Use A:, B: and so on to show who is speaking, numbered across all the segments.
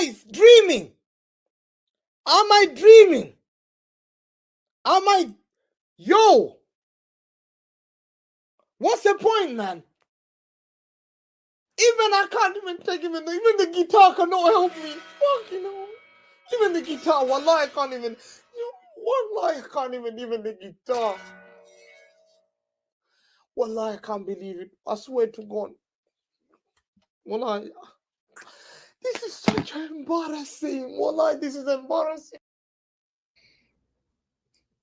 A: I dreaming? Am I dreaming? Yo, what's the point, man? Even I can't even take even the guitar cannot help me. Fuck, even the guitar, wallahi, I can't even. Wallahi, I can't even the guitar. Wallahi, I can't believe it. I swear to God. Wallahi, this is such embarrassing. Wallahi, this is embarrassing.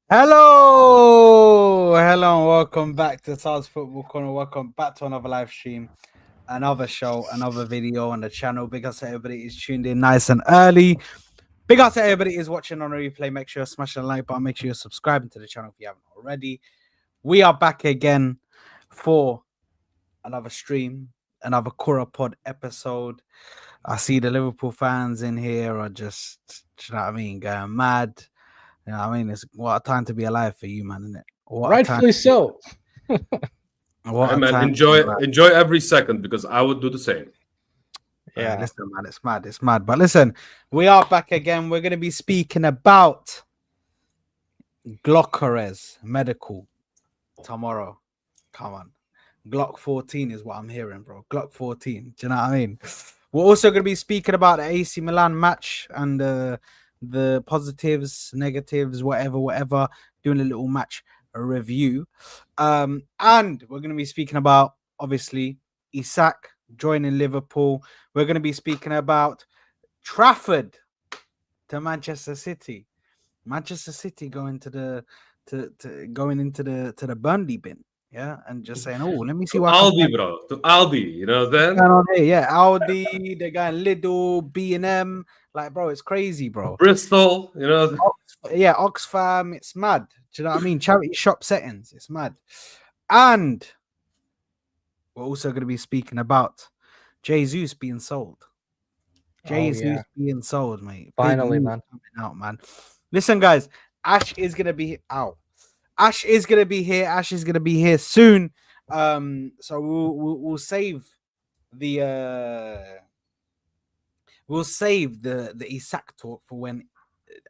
B: Hello, and welcome back to Sars Football Corner. Welcome back to another live stream, another show, another video on the channel. Big ups to everybody is tuned in nice and early. Big ups to everybody is watching on a replay. Make sure you're smashing the like button. Make sure you're subscribing to the channel if you haven't already. We are back again for another stream, another Koora pod episode. I see the Liverpool fans in here are just, you know what I mean, going mad. You know what I mean? It's what a time to be alive for you, man, isn't it?
C: Rightfully so.
B: What
D: man, enjoy every second, because I would do the same.
B: Yeah, listen, man, it's mad. But listen, we are back again. We're going to be speaking about GLOCKERES medical tomorrow. Come on. Glock 14 is what I'm hearing, bro. Glock 14. Do you know what I mean? We're also going to be speaking about the AC Milan match and the positives, negatives, whatever, doing a little match review. And we're going to be speaking about, obviously, Isak joining Liverpool. We're going to be speaking about Trafford to Manchester City. Manchester City going to going into the Burnley bin. Yeah, and just saying, oh, let me see what
D: Aldi, bro. To Aldi, you know then?
B: Yeah, Aldi, they're going Lidl, B&M. Like, bro, it's crazy, bro.
D: Bristol, you know.
B: Oxfam, it's mad. Do you know what I mean? Charity shop settings, it's mad. And we're also going to be speaking about Jesus being sold. Jesus being sold, mate.
C: Finally, man.
B: Coming out, man. Listen, guys, Ash is going to be out. Ash is going to be here. Ash is going to be here soon. So we'll save the the Isak talk for when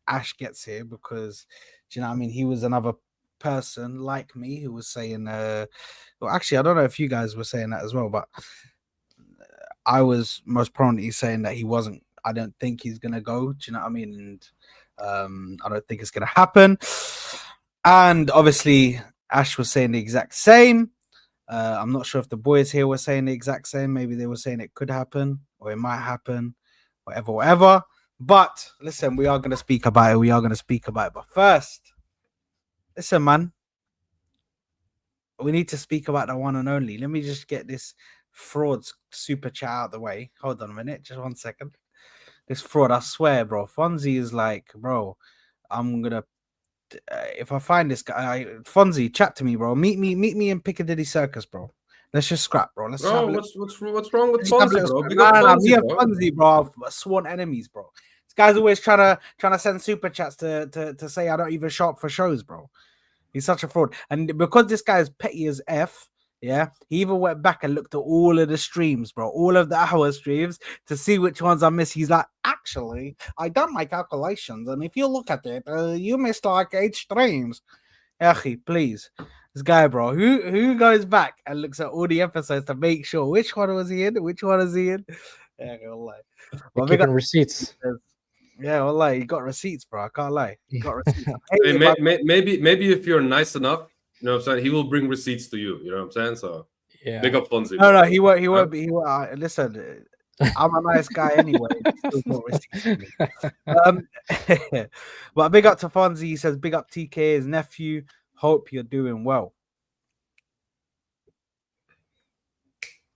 B: Ash gets here, because do you know what I mean? He was another person like me who was saying well, actually, I don't know if you guys were saying that as well, but I was most prominently saying that he wasn't. I don't think he's gonna go. Do you know what I mean? And I don't think it's gonna happen. And obviously, Ash was saying the exact same. I'm not sure if the boys here were saying the exact same. Maybe they were saying it could happen or it might happen, whatever. But listen, we are going to speak about it. But first, listen, man, we need to speak about the one and only. Let me just get this fraud super chat out of the way. Hold on a minute, just 1 second. This fraud, I swear, bro. Fonzie is like, bro, I'm gonna. If I find this guy, Fonzie, chat to me, bro. Meet me in Piccadilly Circus, bro. Let's just scrap, bro. Let's
D: bro, what's wrong with Fonzie, bro?
B: Fonzie, bro. I've sworn enemies, bro. This guy's always trying to send super chats to say I don't even show up for shows, bro. He's such a fraud. And because this guy is petty as F, yeah, he even went back and looked at all of the streams, bro, all of the hour streams to see which ones I missed. He's like, actually, I done my calculations, and if you look at it, you missed like 8 streams. Echi, please. This guy, bro, who goes back and looks at all the episodes to make sure which one was he in, which one is he in? Yeah, wallahi.
C: Well, keeping receipts.
B: Yeah, wallahi, he got receipts, bro. I can't lie. He got receipts.
D: Hey, maybe if you're nice enough, you know what I'm saying, he will bring receipts to you. You know what I'm saying? So yeah, big up Fonzie.
B: No, he won't be. Listen, I'm a nice guy anyway. Still got receipts to me. But big up to Fonzie. He says, big up TK, his nephew. Hope you're doing well.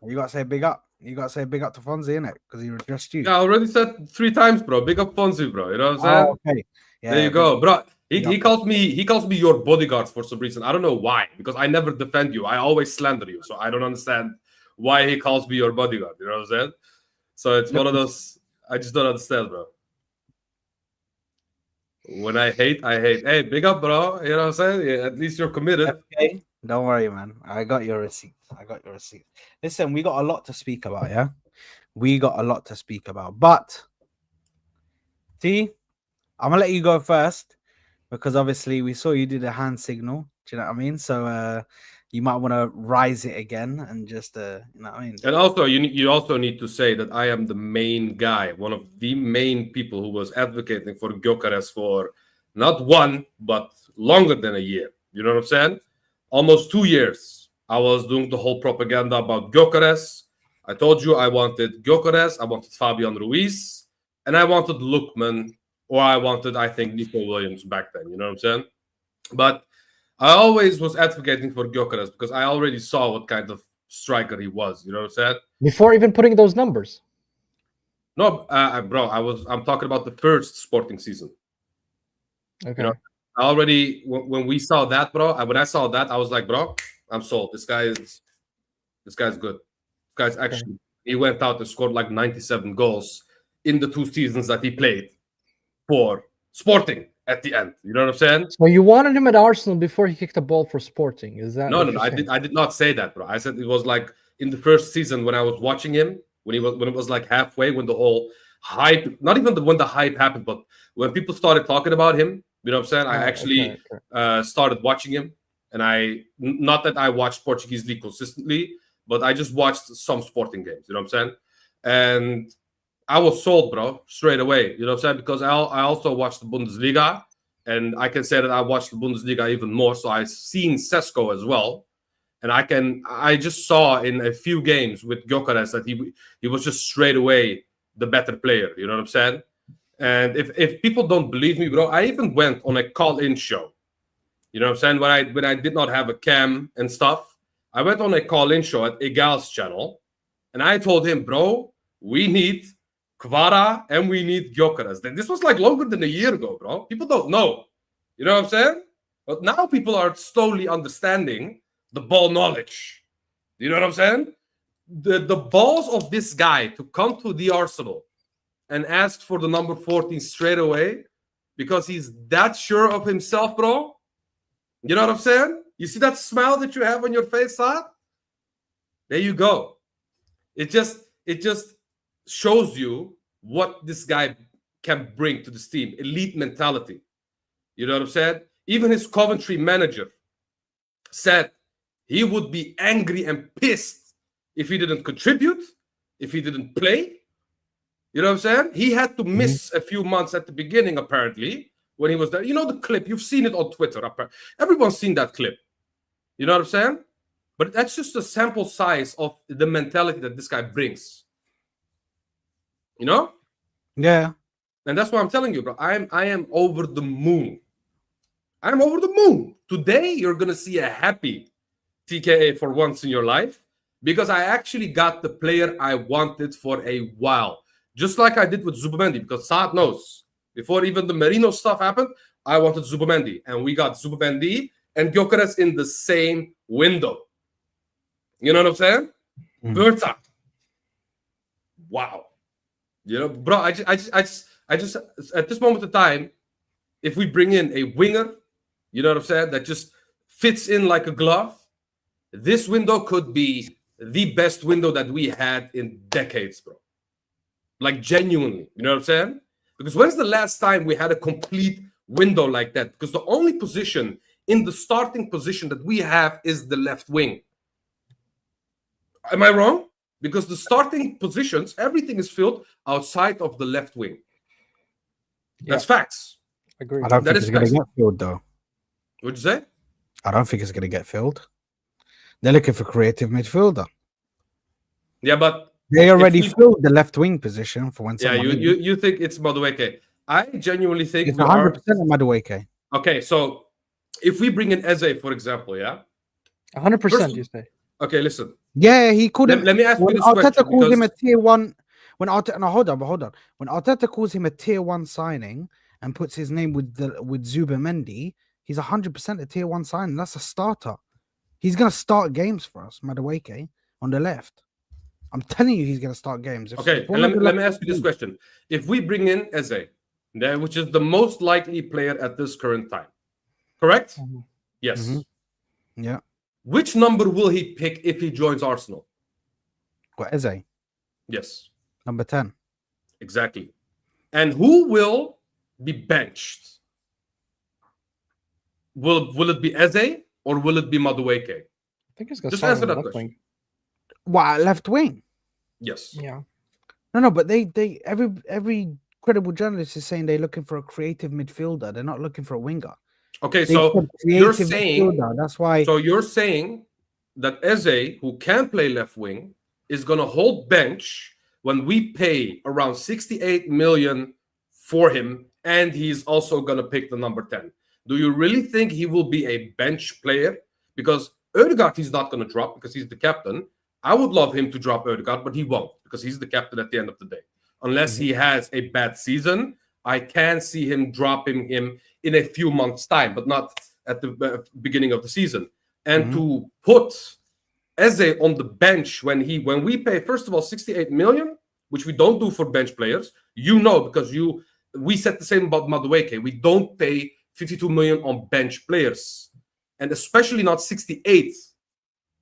B: You gotta say big up. You gotta say big up to Fonzie, innit? Because he addressed you.
D: Yeah, I already said 3 times, bro. Big up Fonzie, bro. You know what I'm saying?
B: Oh, okay. Yeah,
D: there you go, bro. He calls me your bodyguard for some reason. I don't know why, because I never defend you. I always slander you. So I don't understand why he calls me your bodyguard. You know what I'm saying? So it's one of those, I just don't understand, bro. When I hate, I hate. Hey, big up, bro. You know what I'm saying? Yeah, at least you're committed.
B: Okay. Don't worry, man. I got your receipt. Listen, we got a lot to speak about, yeah? We got a lot to speak about. But T, I'm gonna let you go first because obviously we saw you did a hand signal. Do you know what I mean? So you might want to rise it again and just you know what I mean.
D: And also, you also need to say that I am the main guy, one of the main people who was advocating for Gokarez for not one but longer than a year. You know what I'm saying? Almost 2 years. I was doing the whole propaganda about Gokarez. I told you I wanted Gokarez, I wanted Fabian Ruiz, and I wanted Lookman, or I wanted, I think, Nico Williams back then. You know what I'm saying? But I always was advocating for Gokarez because I already saw what kind of striker he was. You know what I'm saying?
C: Before even putting those numbers.
D: No, bro, I'm talking about the first Sporting season.
C: Okay.
D: You know, I already when we saw that, bro. When I saw that, I was like, bro, I'm sold. This guy's good. This guy's actually he went out and scored like 97 goals in the 2 seasons that he played for Sporting at the end. You know what I'm saying?
C: So you wanted him at Arsenal before he kicked the ball for Sporting. Is that
D: No. I did not say that, bro. I said it was like in the first season when I was watching him, when it was like halfway, when the whole hype, not even when the hype happened, but when people started talking about him, you know what I'm saying? I actually started watching him, and not that I watched Portuguese league consistently, but I just watched some Sporting games. You know what I'm saying? And I was sold, bro, straight away. You know what I'm saying? Because I also watched the Bundesliga, and I can say that I watched the Bundesliga even more. So I've seen Sesko as well, and I just saw in a few games with Gokarez that he was just straight away the better player. You know what I'm saying? And if people don't believe me, bro, I even went on a call-in show. You know what I'm saying? When I did not have a cam and stuff, I went on a call-in show at Egal's channel, and I told him, bro, we need Koora and we need Gokarez. This was like longer than a year ago, bro. People don't know. You know what I'm saying? But now people are slowly understanding the ball knowledge. You know what I'm saying? The balls of this guy to come to the Arsenal and ask for the number 14 straight away because he's that sure of himself, bro. You know what I'm saying? You see that smile that you have on your face, huh? There you go. It just shows you what this guy can bring to this team. Elite mentality. You know what I'm saying? Even his Coventry manager said he would be angry and pissed if he didn't contribute, if he didn't play. You know what I'm saying? He had to miss a few months at the beginning, apparently, when he was there. You know the clip. You've seen it on Twitter. Everyone's seen that clip. You know what I'm saying? But that's just a sample size of the mentality that this guy brings. You know?
B: Yeah.
D: And that's what I'm telling you, bro. I am over the moon. I'm over the moon. Today, you're going to see a happy TKA for once in your life because I actually got the player I wanted for a while. Just like I did with Zubimendi, because Saad knows. Before even the Merino stuff happened, I wanted Zubimendi. And we got Zubimendi and Gokarez in the same window. You know what I'm saying? Berta. Wow. You know, bro, I just at this moment of time, if we bring in a winger, you know what I'm saying, that just fits in like a glove, this window could be the best window that we had in decades, bro. Like genuinely, you know what I'm saying? Because when's the last time we had a complete window like that? Because the only position in the starting position that we have is the left wing. Am I wrong? Because the starting positions, everything is filled outside of the left wing. That's facts.
C: Agree.
B: I don't think it's going to get filled, though.
D: What'd you say?
B: I don't think it's going to get filled. They're looking for creative midfielder.
D: Yeah, but
B: they already filled the left wing position for when.
D: Yeah, you think it's Madueke? I genuinely think
B: it's 100% Madueke.
D: Okay, so if we bring in Eze, for example, yeah,
C: 100%. You say?
D: Okay, listen.
B: Yeah, he couldn't.
D: Let me ask you this
B: Arteta
D: question.
B: Calls him a tier one. When Arteta, no, hold on. When Arteta calls him a tier one signing and puts his name with Zubimendi, he's 100% a tier one signing. That's a starter. He's gonna start games for us, Madueke, on the left. I'm telling you, he's gonna start games.
D: Okay, and let me ask you this question: if we bring in Eze, which is the most likely player at this current time, correct?
C: Mm-hmm.
D: Yes.
B: Mm-hmm. Yeah.
D: Which number will he pick if he joins Arsenal?
B: What, Eze?
D: Yes.
B: Number 10.
D: Exactly. And who will be benched? Will it be Eze or will it be Madueke?
C: I think he's gonna
D: Just
C: start
D: answer
C: on the
D: that
C: left
D: question.
C: wing.
B: What, left wing?
D: Yes.
C: Yeah.
B: No, but they every credible journalist is saying they're looking for a creative midfielder. They're not looking for a winger.
D: Okay,
B: They
D: so
B: said
D: you're
B: creative
D: saying
B: midfielder. That's why.
D: so you're saying that Eze, who can play left wing, is gonna hold bench when we pay around 68 million for him, and he's also gonna pick the number 10. Do you really think he will be a bench player? Because Ødegaard he's not gonna drop because he's the captain. I would love him to drop Ødegaard, but he won't because he's the captain at the end of the day. Unless he has a bad season, I can see him dropping him in a few months' time, but not at the beginning of the season. And to put Eze on the bench when we pay, first of all, 68 million, which we don't do for bench players, because we said the same about Madueke. We don't pay 52 million on bench players, and especially not 68.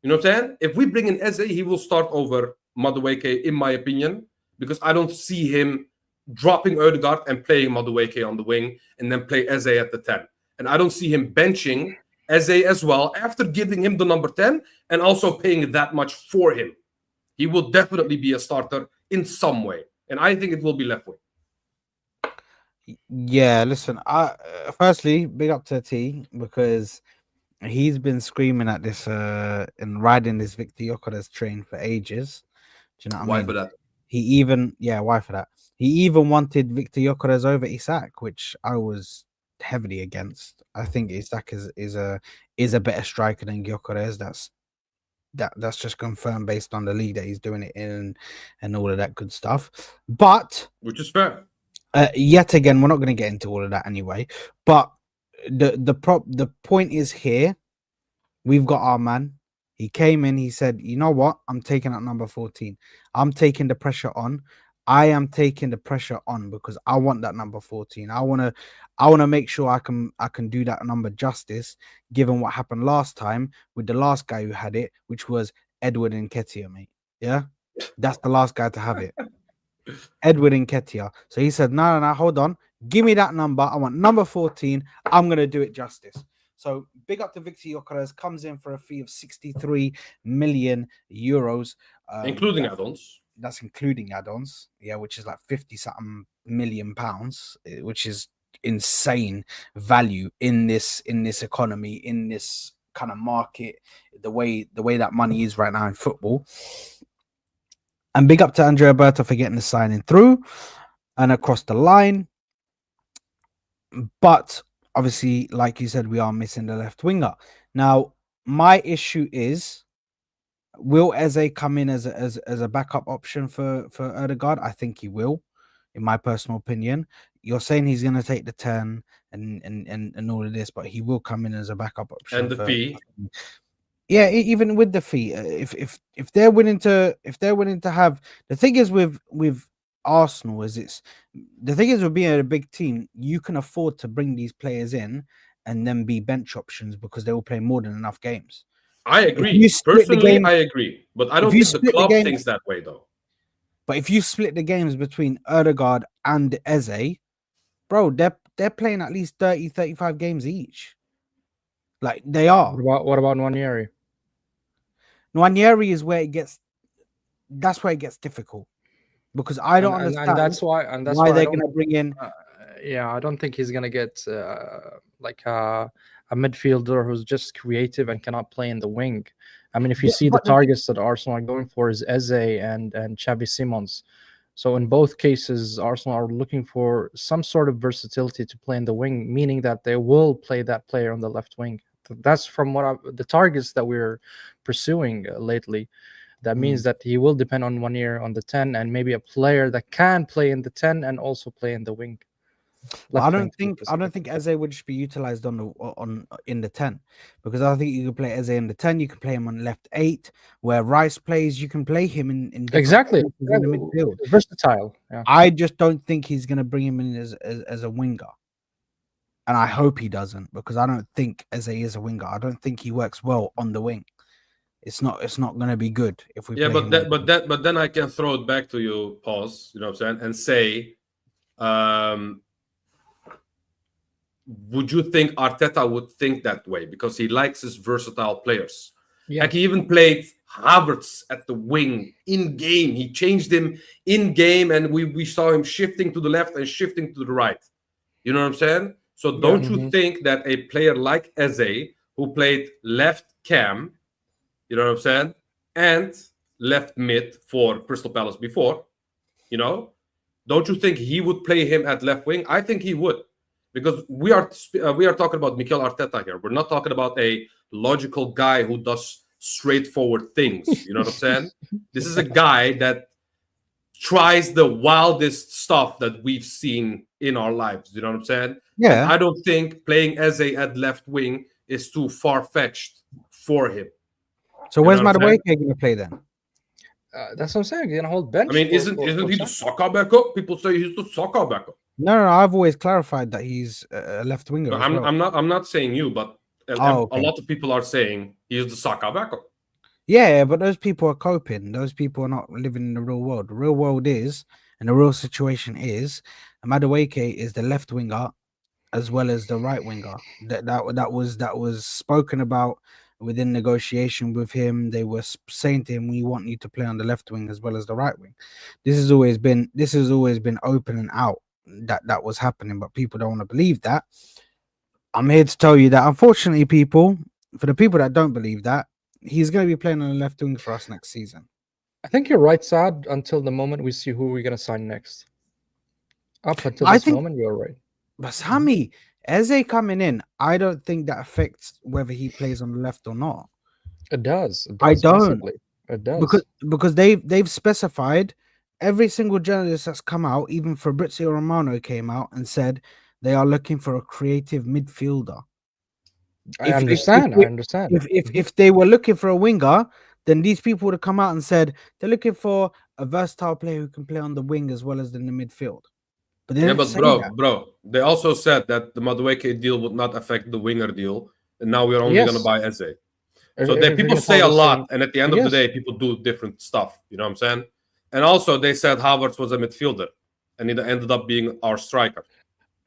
D: You know what I'm saying? If we bring in Eze, he will start over Madueke, in my opinion, because I don't see him dropping Ødegaard and playing Madueke on the wing and then play Eze at the 10. And I don't see him benching Eze as well after giving him the number 10 and also paying that much for him. He will definitely be a starter in some way. And I think it will be left wing.
B: Yeah, listen. Firstly, big up to T because he's been screaming at this and riding this Victor Gyökeres train for ages. Do you know what I
D: Why
B: mean?
D: for that?
B: Why for that? He even wanted Victor Gyökeres over Isak, which I was heavily against. I think Isak is a better striker than Gyökeres. That's just confirmed based on the league that he's doing it in and all of that good stuff. But
D: Which is fair.
B: yet again, we're not going to get into all of that anyway. But the point is here, we've got our man. He came in, he said, you know what? I'm taking out number 14. I'm taking the pressure on. I am taking the pressure on because I want that number 14. I want to make sure I can do that number justice, given what happened last time with the last guy who had it, which was Edward Nketiah, mate. Yeah, that's the last guy to have it. Edward Nketiah. So he said, no, hold on. Give me that number. I want number 14. I'm going to do it justice. So big up to Victor Gyökeres, comes in for a fee of 63 million euros.
D: Including add-ons.
B: That's including add-ons. Yeah, which is like 50-something million pounds, which is insane value in this economy, in this kind of market, the way that money is right now in football. And big up to Andrea Berta for getting the signing through and across the line. But obviously, like you said, we are missing the left winger. Now, my issue is, will Eze come in as a backup option for Ødegaard? I think he will, in my personal opinion. You're saying he's going to take the 10 and all of this, but he will come in as a backup option.
D: And the fee.
B: Yeah, even with the fee, if they're willing to have, the thing is with Arsenal is with being a big team, you can afford to bring these players in and then be bench options because they will play more than enough games.
D: I agree. Personally, I agree. But I don't think the club thinks that way, though.
B: But if you split the games between Ødegaard and Eze, bro, they're playing at least 30, 35 games each. Like they are.
C: What about Nwaneri?
B: Nwaneri is where it gets difficult. Because I don't understand.
C: And that's why
B: they're going to bring in.
C: I don't think he's going to get like a midfielder who's just creative and cannot play in the wing. I mean, if you see the targets that Arsenal are going for is Eze and Xavi Simons. So in both cases, Arsenal are looking for some sort of versatility to play in the wing, meaning that they will play that player on the left wing. That's from the targets that we're pursuing lately. That means that he will depend on 1 year on the 10 and maybe a player that can play in the 10 and also play in the wing.
B: Well, I don't think Eze would just be utilized in the 10 because I think you can play Eze in the 10. You can play him on left 8 where Rice plays. You can play him in
C: exactly
B: in the midfield.
C: Versatile. Yeah.
B: I just don't think he's going to bring him in as a winger, and I hope he doesn't because I don't think Eze is a winger. I don't think he works well on the wing. It's not going to be good if we.
D: Yeah, but then I can throw it back to you, pause. You know what I'm saying, and say, Um, would you think Arteta would think that way because he likes his versatile players?
C: Yeah.
D: Like he even played Havertz at the wing in game. He changed him in game, and we saw him shifting to the left and shifting to the right. You know what I'm saying? So don't you think that a player like Eze, who played left cam, you know what I'm saying, and left mid for Crystal Palace before, you know, don't you think he would play him at left wing? I think he would, because we are talking about Mikel Arteta here. We're not talking about a logical guy who does straightforward things. You know what I'm saying? This is a guy that tries the wildest stuff that we've seen in our lives. You know what I'm saying?
B: Yeah.
D: And I don't think playing Eze at left wing is too far-fetched for him.
B: So where's Madueke going to play then?
C: That's what I'm saying. You're gonna hold bench.
D: I mean, isn't he the soccer backup? People say he's the soccer backup.
B: No, I've always clarified that he's a left winger.
D: No,
B: as well.
D: I'm not saying you, but a lot of people are saying he's the soccer backup.
B: Yeah, but those people are coping. Those people are not living in the real world. The real world is, and the real situation is, Madueke is the left winger as well as the right winger. That was spoken about within negotiation with him. They were saying to him, "We want you to play on the left wing as well as the right wing." This has always been open and out that was happening, but people don't want to believe that. I'm here to tell you that, unfortunately, people, for the people that don't believe that, he's going to be playing on the left wing for us next season.
C: I think you're right, Saad, until the moment we see who we're going to sign next. Up until this moment, you're right.
B: But Sami, Eze coming in, I don't think that affects whether he plays on the left or not.
C: It does.
B: I don't.
C: Massively. It does.
B: Because they've specified, every single journalist that's come out, even Fabrizio Romano came out and said they are looking for a creative midfielder.
C: I understand.
B: If they were looking for a winger, then these people would have come out and said they're looking for a versatile player who can play on the wing as well as in the midfield. But
D: bro, they also said that the Madueke deal would not affect the winger deal, and now we're only going to buy Eze. So people say a lot, and at the end of the day, people do different stuff. You know what I'm saying? And also, they said Havertz was a midfielder, and he ended up being our striker.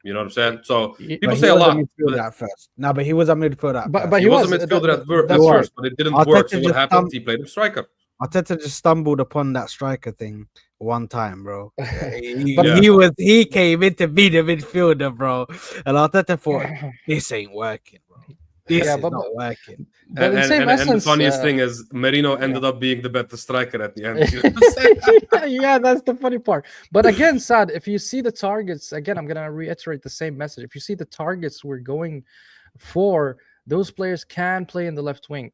D: You know what I'm saying? So people say a lot.
B: At first. No, but he was a midfielder.
D: But he was a midfielder at first, but it didn't work. So what happened? He played a striker.
B: Arteta just stumbled upon that striker thing one time, bro. He came in to be the midfielder, bro. And Arteta thought, this ain't working, bro. This is not working.
D: And the funniest thing is Merino ended up being the better striker at the end.
C: Yeah, that's the funny part. But again, Saad, if you see the targets, again, I'm gonna reiterate the same message. If you see the targets we're going for, those players can play in the left wing.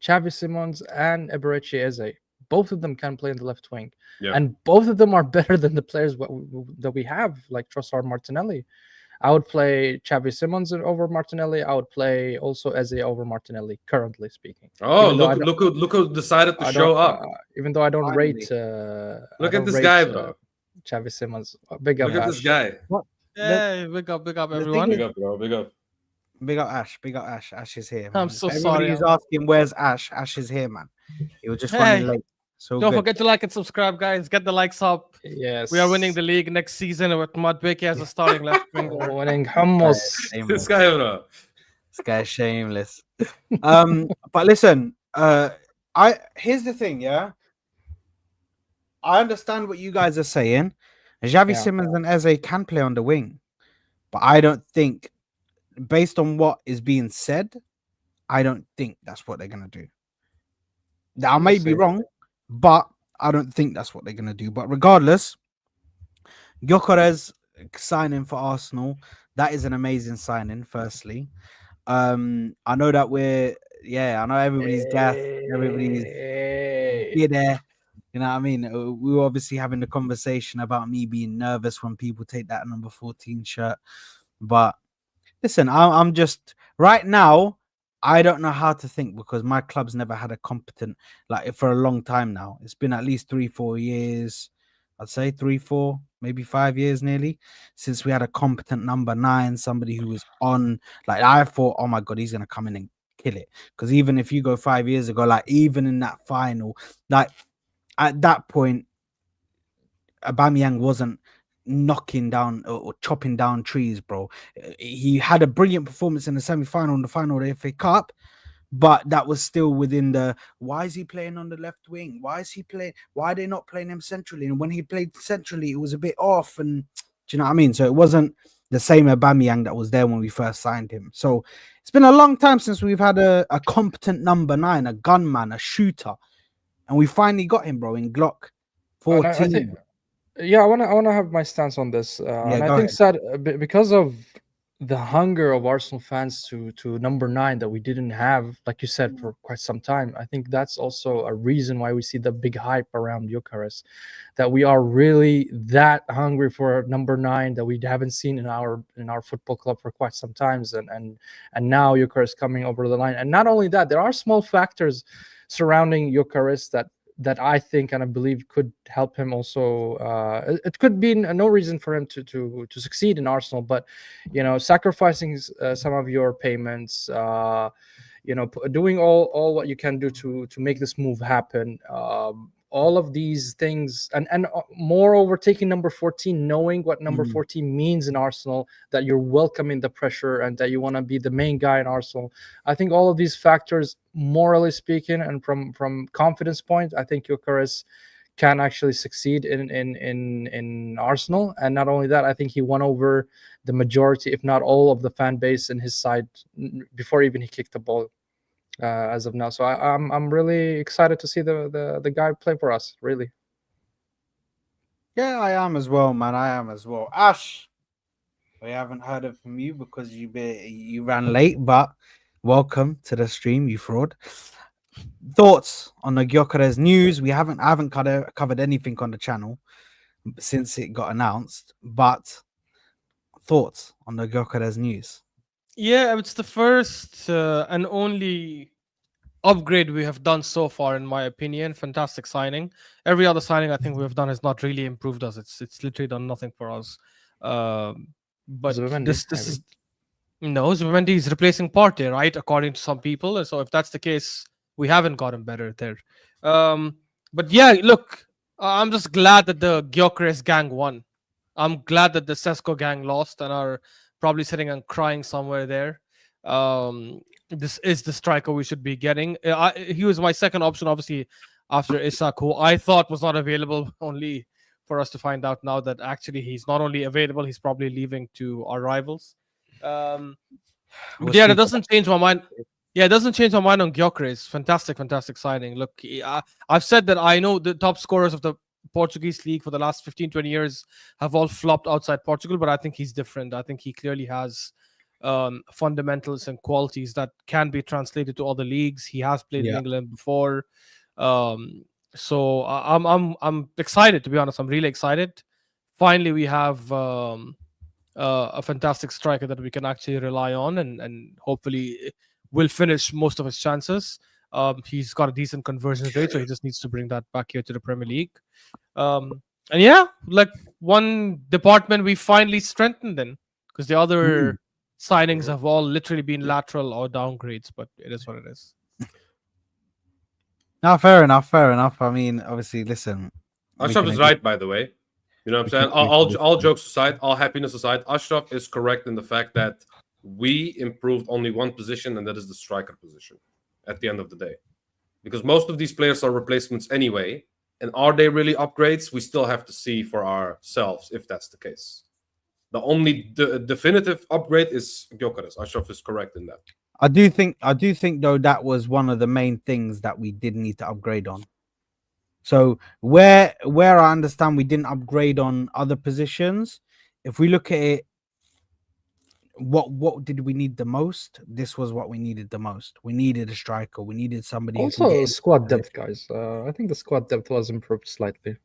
C: Xavi Simons and Eberechi Eze, both of them can play in the left wing, and both of them are better than the players that we have, like Trossard, Martinelli. I would play Xavi Simons over Martinelli. I would play also Eze over Martinelli, currently speaking.
D: Oh, look who decided to show up.
C: Even though I don't rate.
D: Look at this guy, bro.
C: Xavi Simons. Big up.
D: Look at this guy.
E: What? Yeah, big up, everyone.
D: Big up, bro. Big up.
B: Big up Ash. Big up Ash. Ash is here. Man.
E: I'm so sorry.
B: He's asking, where's Ash? Ash is here, man. He was just running late. So
E: don't forget to like and subscribe, guys. Get the likes up.
C: Yes.
E: We are winning the league next season with Madueke as a starting left winger.
C: Winning hummus.
D: This guy, bro.
B: This guy's shameless. But listen, here's the thing, yeah. I understand what you guys are saying. Xavi Simons and Eze can play on the wing, but I don't think, based on what is being said, I don't think that's what they're gonna do. I may be wrong, but I don't think that's what they're gonna do. But regardless, Gokarez signing for Arsenal, that is an amazing signing. Firstly, I know that I know everybody's gassed, everybody's there. You know what I mean? We were obviously having the conversation about me being nervous when people take that number 14 shirt, but listen, I'm just right now. I don't know how to think because my club's never had a competent, like, for a long time now. It's been at least 3-4 years. I'd say 3-4, maybe 5 years nearly since we had a competent number 9, somebody who was on. Like, I thought, oh my God, he's gonna come in and kill it. Because even if you go 5 years ago, like even in that final, like at that point, Aubameyang wasn't knocking down or chopping down trees, bro. He had a brilliant performance in the semi-final and the final of the FA Cup, but that was still within the why is he playing on the left wing? Why are they not playing him centrally? And when he played centrally, it was a bit off. And do you know what I mean? So it wasn't the same Aubameyang that was there when we first signed him. So it's been a long time since we've had a competent number 9, a gunman, a shooter. And we finally got him, bro, in Glock 14.
C: I think, yeah, I wanna have my stance on this. And I think that because of the hunger of Arsenal fans to number 9 that we didn't have, like you said, for quite some time. I think that's also a reason why we see the big hype around Gokarez, that we are really that hungry for number 9 that we haven't seen in our football club for quite some times, and now Gokarez coming over the line. And not only that, there are small factors surrounding Gokarez that I think and I believe could help him also. It could be no reason for him to succeed in Arsenal, but sacrificing some of your payments, doing all what you can do to make this move happen. All of these things, and moreover, taking number 14, knowing what number 14 means in Arsenal, that you're welcoming the pressure and that you want to be the main guy in Arsenal. I think all of these factors, morally speaking, and from confidence point, I think Gokarez can actually succeed in Arsenal. And not only that, I think he won over the majority, if not all, of the fan base in his side before even he kicked the ball. As of now, so I'm really excited to see the guy play for us. Really,
B: yeah, I am as well, man. I am as well. Ash, we haven't heard it from you because you ran late, but welcome to the stream, you fraud. Thoughts on the Gokarez news? I haven't covered anything on the channel since it got announced, but thoughts on the Gokarez news?
E: Yeah, it's the first and only upgrade we have done so far, in my opinion. Fantastic signing. Every other signing I think we have done has not really improved us. It's literally done nothing for us. But
C: Zubimendi,
E: this is no, Zubimendi is replacing Partey, right? According to some people. And so if that's the case, we haven't gotten better there. But yeah, look, I'm just glad that the Gokarez gang won. I'm glad that the Sesko gang lost and are probably sitting and crying somewhere there. This is the striker we should be getting. He was my second option, obviously, after Isak, who I thought was not available, only for us to find out now that actually he's not only available, he's probably leaving to our rivals. That doesn't change my mind. Yeah, it doesn't change my mind on Gokarez. Fantastic signing. Look, I've said that I know the top scorers of the Portuguese league for the last 15-20 years have all flopped outside Portugal, but I think he's different. I think he clearly has fundamentals and qualities that can be translated to other leagues. He has played in England before, so I'm excited, to be honest. I'm really excited. Finally, we have a fantastic striker that we can actually rely on, and hopefully will finish most of his chances. He's got a decent conversion rate, so he just needs to bring that back here to the Premier League. And yeah, like one department we finally strengthened in, because the other signings have all literally been lateral or downgrades, but it is what it is.
B: No, fair enough. I mean, obviously, listen.
D: Ashraf is right, by the way. You know what I'm saying? All jokes aside, all happiness aside, Ashraf is correct in the fact that we improved only one position, and that is the striker position at the end of the day. Because most of these players are replacements anyway. And are they really upgrades? We still have to see for ourselves if that's the case. The only definitive upgrade is Gokarez. Ashraf is correct in that.
B: I do think though that was one of the main things that we did need to upgrade on. So where I understand we didn't upgrade on other positions, if we look at it, what did we need the most? This was what we needed the most. We needed a striker. We needed somebody.
C: Also, squad depth, guys. I think the squad depth was improved slightly.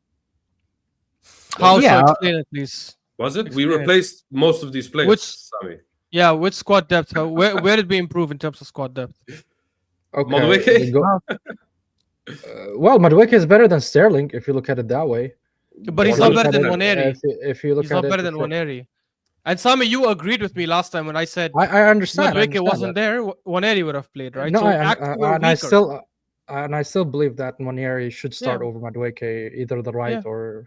E: How so? Explain it, please.
D: Was it? We replaced most of these players.
E: Which squad depth? Where did we improve in terms of squad depth?
C: Okay.
D: Madueke?
C: Well, Madueke is better than Sterling if you look at it that way.
E: But he's not better than Nwaneri.
C: If you look
E: he's
C: at
E: not
C: it,
E: better than Nwaneri. And Sami, you agreed with me last time when I said
C: I understand.
E: Madueke wasn't there. Nwaneri would have played, right?
C: No,
E: so
C: I still believe that Nwaneri should start over Madueke, either the right or.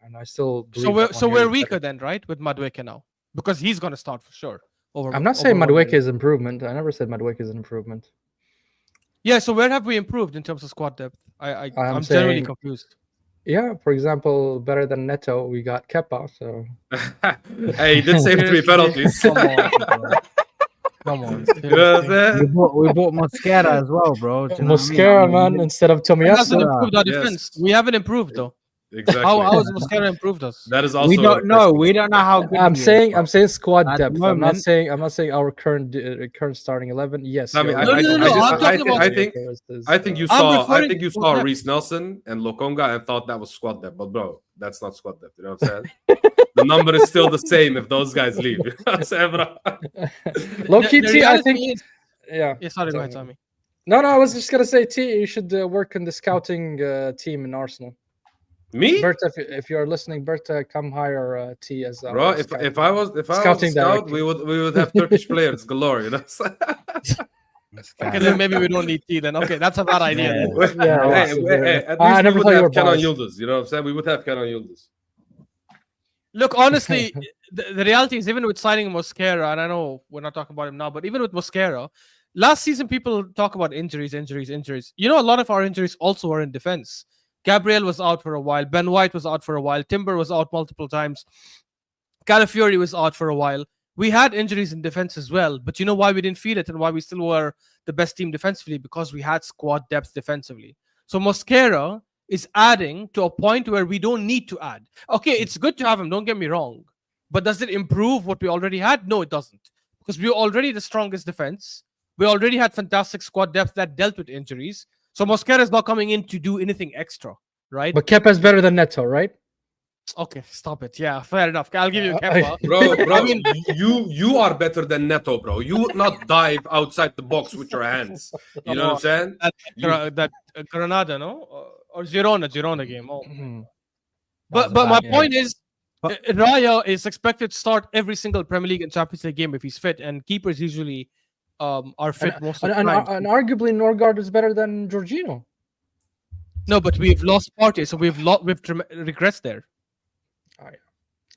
C: and I still believe.
E: So
C: that
E: we're
C: One
E: weaker
C: better.
E: then, right? With Madueke now, because he's gonna start for sure.
C: I'm not saying
E: over
C: Madueke is improvement. I never said Madueke is an improvement.
E: Yeah. So where have we improved in terms of squad depth? I'm
C: I'm
E: genuinely
C: saying-
E: confused.
C: Yeah, for example, better than Neto, we got Kepa. So
D: Hey, he did save 3
E: Seriously?
D: penalties.
E: Come on, bro. Come on.
D: You know what I'm
E: seriously.
D: saying?
B: We bought Mosquera as well, bro. Do you know what I mean?
C: Mosquera,
B: I mean,
C: man, instead of
E: That hasn't
C: Tomiyasu.
E: improved our
D: Yes.
E: defense. We haven't improved though.
D: Exactly.
E: How has Mosquera improved us?
D: That is also
B: we
D: a
B: don't know.
D: question.
B: We don't know how good
C: I'm
B: he is,
C: saying
B: bro.
C: squad
B: At the
C: depth. I'm not
B: moment-
C: saying our current starting 11. Yes.
D: I mean,
C: you're
D: I-
C: right.
D: I-
E: No,
D: I just-
E: I'm talking about-
D: I think you
E: I'm
D: saw
E: referring to
D: saw
E: depth.
D: Reece Nelson and Lokonga and thought that was squad depth, but bro, that's not squad depth. You know what I'm saying? The number is still the same if those guys leave. You know what I'm saying, bro?
C: Low key,
E: The
C: T, I
E: reality
C: think.
E: is-
C: Yeah.
E: Yeah, sorry, go
C: Tell
E: ahead,
C: me.
E: Tommy.
C: No, I was just gonna say, T, you should work in the scouting team in Arsenal.
D: Me,
C: Berta, if you're listening, Berta, come hire T as our
D: bro. If
C: scouting-
D: I was a
C: Scouting
D: scout,
C: director.
D: we would have Turkish players galore. You know.
B: This
E: Okay,
B: guy.
E: then maybe we don't need tea then. Okay, that's a bad idea.
B: Yeah.
E: then.
C: Yeah,
D: Hey,
C: yeah.
D: hey, at
C: I
D: least we
C: never
D: would
C: thought you were
D: have Kenan
C: biased.
D: Yıldız. You know what I'm saying? We would have Kenan Yıldız.
E: Look, honestly, the reality is even with signing Mosquera, and I know we're not talking about him now, but even with Mosquera, last season people talk about injuries. You know, a lot of our injuries also were in defense. Gabriel was out for a while. Ben White was out for a while. Timber was out multiple times. Calafiori was out for a while. We had injuries in defense as well, but you know why we didn't feel it and why we still were the best team defensively? Because we had squad depth defensively. So Mosquera is adding to a point where we don't need to add. Okay, it's good to have him, don't get me wrong. But does it improve what we already had? No, it doesn't. Because we were already the strongest defense. We already had fantastic squad depth that dealt with injuries. So Mosquera is not coming in to do anything extra, right?
C: But Kepa's better than Neto, right?
E: Okay, stop it. Yeah, fair enough. I'll give you Kepa.
D: Bro,
E: I mean-
D: you are better than Neto, bro. You would not dive outside the box with your hands. You know what I'm saying?
E: That Granada, no? Or Girona game. Oh.
C: Mhm.
E: But
C: That was a
E: my
C: bad
E: point
C: game.
E: is,
B: But-
E: Raya is expected to start every single Premier League and Champions League game if he's fit, and keepers usually are fit most of the
C: And
E: time.
C: arguably Norgard is better than Jorginho.
E: No, but we've lost Partey, so we've regressed there.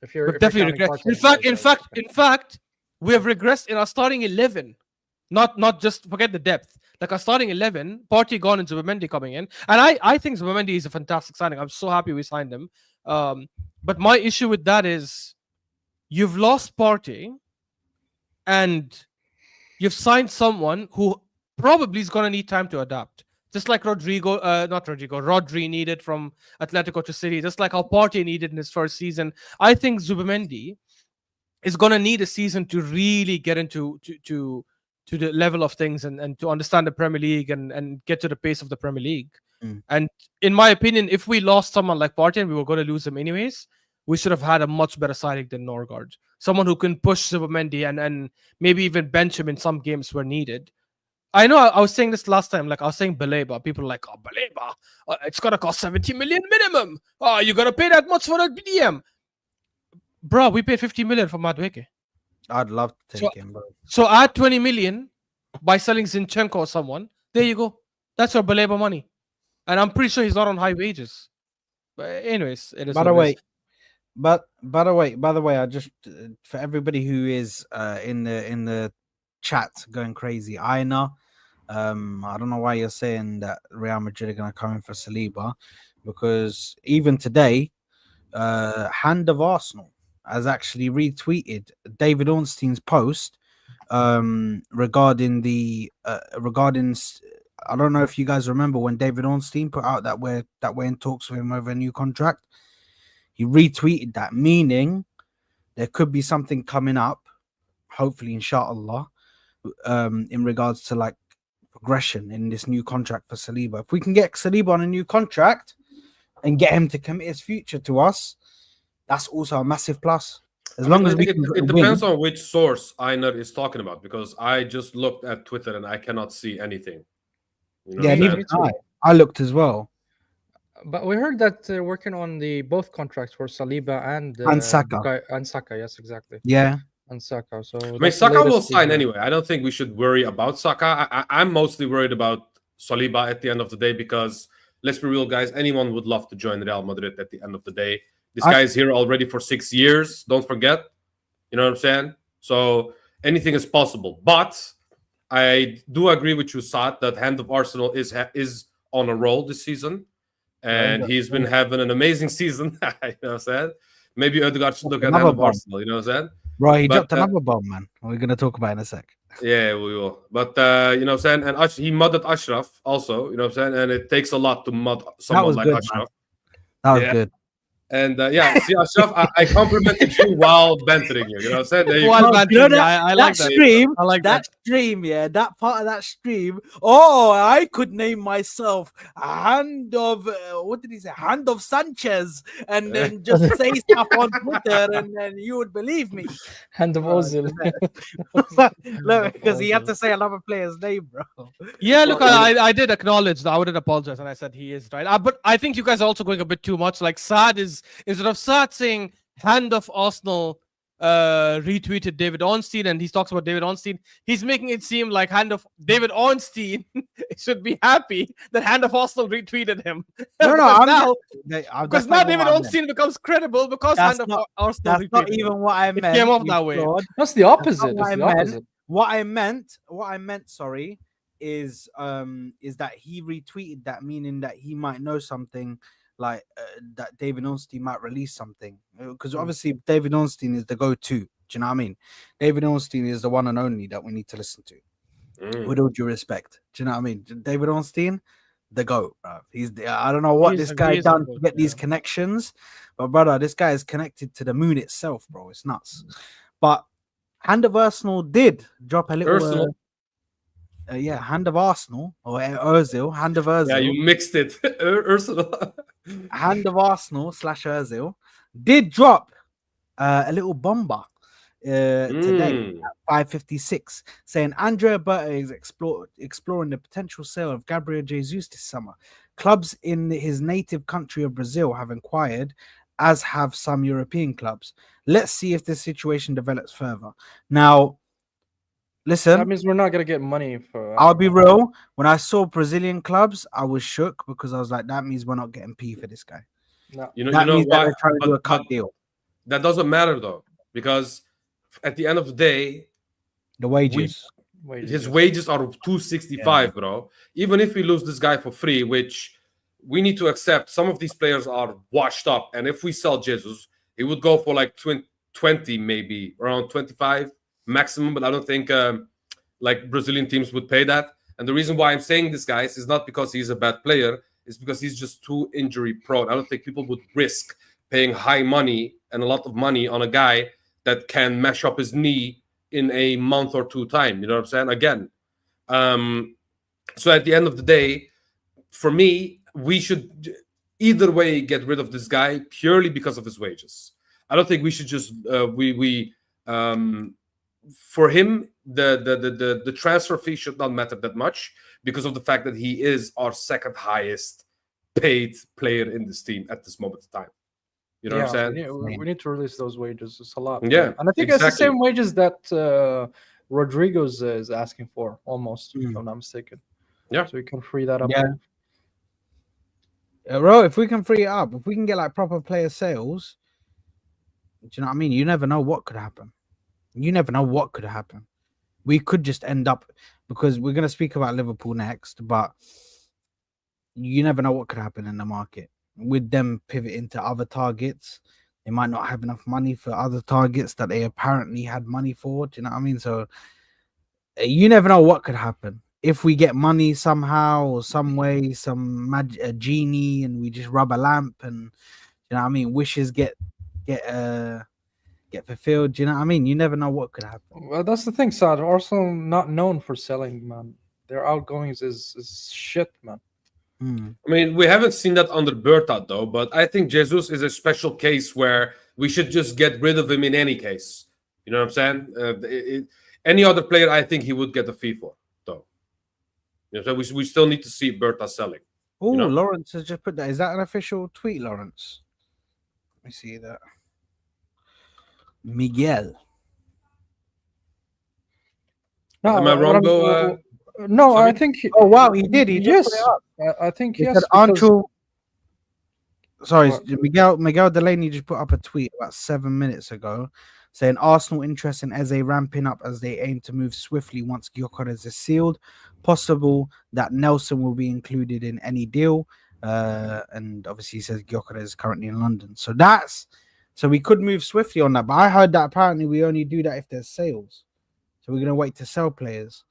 C: If you're
E: We've
C: if you're
E: definitely
C: counting
E: regressed.
C: Partey,
E: In fact, we have regressed in our starting 11. Not just forget the depth. Like our starting 11, Partey gone and Zubimendi coming in, and I think Zubimendi is a fantastic signing. I'm so happy we signed him. But my issue with that is, you've lost Partey, and you've signed someone who probably is going to need time to adapt. Just like Rodri needed from Atletico to City, just like how Partey needed in his first season. I think Zubimendi is going to need a season to really get into to the level of things and to understand the Premier League and get to the pace of the Premier League. And in my opinion, if we lost someone like Partey and we were going to lose him anyways, we should have had a much better signing than Norgard. Someone who can push Zubimendi and maybe even bench him in some games where needed. I know I was saying this last time, like I was saying Baleba. People are like, oh, Baleba, it's going to cost 70 million minimum. Oh, you're going to pay that much for a BDM. Bro, we paid 50 million for Madueke.
B: I'd love to take him, bro.
E: So add 20 million by selling Zinchenko or someone. There you go. That's your Baleba money. And I'm pretty sure he's not on high wages. But anyways, it is.
B: By the way, by the way, I just for everybody who is in the chat going crazy, Aina, I don't know why you're saying that Real Madrid are going to come in for Saliba, because even today, Hand of Arsenal has actually retweeted David Ornstein's post regarding I don't know if you guys remember when David Ornstein put out that we're in talks with him over a new contract. He retweeted that, meaning there could be something coming up, hopefully, inshallah, in regards to like progression in this new contract for Saliba. If we can get Saliba on a new contract and get him to commit his future to us, that's also a massive plus. As long as we can
D: it depends on which source Einar is talking about, because I just looked at Twitter and I cannot see anything. You know
B: yeah,
D: what I'm
B: neither
D: saying?
B: I looked as well.
C: But we heard that they're working on both contracts for Saliba and
B: Saka.
C: And Saka, yes, exactly.
B: Yeah.
C: And Saka. So
D: I mean,
C: that's the
D: Saka will
C: latest
D: sign
C: feedback.
D: anyway. I don't think we should worry about Saka. I'm mostly worried about Saliba at the end of the day, because let's be real, guys. Anyone would love to join Real Madrid at the end of the day. This guy is here already for 6 years. Don't forget. You know what I'm saying? So anything is possible. But I do agree with you, Saad, that Hand of Arsenal is on a roll this season. And he's been having an amazing season. You know what I'm saying? Maybe Ødegaard should look at Hand of Arsenal. You know what I'm saying?
B: Bro, he dropped another bomb, man. We're going to talk about it in a sec.
D: Yeah, we will. But, you know what I'm saying? And he mudded Ashraf also. You know what I'm saying? And it takes a lot to mud someone like Ashraf.
B: Man. That was good.
D: And yeah, see, Ashraf, I complimented you while bantering you. You know what I'm saying? There you
E: While
D: go.
E: bantering, I like that.
B: Stream,
E: I like
B: that stream, yeah, that part of that stream. Oh, I could name myself Hand of what did he say? Hand of Sanchez, and then just say stuff on Twitter, and then you would believe me.
C: Hand of Ozil.
B: Look, because he had to say another player's name, bro.
E: Yeah, look, I did acknowledge that. I wouldn't apologize, and I said he is right. But I think you guys are also going a bit too much. Like Saad is, instead of Saad saying Hand of Arsenal retweeted David Ornstein, and he talks about David Ornstein, he's making it seem like Hand of David Ornstein should be happy that Hand of Arsenal retweeted him.
B: Because
E: now David Ornstein becomes credible because Hand of Arsenal retweeted
B: not even what I meant.
E: It came off that way.
C: That's the opposite.
B: What I meant, sorry, is that he retweeted that, meaning that he might know something, like that David Ornstein might release something, because obviously David Ornstein is the go-to. Do you know what I mean? David Ornstein is the one and only that we need to listen to. With all due respect, do you know what I mean? David Ornstein, the GOAT, bro. I don't know what this guy done to get these connections, but brother, this guy is connected to the moon itself, bro. It's nuts. But Hand of Arsenal did drop a little. Hand of Arsenal or Ozil. Hand of Ozil.
D: Yeah, you mixed it. Arsenal.
B: Hand of Arsenal / Ozil did drop a little bomber today at 5:56, saying Andrea Berta is exploring the potential sale of Gabriel Jesus this summer. Clubs in his native country of Brazil have inquired, as have some European clubs. Let's see if this situation develops further. Now, listen,
C: that means we're not gonna get money for.
B: I'll be real. When I saw Brazilian clubs, I was shook because I was like, "That means we're not getting P for this guy."
C: No.
D: You know
B: why?
D: They're
B: trying to do a cut deal.
D: That doesn't matter though, because at the end of the day,
B: the wages.
D: His wages are 265, bro. Even if we lose this guy for free, which we need to accept, some of these players are washed up, and if we sell Jesus, he would go for like 20, maybe around 25 maximum. But I don't think like Brazilian teams would pay that. And the reason why I'm saying this, guys, is not because he's a bad player. It's because he's just too injury prone. I don't think people would risk paying high money and a lot of money on a guy that can mash up his knee in a month or two time. You know what I'm saying? Again. So at the end of the day, for me, we should either way get rid of this guy purely because of his wages. I don't think we should just for him the transfer fee should not matter that much because of the fact that he is our second highest paid player in this team at this moment in time. You know what I'm saying?
C: Yeah, we need to release those wages. It's a lot.
D: Yeah,
C: and I think it's the same wages that Rodrigo's is asking for, almost, if I'm not mistaken.
D: Yeah,
C: so we can free that up.
B: Yeah. Bro, if we can free it up, if we can get like proper player sales, do you know what I mean? You never know what could happen. You never know what could happen. We could just end up, because we're going to speak about Liverpool next, but you never know what could happen in the market. With them pivoting to other targets, they might not have enough money for other targets that they apparently had money for. Do you know what I mean? So you never know what could happen. If we get money somehow or some way, a genie, and we just rub a lamp, and you know what I mean, wishes get fulfilled. Do you know what I mean? You never know what could happen.
C: Well, that's the thing, Saad. Arsenal not known for selling, man. Their outgoings is shit, man.
D: I mean, we haven't seen that under Berta, though, but I think Jesus is a special case where we should just get rid of him in any case. You know what I'm saying? Any other player, I think he would get a fee for, though. You know, so we still need to see Berta selling.
B: Oh,
D: you know?
B: Lawrence has just put that. Is that an official tweet, Lawrence? Let me see that. Miguel.
C: No,
D: am I wrong, though?
C: No, I think.
B: Oh wow, he did. He
C: yes,
B: just put it up.
C: I think
B: He
C: yes.
B: said, aren't you? Sorry,
C: What?
B: Miguel Delaney just put up a tweet about 7 minutes ago saying Arsenal interest in Eze ramping up as they aim to move swiftly once Gokarez is sealed. Possible that Nelson will be included in any deal. And obviously he says Gokarez is currently in London. So we could move swiftly on that. But I heard that apparently we only do that if there's sales. So we're going to wait to sell players.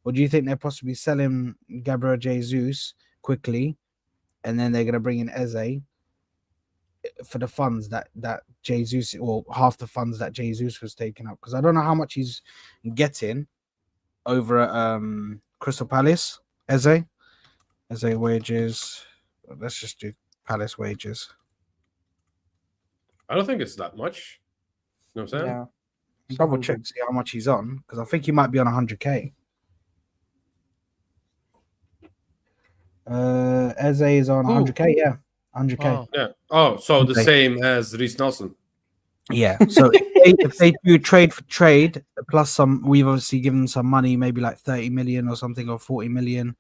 B: Or do you think they're possibly selling Gabriel Jesus quickly and then they're going to bring in Eze for the funds that Jesus, or half the funds that Jesus was taking up? Because I don't know how much he's getting over at Crystal Palace. Eze wages. Let's just do Palace wages.
D: I don't think it's that much. You know what I'm saying?
C: Yeah.
B: Double check, see how much he's on, because I think he might be on 100k. Eze is on 100k, yeah, 100k.
E: Wow.
D: Yeah. Oh, so the
B: Okay.
D: same as Reece Nelson.
B: Yeah. So if they do trade for trade plus some, we've obviously given them some money, maybe like 30 million or something, or 40 million.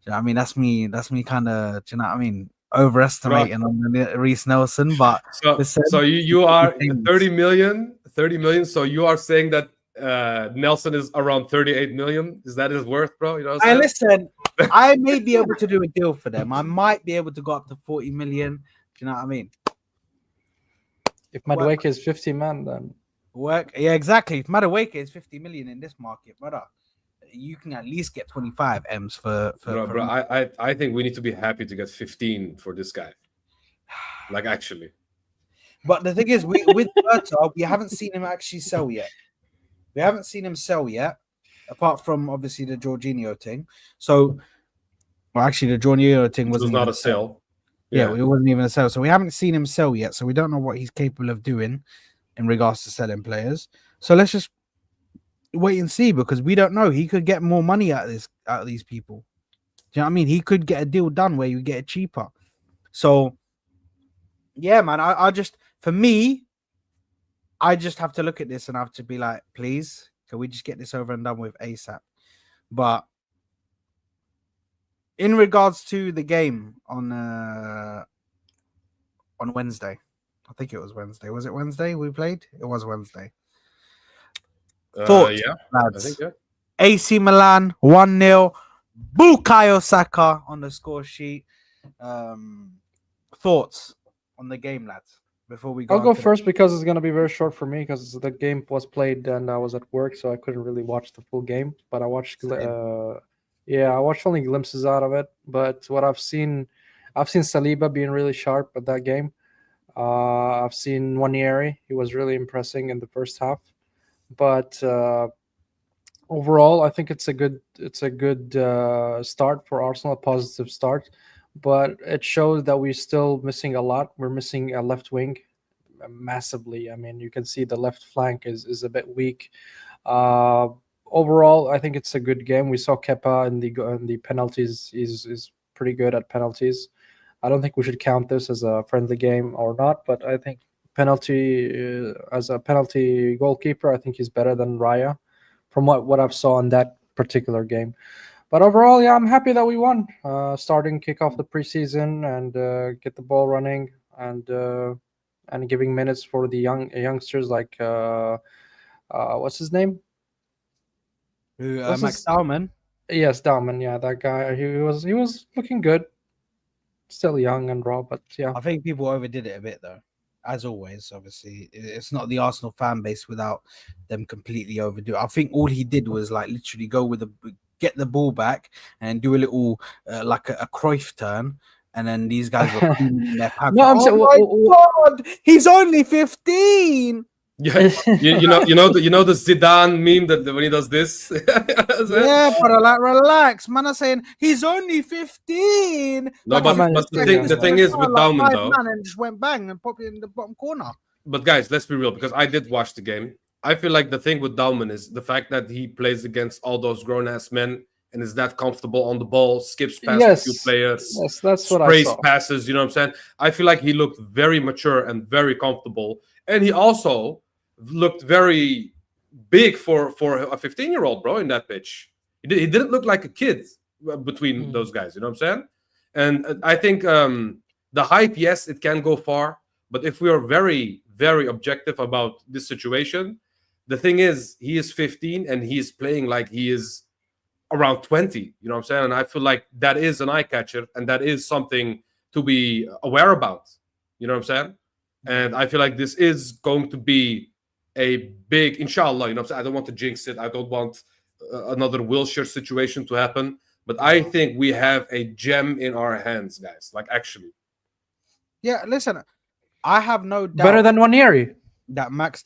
B: You know what I mean, that's me kind of, do you know what I mean, overestimating on the Reece Nelson. But
D: So you are 30 million. So you are saying that Nelson is around 38 million. Is that his worth, bro? You know what I'm saying?
B: Listen, I may be able to do a deal for them. I might be able to go up to 40 million. Do you know what I mean?
C: If Madueke is 50 man, then
B: Yeah, exactly. If Madueke is 50 million in this market, brother, you can at least get 25 M's for
D: Bro, I think we need to be happy to get 15 for this guy. Like, actually.
B: But the thing is, with Berta, we haven't seen him actually sell yet. We haven't seen him sell yet, apart from obviously the Jorginho thing. So, well, actually, the Jorginho thing
D: It was not a sale.
B: Yeah, it wasn't even a sale. So we haven't seen him sell yet. So we don't know what he's capable of doing in regards to selling players. So let's just wait and see, because we don't know. He could get more money out of these people. Do you know what I mean? He could get a deal done where you get it cheaper. So yeah, man, I just, for me, I just have to look at this and I have to be like, please, can we just get this over and done with ASAP? But in regards to the game on Wednesday, I think it was Wednesday. Was it Wednesday we played? It was Wednesday. Thoughts,
D: Yeah,
B: lads?
D: I think, yeah.
B: AC Milan 1-0. Bukayo Saka on the score sheet. Thoughts on the game, lads? Before we go,
C: I'll go first because it's gonna be very short for me because the game was played and I was at work, so I couldn't really watch the full game. But I watched, I watched only glimpses out of it. But what I've seen Saliba being really sharp at that game. I've seen Wanieri; he was really impressing in the first half. But overall, I think it's a good start for Arsenal, a positive start. But it shows that we're still missing a lot. We're missing a left wing massively. I mean, you can see the left flank is a bit weak. Overall, I think it's a good game. We saw Kepa in the penalties. Is pretty good at penalties. I don't think we should count this as a friendly game or not, but I think as a penalty goalkeeper, I think he's better than Raya from what I've saw in that particular game. But overall, yeah, I'm happy that we won. Starting kick off the preseason and get the ball running and giving minutes for the youngsters like what's his name?
B: Max Dalman.
C: Yes, Dalman. Yeah, that guy. He was looking good. Still young and raw, but yeah.
B: I think people overdid it a bit though. As always, obviously, it's not the Arsenal fan base without them completely overdo it. I think all he did was like literally go with get the ball back and do a little like a Cruyff turn, and then these guys were in their pants.
C: No, I'm saying,
B: God, he's only 15.
D: Yeah, you know the Zidane meme that when he does this.
B: Yeah, but like relax, man. I'm saying he's only 15.
D: No, but the thing is with Dalman though,
B: man, and just went bang and popped it in the bottom corner.
D: But guys, let's be real, because I did watch the game. I feel like the thing with Dalman is the fact that he plays against all those grown-ass men and is that comfortable on the ball, skips past a few players,
C: that's what
D: sprays
C: I saw.
D: passes, you know what I'm saying? I feel like he looked very mature and very comfortable. And he also looked very big for a 15-year-old, bro, in that pitch. He didn't look like a kid between those guys, you know what I'm saying? And I think the the hype, yes, it can go far. But if we are very, very objective about this situation, the thing is, he is 15 and he is playing like he is around 20. You know what I'm saying? And I feel like that is an eye catcher, and that is something to be aware about. You know what I'm saying? And I feel like this is going to be a big, inshallah. You know what I'm saying? I don't want to jinx it. I don't want another Wilshere situation to happen. But I think we have a gem in our hands, guys. Like, actually.
B: Yeah, listen, I have no doubt
C: Better than Nwaneri.
B: that Max.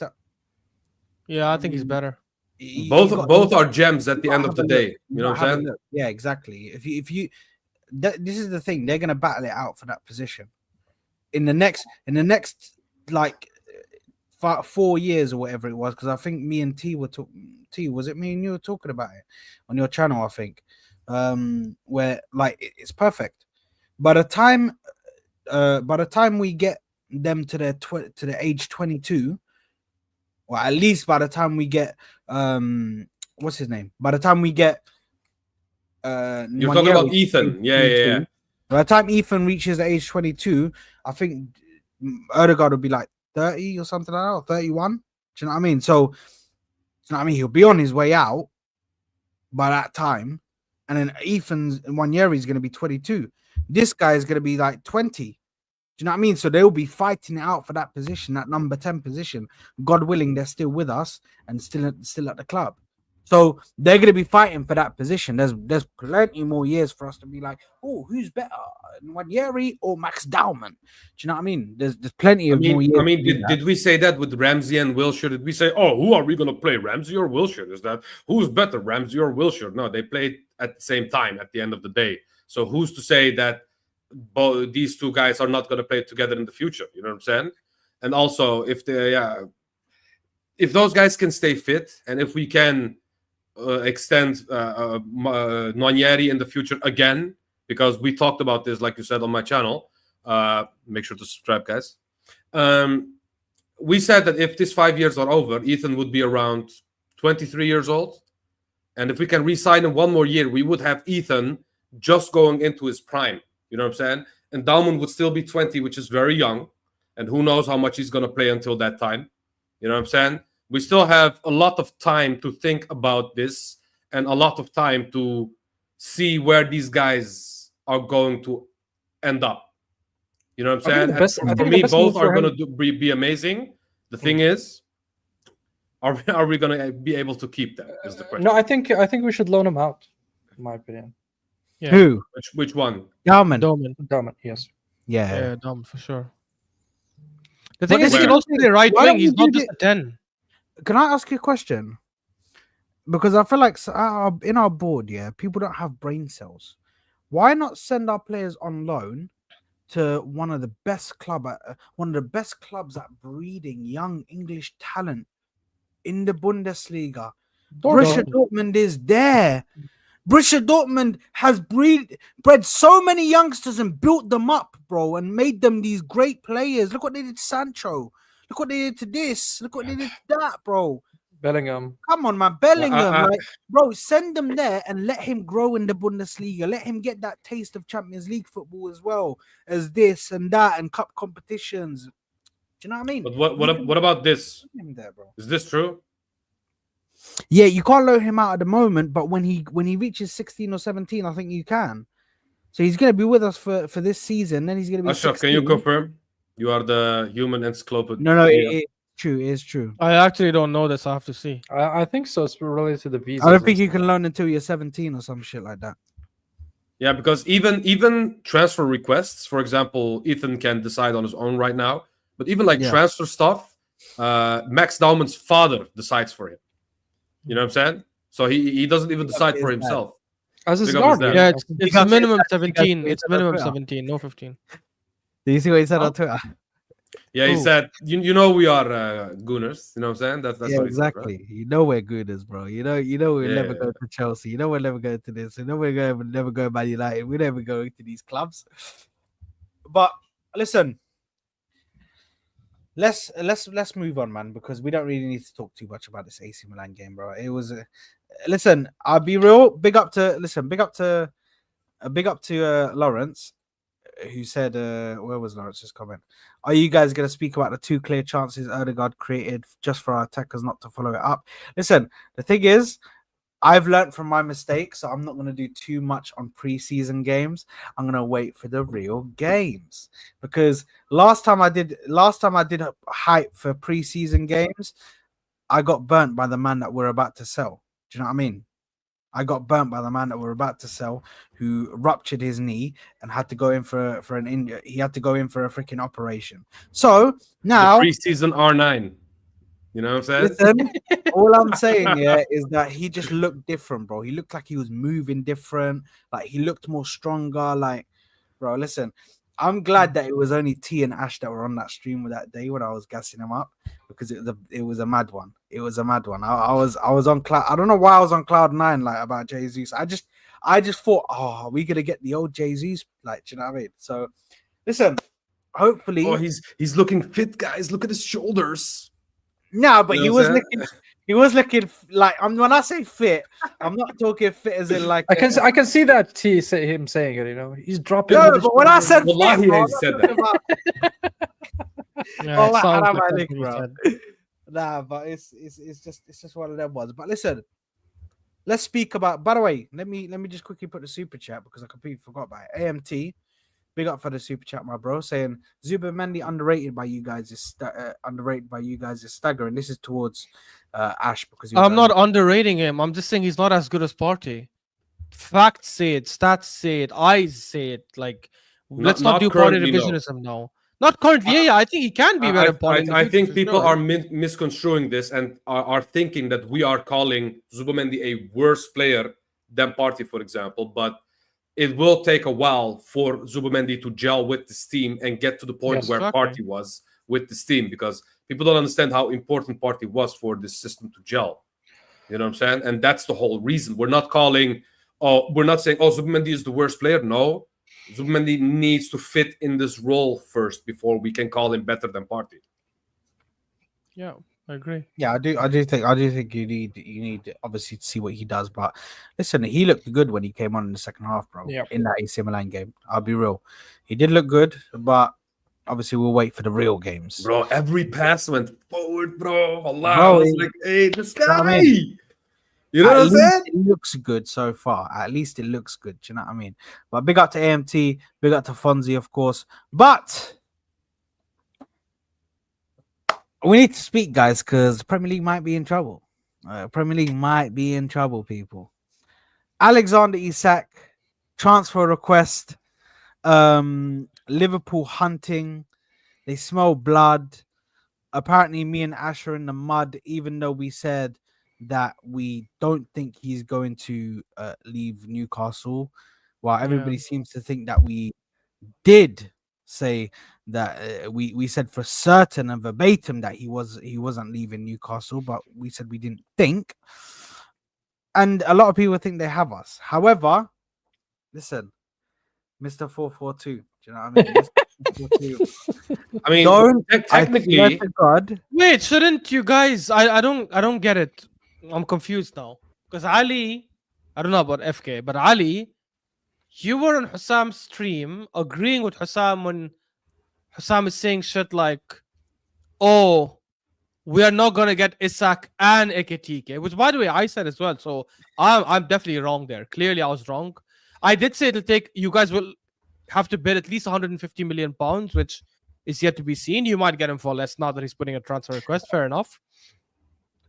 E: Yeah, I think he's better.
D: Both are gems at the end of the day. You know what I'm saying?
B: Yeah, exactly. If you this is the thing, they're gonna battle it out for that position in the next like 4 years or whatever it was. Because I think me and T were talking. T, was it me and you were talking about it on your channel? I think where like it's perfect. By the time we get them to the age 22. Well, at least by the time we get what's his name? By the time we get
D: you're talking about Ethan. Yeah.
B: By the time Ethan reaches the age 22, I think Odegaard will be like 30 or something like that, or 31. Do you know what I mean? So, you know what I mean? He'll be on his way out by that time. And then Ethan's in 1 year, he's going to be 22. This guy is going to be like 20. Do you know what I mean? So they'll be fighting it out for that position, that number 10 position. God willing, they're still with us and still at the club. So they're going to be fighting for that position. There's plenty more years for us to be like, oh, who's better, Nwaneri or Max Dowman? Do you know what I mean? There's plenty of more years.
D: I mean, did we say that with Ramsey and Wilshere? Did we say, oh, who are we going to play, Ramsey or Wilshere? Is that who's better, Ramsey or Wilshere? No, they played at the same time at the end of the day. So who's to say that these two guys are not going to play together in the future? You know what I'm saying? And also, if those guys can stay fit, and if we can extend Nwaneri in the future again, because we talked about this, like you said, on my channel. Make sure to subscribe, guys. We said that if these 5 years are over, Ethan would be around 23 years old. And if we can re-sign him 1 more year, we would have Ethan just going into his prime. You know what I'm saying? And Dalman would still be 20, which is very young. And who knows how much he's going to play until that time. You know what I'm saying? We still have a lot of time to think about this and a lot of time to see where these guys are going to end up. You know what I'm saying? For me, both are going to be amazing. The thing is, are we going to be able to keep them? Is the question.
C: No, I think we should loan him out, in my opinion.
E: Yeah.
B: Who?
D: Which one?
C: Dawman, yes.
E: Yeah, Dom for sure. The thing is, he can also be the right
B: Why
E: wing.
B: don't
E: He's
B: we
E: not
B: do
E: just a 10.
B: Can I ask you a question? Because I feel like in our board, people don't have brain cells. Why not send our players on loan to one of the best clubs at breeding young English talent in the Bundesliga? Borussia Dortmund is there. Borussia Dortmund has bred so many youngsters and built them up, bro, and made them these great players. Look what they did to Sancho. Look what they did to this. Look what they did to that, bro.
C: Bellingham.
B: Come on, man. Bellingham. Bro, send him there and let him grow in the Bundesliga. Let him get that taste of Champions League football as well as this and that and cup competitions. Do you know what I mean?
D: But what about this?
B: There, bro.
D: Is this true?
B: Yeah, you can't loan him out at the moment, but when he reaches 16 or 17, I think you can. So he's going to be with us for this season. Then he's going to be
D: Ashraf,
B: 16.
D: can you confirm? You are the human encyclopedia.
B: No, it's true. It is true.
E: I actually don't know this. I have to see.
C: I think so. It's related to the visa.
B: I don't think you can loan until you're 17 or some shit like that.
D: Yeah, because even transfer requests, for example, Ethan can decide on his own right now. But even like transfer stuff, Max Dowman's father decides for him. You know what I'm saying? So he doesn't even decide for himself.
C: As his guardian.
E: Yeah, it's a minimum 17. It's minimum 17, no 15.
B: Do you see what he said on Twitter?
D: Yeah, he said, you know we are gooners. You know what I'm saying? That's what
B: exactly.
D: He said, right?
B: You know we're gooners, bro. You know we'll never go to Chelsea. You know we'll never go to this. You know we're never go Man United. We never go to these clubs. But listen, let's move on, man, because we don't really need to talk too much about this AC Milan game, bro. It was listen, I'll be real. Big up to Lawrence. who said, where was Lawrence's comment? Are you guys going to speak about the 2 clear chances Odegaard created just for our attackers not to follow it up? Listen, the thing is, I've learned from my mistakes, so I'm not going to do too much on preseason games. I'm going to wait for the real games, because last time I did hype for preseason games, I got burnt by the man that we're about to sell. Do you know what I mean? I got burnt by the man that we're about to sell, who ruptured his knee and had to go in for an injury. He had to go in for a freaking operation. So now,
D: the preseason R9. You know what I'm saying?
B: listen, all I'm saying is that he just looked different, bro. He looked like he was moving different. Like, he looked more stronger. Like, bro, listen, I'm glad that it was only T and Ash that were on that stream with that day when I was gassing him up, because it was a mad one. It was a mad one. I was on cloud. I don't know why I was on cloud 9 like about Jesus. I just thought, oh, are we gonna get the old Jesus? Like, do you know what I mean? So, listen, hopefully.
D: Oh, he's looking fit, guys. Look at his shoulders.
B: No, but
D: You
B: he
D: know
B: was
D: what I'm
B: looking. He was looking like. When I say fit, I'm not talking fit as in like.
C: I can see that him saying it. You know, he's dropping.
B: No, but when I said fit,
D: Wallahi,
B: bro,
D: he
B: I'm not
D: said
B: talking
D: that.
B: about-
C: Yeah, it
B: Oh,
C: sounds
B: haram
C: like
B: alik,
C: that's what he
B: bro.
C: said.
B: Nah, but it's just one of them ones. But listen, let's speak about. By the way, let me just quickly put the super chat, because I completely forgot about it. AMT, big up for the super chat, my bro, saying Zubimendi underrated by you guys is staggering. This is towards Ash, because he was
E: I'm not underrating him. I'm just saying he's not as good as Partey. Facts say it, stats say it, eyes say it. Like, let's not
D: not
E: do Partey
D: currently, no.
E: revisionism now. Not currently. Yeah, I think he can be better.
D: I think people are misconstruing this and are thinking that we are calling Zubimendi a worse player than Partey, for example. But it will take a while for Zubimendi to gel with this team and get to the point where Partey was with this team, because people don't understand how important Partey was for this system to gel. You know what I'm saying? And that's the whole reason. We're not saying, Zubimendi is the worst player. No. Zubimendi needs to fit in this role first before we can call him better than Partey.
E: Yeah, I agree.
B: Yeah, I do think you need obviously to see what he does. But listen, he looked good when he came on in the second half, bro.
C: Yeah.
B: In that AC Milan game, I'll be real, he did look good. But obviously, we'll wait for the real games.
D: Bro, every pass went forward, bro. Allah,
B: Bro,
D: I was like, hey, this guy.
B: I mean,
D: you know what I'm saying?
B: It looks good so far. At least it looks good. Do you know what I mean? But big up to AMT, big up to Fonzie, of course. But we need to speak, guys, because the Premier League might be in trouble. Premier League might be in trouble, people. Alexander Isak, transfer request. Liverpool hunting. They smell blood. Apparently, me and Ash are in the mud, even though we said that we don't think he's going to leave Newcastle, while everybody seems to think that we did say that we said for certain and verbatim that he wasn't leaving Newcastle, but we said we didn't think. And a lot of people think they have us. However, listen, Mr. 442, do you know what I mean?
D: I mean, technically,
B: God.
E: Wait, shouldn't you guys? I don't get it. I'm confused now, because Ali, I don't know about FK, but Ali, you were on Hussam's stream agreeing with Hussam when Hussam is saying shit like, "Oh, we are not gonna get Isak and Ekitike," which, by the way, I said as well. So I'm definitely wrong there. Clearly, I was wrong. I did say it'll take. You guys will have to bid at least 150 million pounds, which is yet to be seen. You might get him for less now that he's putting a transfer request. Fair enough.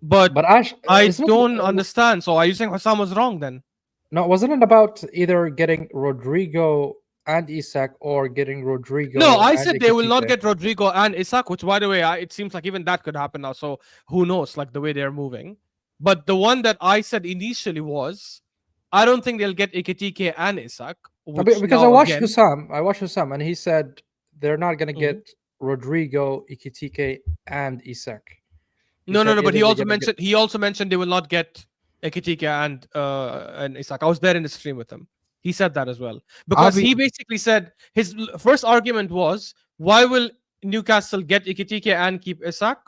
E: But
C: Ash,
E: I don't understand. So are you saying Hussam was wrong then?
C: No, wasn't it about either getting Rodrigo and Isak or getting Rodrigo?
E: No, I
C: and
E: said they will not
C: Ekitike?
E: get Rodrigo and Isak, which, by the way, it seems like even that could happen now. So who knows, like the way they're moving. But the one that I said initially was, I don't think they'll get Ekitike and Isak.
C: Because I watched Hussam, and he said they're not going to get Rodrigo, Ekitike, and Isak.
E: No. But he also mentioned they will not get Ekitike and Isak. I was there in the stream with him. He said that as well, because he basically said his first argument was, why will Newcastle get Ekitike and keep Isak?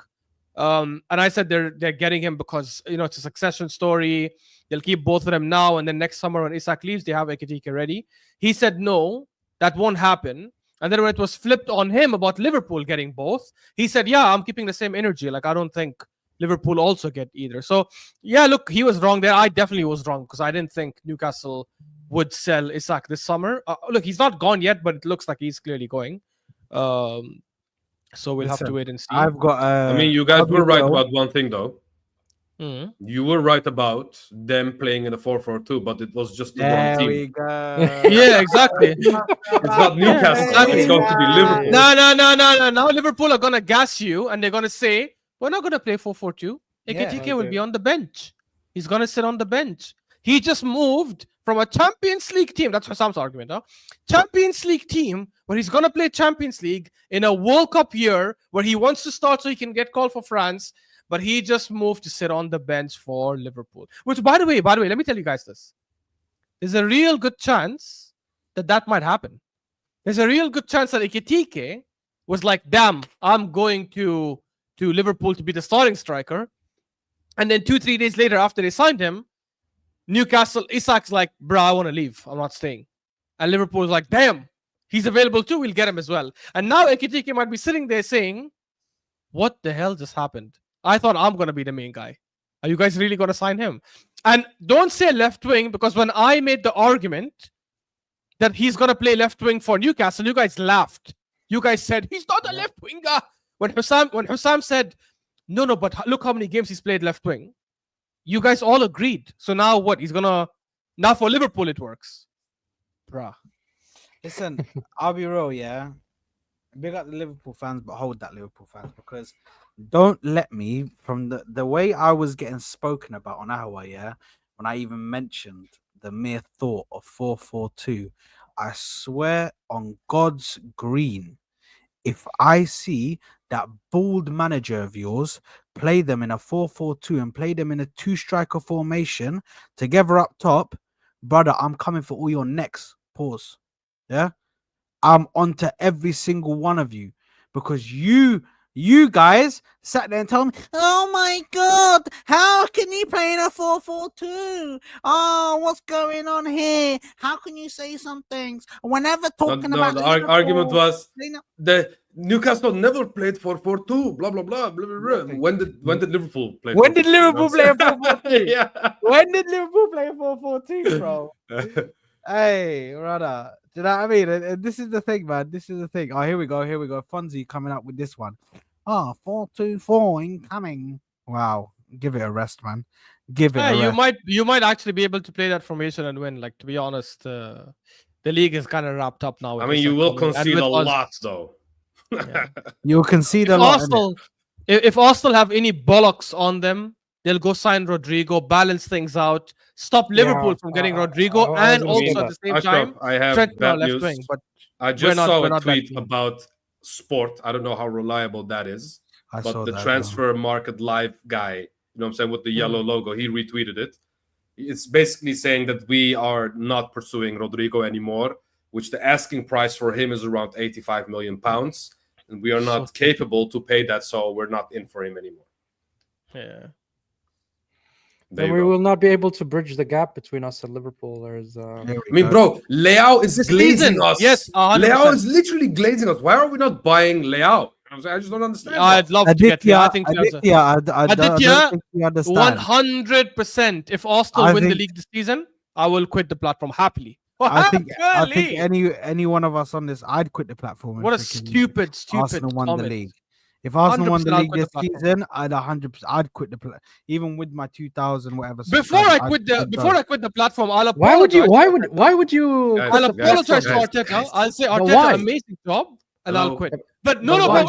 E: And I said they're getting him because it's a succession story. They'll keep both of them now, and then next summer when Isak leaves, they have Ekitike ready. He said no. that won't happen. And then when it was flipped on him about Liverpool getting both, he said, yeah, I'm keeping the same energy. Like, I don't think Liverpool also get either. So, yeah, look, he was wrong there. I definitely was wrong because I didn't think Newcastle would sell Isak this summer. Look, he's not gone yet, but it looks like he's clearly going. So we'll have to wait and see.
B: I've got.
D: I mean, you guys were right about one thing, though.
E: Mhm.
D: You were right about them playing in a 4-4-2, but it was just the
B: There
D: one
B: we
D: team.
B: go.
E: Yeah, exactly.
D: It's not Newcastle.
E: exactly.
D: It's going to be Liverpool.
E: No. Now Liverpool are gonna gas you, and they're gonna say, "We're not gonna play 4-4-2. Ekitike will be on the bench. He's gonna sit on the bench. He just moved from a Champions League team. That's Sam's argument, huh? Champions League team where he's gonna play Champions League in a World Cup year where he wants to start so he can get called for France." But he just moved to sit on the bench for Liverpool. Which, by the way, let me tell you guys this. There's a real good chance that might happen. There's a real good chance that Ekitike was like, damn, I'm going to Liverpool to be the starting striker. And then 2-3 days later, after they signed him, Newcastle, Isak's like, bro, I want to leave. I'm not staying. And Liverpool's like, damn, he's available too. We'll get him as well. And now Ekitike might be sitting there saying, what the hell just happened? I thought I'm going to be the main guy. Are you guys really going to sign him? And don't say left wing, because when I made the argument that he's going to play left wing for Newcastle, you guys laughed. You guys said, he's not a left winger. When Hussam said, no, but look how many games he's played left wing. You guys all agreed. So now what? Now for Liverpool it works. Bruh.
B: Listen, I'll be real, yeah. Big up the Liverpool fans, but hold that Liverpool fans, because don't let me, from the way I was getting spoken about on Ahwa, yeah, when I even mentioned the mere thought of 4-4-2, I swear on God's green, if I see that bald manager of yours play them in a 4-4-2 and play them in a 2-striker formation together up top, brother, I'm coming for all your necks. Pause. Yeah? I'm onto every single one of you, because you guys sat there and told me, oh my God, how can you play in a 4-4-2? Oh, what's going on here? How can you say some things? Whenever talking about
D: the
B: Liverpool,
D: argument was
B: they know-
D: the Newcastle never played 4-4-2, blah, blah, blah, blah, blah, blah. When did Liverpool play?
B: When did
D: 4-4-2?
B: Liverpool play a 4-4-2?
D: Yeah.
B: When did Liverpool play a 4-4-2, bro? Hey, brother. Do you know what I mean? And this is the thing, man. This is the thing. Oh, here we go. Fonzie coming up with this one. 4-2-4 incoming. Wow. Give it a rest, man. Give it a rest.
E: You might actually be able to play that formation and win. Like, to be honest, the league is kind of wrapped up now.
D: I mean, you will concede a lot, though.
E: Yeah.
B: You'll concede a lot.
E: If Arsenal have any bollocks on them, they'll go sign Rodrigo, balance things out, stop Liverpool from getting Rodrigo, and also at the same time,
D: I have
E: Trent
D: bad
E: left
D: news.
E: wing. But
D: I just saw a
E: not
D: tweet
E: that
D: about Sport. I don't know how reliable that is,
B: I
D: but
B: saw
D: the
B: that,
D: transfer market live guy, you know what I'm saying, with the yellow logo, he retweeted it. It's basically saying that we are not pursuing Rodrigo anymore, which the asking price for him is around 85 million pounds, and we are not capable to pay that, so we're not in for him anymore.
E: Yeah.
C: Then we will not be able to bridge the gap between us and Liverpool. There's,
D: I mean, bro, Leao is glazing us.
E: Yes, 100%.
D: Leao is literally glazing us. Why are we not buying Leao? I just don't understand.
E: I'd love to get Leao. I think
B: Aditya, I don't think you understand.
E: 100%. If Arsenal win the league this season, I will quit the platform happily.
B: I think any one of us on this, I'd quit the platform.
E: What a stupid
B: Arsenal won
E: comment.
B: the league. If Arsenal won the league this
E: the
B: season, I'd quit the platform, even with my 2,000 whatever.
E: Before I quit the platform, I'll apologize.
C: Why would you?
E: I'll apologize to Arteta. I'll say Arteta, amazing job, and I'll quit. But no, wait.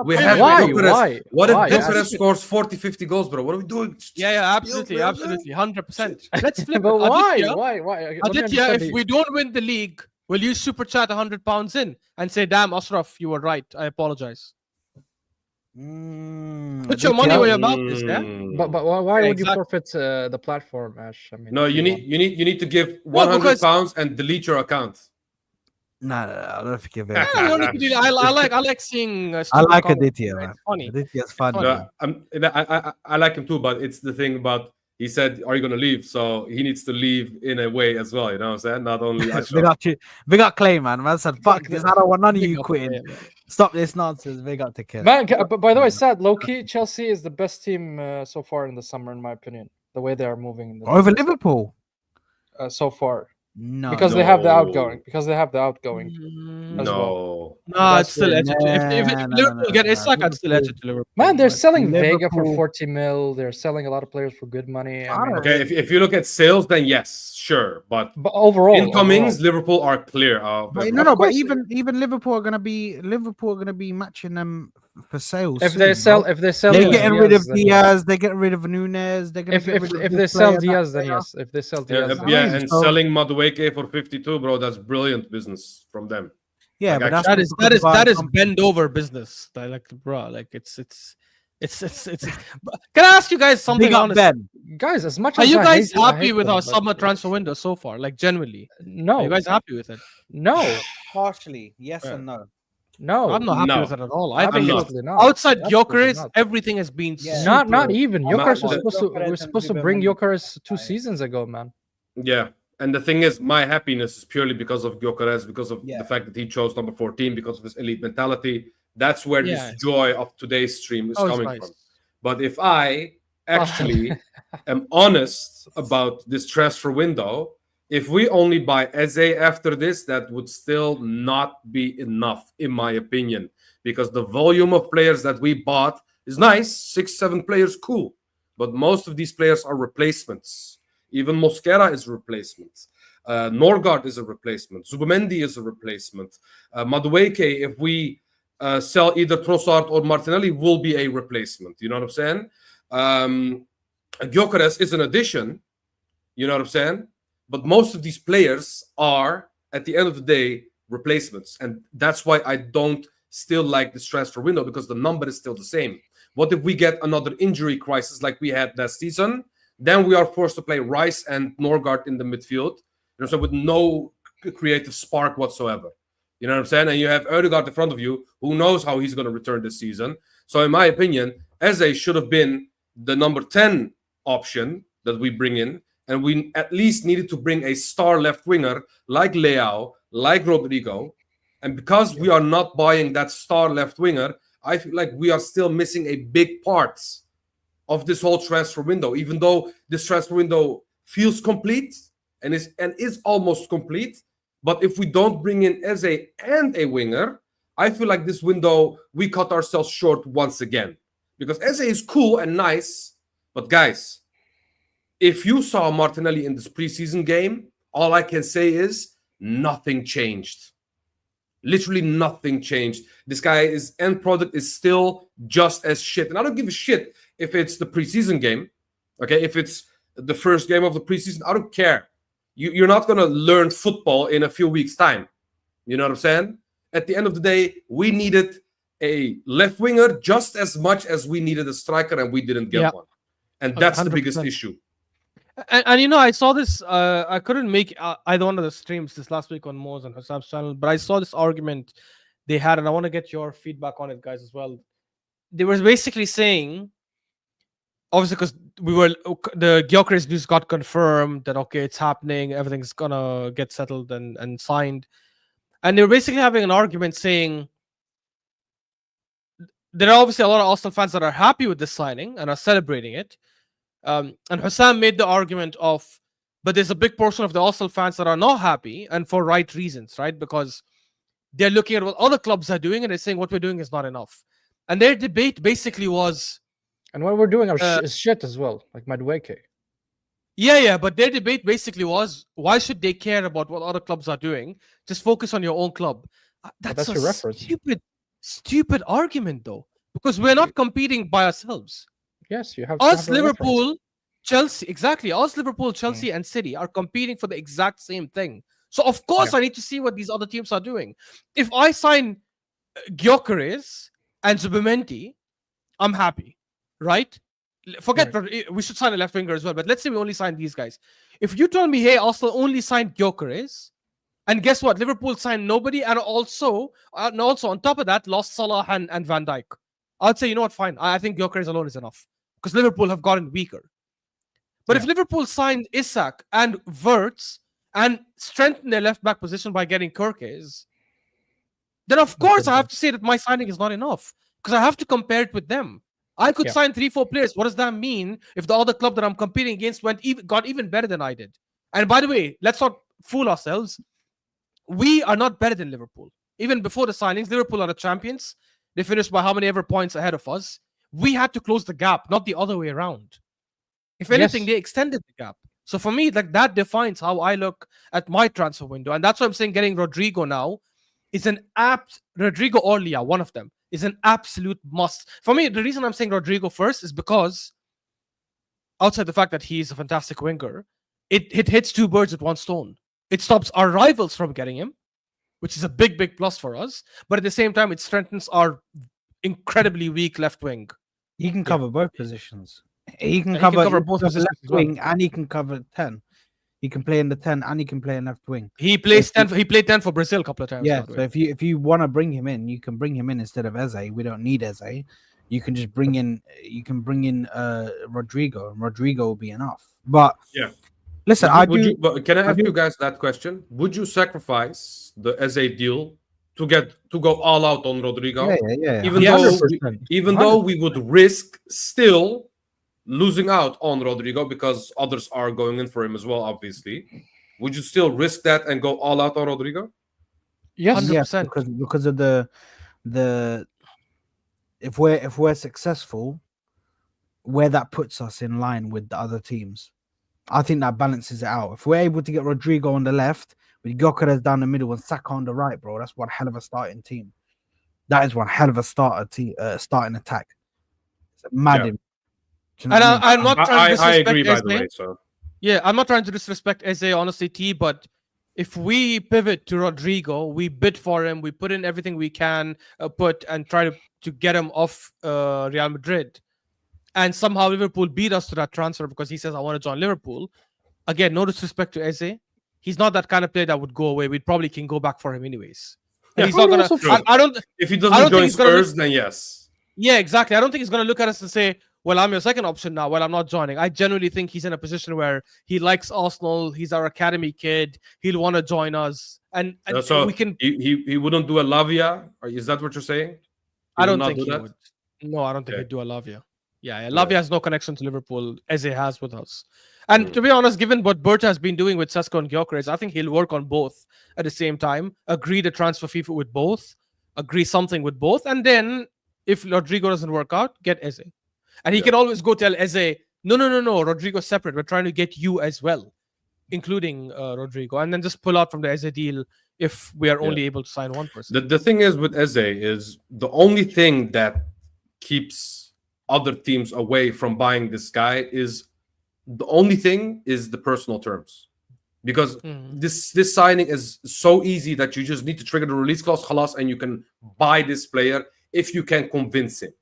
D: We have
C: why?
D: What if Gokarez scores 40-50 goals, bro? What are we doing?
E: Yeah, absolutely, 100%. Let's flip
C: but
E: it.
C: Why?
E: Aditya, if we don't win the league, will you super chat £100 in and say, damn, Ashraf, you were right. I apologize. Put your money where your mouth is, yeah?
C: But why would you forfeit the platform, Ash? I mean,
D: no, you need to give £100 and delete your account.
B: No, I don't forgive it.
E: I like seeing.
B: I like Aditya, man.
E: It's funny.
B: Aditya's funny.
D: No, I like him too, but it's the thing about he said, "Are you gonna leave?" So he needs to leave in a way as well. You know what I'm saying? Not only
B: Big
D: Ashraf.
B: up to big up Clay, man. Man said, "Fuck this! I don't want none of
E: Big
B: you
E: up,
B: quitting.
E: yeah, man.
B: Stop this nonsense." Big up to Kev.
C: Man, but by the way, sad, low-key, Chelsea is the best team so far in the summer, in my opinion. The way they are moving in the
B: Over
C: league,
B: Liverpool.
C: so far.
B: No,
C: Because they have the outgoing. Because they have the outgoing. As well.
D: No.
E: No, I'd
C: That's
E: still
C: the-
E: edge it. If
B: Nah, nah,
E: Liverpool
B: nah,
E: get
B: nah.
E: Isak, I'd still edge it to Liverpool.
C: Man, they're
E: But
C: selling Vega for
B: Liverpool-
C: 40 mil. They're selling a lot of players for good money. I mean,
D: Okay, if you look at sales, then yes, sure. But
C: but overall,
D: incomings, Liverpool are clear of.
B: But,
D: everyone.
B: no, but
C: course.
B: even Liverpool are gonna be matching them for sales.
C: if
B: soon,
C: they sell,
B: bro.
C: if they sell,
B: They're
C: Diaz,
B: getting rid of
C: then yes.
B: Diaz, they're getting rid of Nunes, they're gonna
C: If
B: get rid of
C: if
B: this
C: they sell
B: player, that
C: Diaz, then
B: player.
C: yes. If they sell
D: Yeah,
C: Diaz, then
D: yeah,
B: mean,
D: and
B: so-
D: selling Madueke for 52, bro, that's brilliant business from them.
B: Yeah,
D: Like,
B: but that's
E: that
B: not
E: is
B: because of our
E: that is
B: com-
E: bend over business. Like, bro, like it's. But can I ask you guys something
B: big up
E: honest?
B: Ben.
C: guys, as much
E: Are
C: as
E: you
C: I
E: guys
C: hate, I
E: happy
C: hate
E: with
C: them,
E: our
C: but
E: summer
C: it's-
E: transfer window so far? Like, genuinely, are
C: No,
E: you guys happy with it?
C: no,
B: Partially, yes
E: Yeah.
B: and no.
C: no.
E: I'm not happy
D: No.
E: with it at all. I think
D: not.
E: it's
C: Absolutely not.
E: outside
C: Absolutely
E: Gokarez,
C: not.
E: everything has been
B: Yeah.
C: Not
E: super-
C: even.
B: I'm
C: Gokarez
B: not-
C: was
B: Gokarez
C: we're
B: and
C: supposed to
B: Zuba
C: bring
B: Mendy.
C: Gokarez 2 seasons ago, man.
D: Yeah. And the thing is, my happiness is purely because of Gokarez, because of
B: Yeah.
D: the fact that he chose number 14, because of his elite mentality. That's where
E: Yeah.
D: this joy of today's stream is
E: Oh, it's
D: coming
E: nice.
D: from. But if I actually am honest about this transfer window, if we only buy Eze after this, that would still not be enough, in my opinion, because the volume of players that we bought is nice, 6-7 players, cool, but most of these players are replacements. Even Mosquera is a replacement. Norgard is a replacement. Zubimendi is a replacement. Madueke, if we sell either Trossard or Martinelli, will be a replacement. You know what I'm saying? Gokarez is an addition. You know what I'm saying? But most of these players are, at the end of the day, replacements. And that's why I don't still like this transfer window, because the number is still the same. What if we get another injury crisis like we had last season? Then we are forced to play Rice and Norgard in the midfield, so with no creative spark whatsoever. You know what I'm saying? And you have Ødegaard in front of you, who knows how he's going to return this season. So in my opinion, Eze should have been the number 10 option that we bring in. And we at least needed to bring a star left winger like Leao, like Rodrigo. And because we are not buying that star left winger, I feel like we are still missing a big part of this whole transfer window, even though this transfer window feels complete and is almost complete. But if we don't bring in Eze and a winger, I feel like this window, we cut ourselves short once again. Because Eze is cool and nice, but guys, if you saw Martinelli in this preseason game, all I can say is nothing changed. Literally nothing changed. This guy's end product is still just as shit. And I don't give a shit if it's the preseason game, okay? If it's the first game of the preseason, I don't care. You're not going to learn football in a few weeks' time. You know what I'm saying? At the end of the day, we needed a left winger just as much as we needed a striker, and we didn't get one. And that's the biggest
E: 100%.
D: issue.
E: And you know, I saw this. I couldn't make either one of the streams this last week on Mo's and Hassam's channel, but I saw this argument they had, and I want to get your feedback on it, guys, as well. They were basically saying, obviously, because the Gokarez news got confirmed that okay, it's happening, everything's gonna get settled and signed, and they were basically having an argument saying there are obviously a lot of Arsenal fans that are happy with this signing and are celebrating it. And Hussam made the argument of, but there's a big portion of the Arsenal fans that are not happy, and for right reasons, right? Because they're looking at what other clubs are doing and they're saying what we're doing is not enough. And their debate basically was,
C: And what we're doing is shit as well, like Madueke.
E: yeah, but their debate basically was, why should they care about what other clubs are doing? Just focus on your own club. That's
C: that's
E: a
C: your reference.
E: stupid argument, though, because we're not competing by ourselves.
C: Yes, you have to have
E: Us,
C: a reference.
E: Liverpool, Chelsea, exactly. Us, Liverpool, Chelsea, and City are competing for the exact same thing. So of course I need to see what these other teams are doing. If I sign Gokarez and Zubimendi, I'm happy, right? Forget we should sign a left winger as well. But let's say we only sign these guys. If you told me, hey, Arsenal only signed Gokarez, and guess what? Liverpool signed nobody, and also on top of that, lost Salah and Van Dijk. I'd say, you know what, fine. I think Gokarez alone is enough because Liverpool have gotten weaker. But if Liverpool signed Isak and Wirtz and strengthened their left back position by getting Gokarez, then of course I have to say that my signing is not enough because I have to compare it with them. I could sign 3-4 players. What does that mean if the other club that I'm competing against got even better than I did? And by the way, let's not fool ourselves. We are not better than Liverpool. Even before the signings, Liverpool are the champions. They finished by how many ever points ahead of us. We had to close the gap, not the other way around. If anything, they extended the gap. So for me, like that defines how I look at my transfer window. And that's why I'm saying getting Rodrigo now is an Rodrigo or Leah, one of them, is an absolute must. For me, the reason I'm saying Rodrigo first is because outside the fact that he's a fantastic winger, it hits two birds with one stone. It stops our rivals from getting him, which is a big, big plus for us. But at the same time, it strengthens our incredibly weak left wing.
B: He can cover both positions. He can
E: He can
B: cover
E: cover both
B: left
E: positions as well.
B: wing and he can cover 10. He can play in the 10 and he can play in left wing.
E: He plays 10. He played 10 for Brazil a couple of times.
B: Yeah,
E: by the
B: so
E: way.
B: if you want to bring him in, you can bring him in instead of Eze. We don't need Eze. You can just bring in Rodrigo, and Rodrigo will be enough. But listen,
D: can I ask you guys that question? Would you sacrifice the Eze deal to go all out on Rodrigo?
B: Yeah.
D: Even though we would risk still losing out on Rodrigo because others are going in for him as well, obviously. Would you still risk that and go all out on Rodrigo?
C: Yes,
E: 100%.
B: Because of the if we're successful, where that puts us in line with the other teams, I think that balances it out. If we're able to get Rodrigo on the left with Gokarez down the middle and Saka on the right, bro, that's one hell of a starting team. That is one hell of a starting attack. It's mad.
E: And I'm not trying to disrespect
D: I agree, by
E: Eze.
D: the way. So
E: yeah, I'm not trying to disrespect Eze, honestly, T. But if we pivot to Rodrigo, we bid for him, we put in everything we can put and try to get him off Real Madrid, and somehow Liverpool beat us to that transfer because he says I want to join Liverpool. Again, no disrespect to Eze. He's not that kind of player that would go away. We probably can go back for him anyways. And he's not gonna. I don't.
D: If he doesn't join Spurs, then yes.
E: Yeah, exactly. I don't think he's gonna look at us and say, well, I'm your second option now. Well, I'm not joining. I genuinely think he's in a position where he likes Arsenal. He's our academy kid. He'll want to join us, and
D: so
E: we can.
D: He wouldn't do a Lavia. Or is that what you're saying?
E: I don't think he would. No, I don't think he'd do a Lavia. Yeah, Lavia has no connection to Liverpool as he has with us. And to be honest, given what Berta has been doing with Sesko and Gokarez, I think he'll work on both at the same time. Agree the transfer fee with both. Agree something with both, and then if Rodrigo doesn't work out, get Eze. And he can always go tell Eze, no, Rodrigo's separate. We're trying to get you as well, including Rodrigo. And then just pull out from the Eze deal if we are only able to sign one person.
D: The thing is with Eze is the only thing that keeps other teams away from buying this guy is the personal terms. Because this signing is so easy that you just need to trigger the release clause, khalas, and you can buy this player if you can convince him.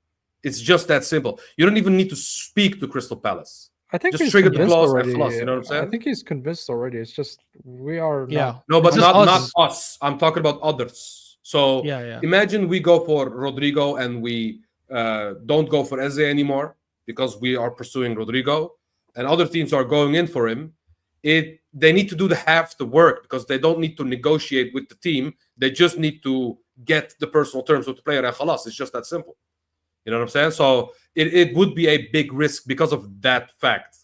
D: It's just that simple. You don't even need to speak to Crystal Palace.
C: I think
D: just
C: he's
D: trigger the
C: convinced
D: clause
C: already.
D: and plus, you know what I'm saying?
C: I think he's convinced already. It's just we are not.
D: No, but
E: Just
D: not us. I'm talking about others. So
E: Yeah.
D: imagine we go for Rodrigo and we don't go for Eze anymore because we are pursuing Rodrigo, and other teams are going in for him. They need to do half the work because they don't need to negotiate with the team. They just need to get the personal terms with the player and khalas. It's just that simple. You know what I'm saying? So it would be a big risk because of that fact.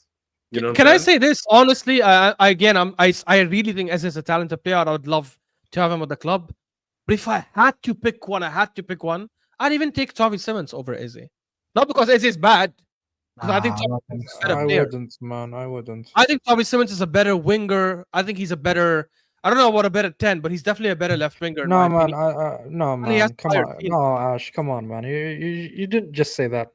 D: You know?
E: Can I say this honestly? I really think Eze is a talented player. I would love to have him at the club. But if I had to pick one, I'd even take Xavi Simons over Eze. Not because Eze is bad. I think
C: I wouldn't, man. I wouldn't.
E: I think Xavi Simons is a better winger. I think he's a better. I don't know about a better 10, but he's definitely a better left winger.
C: No, man. No, man. Come on.
E: Feet.
C: No, Ash. Come on, man. You didn't just say that.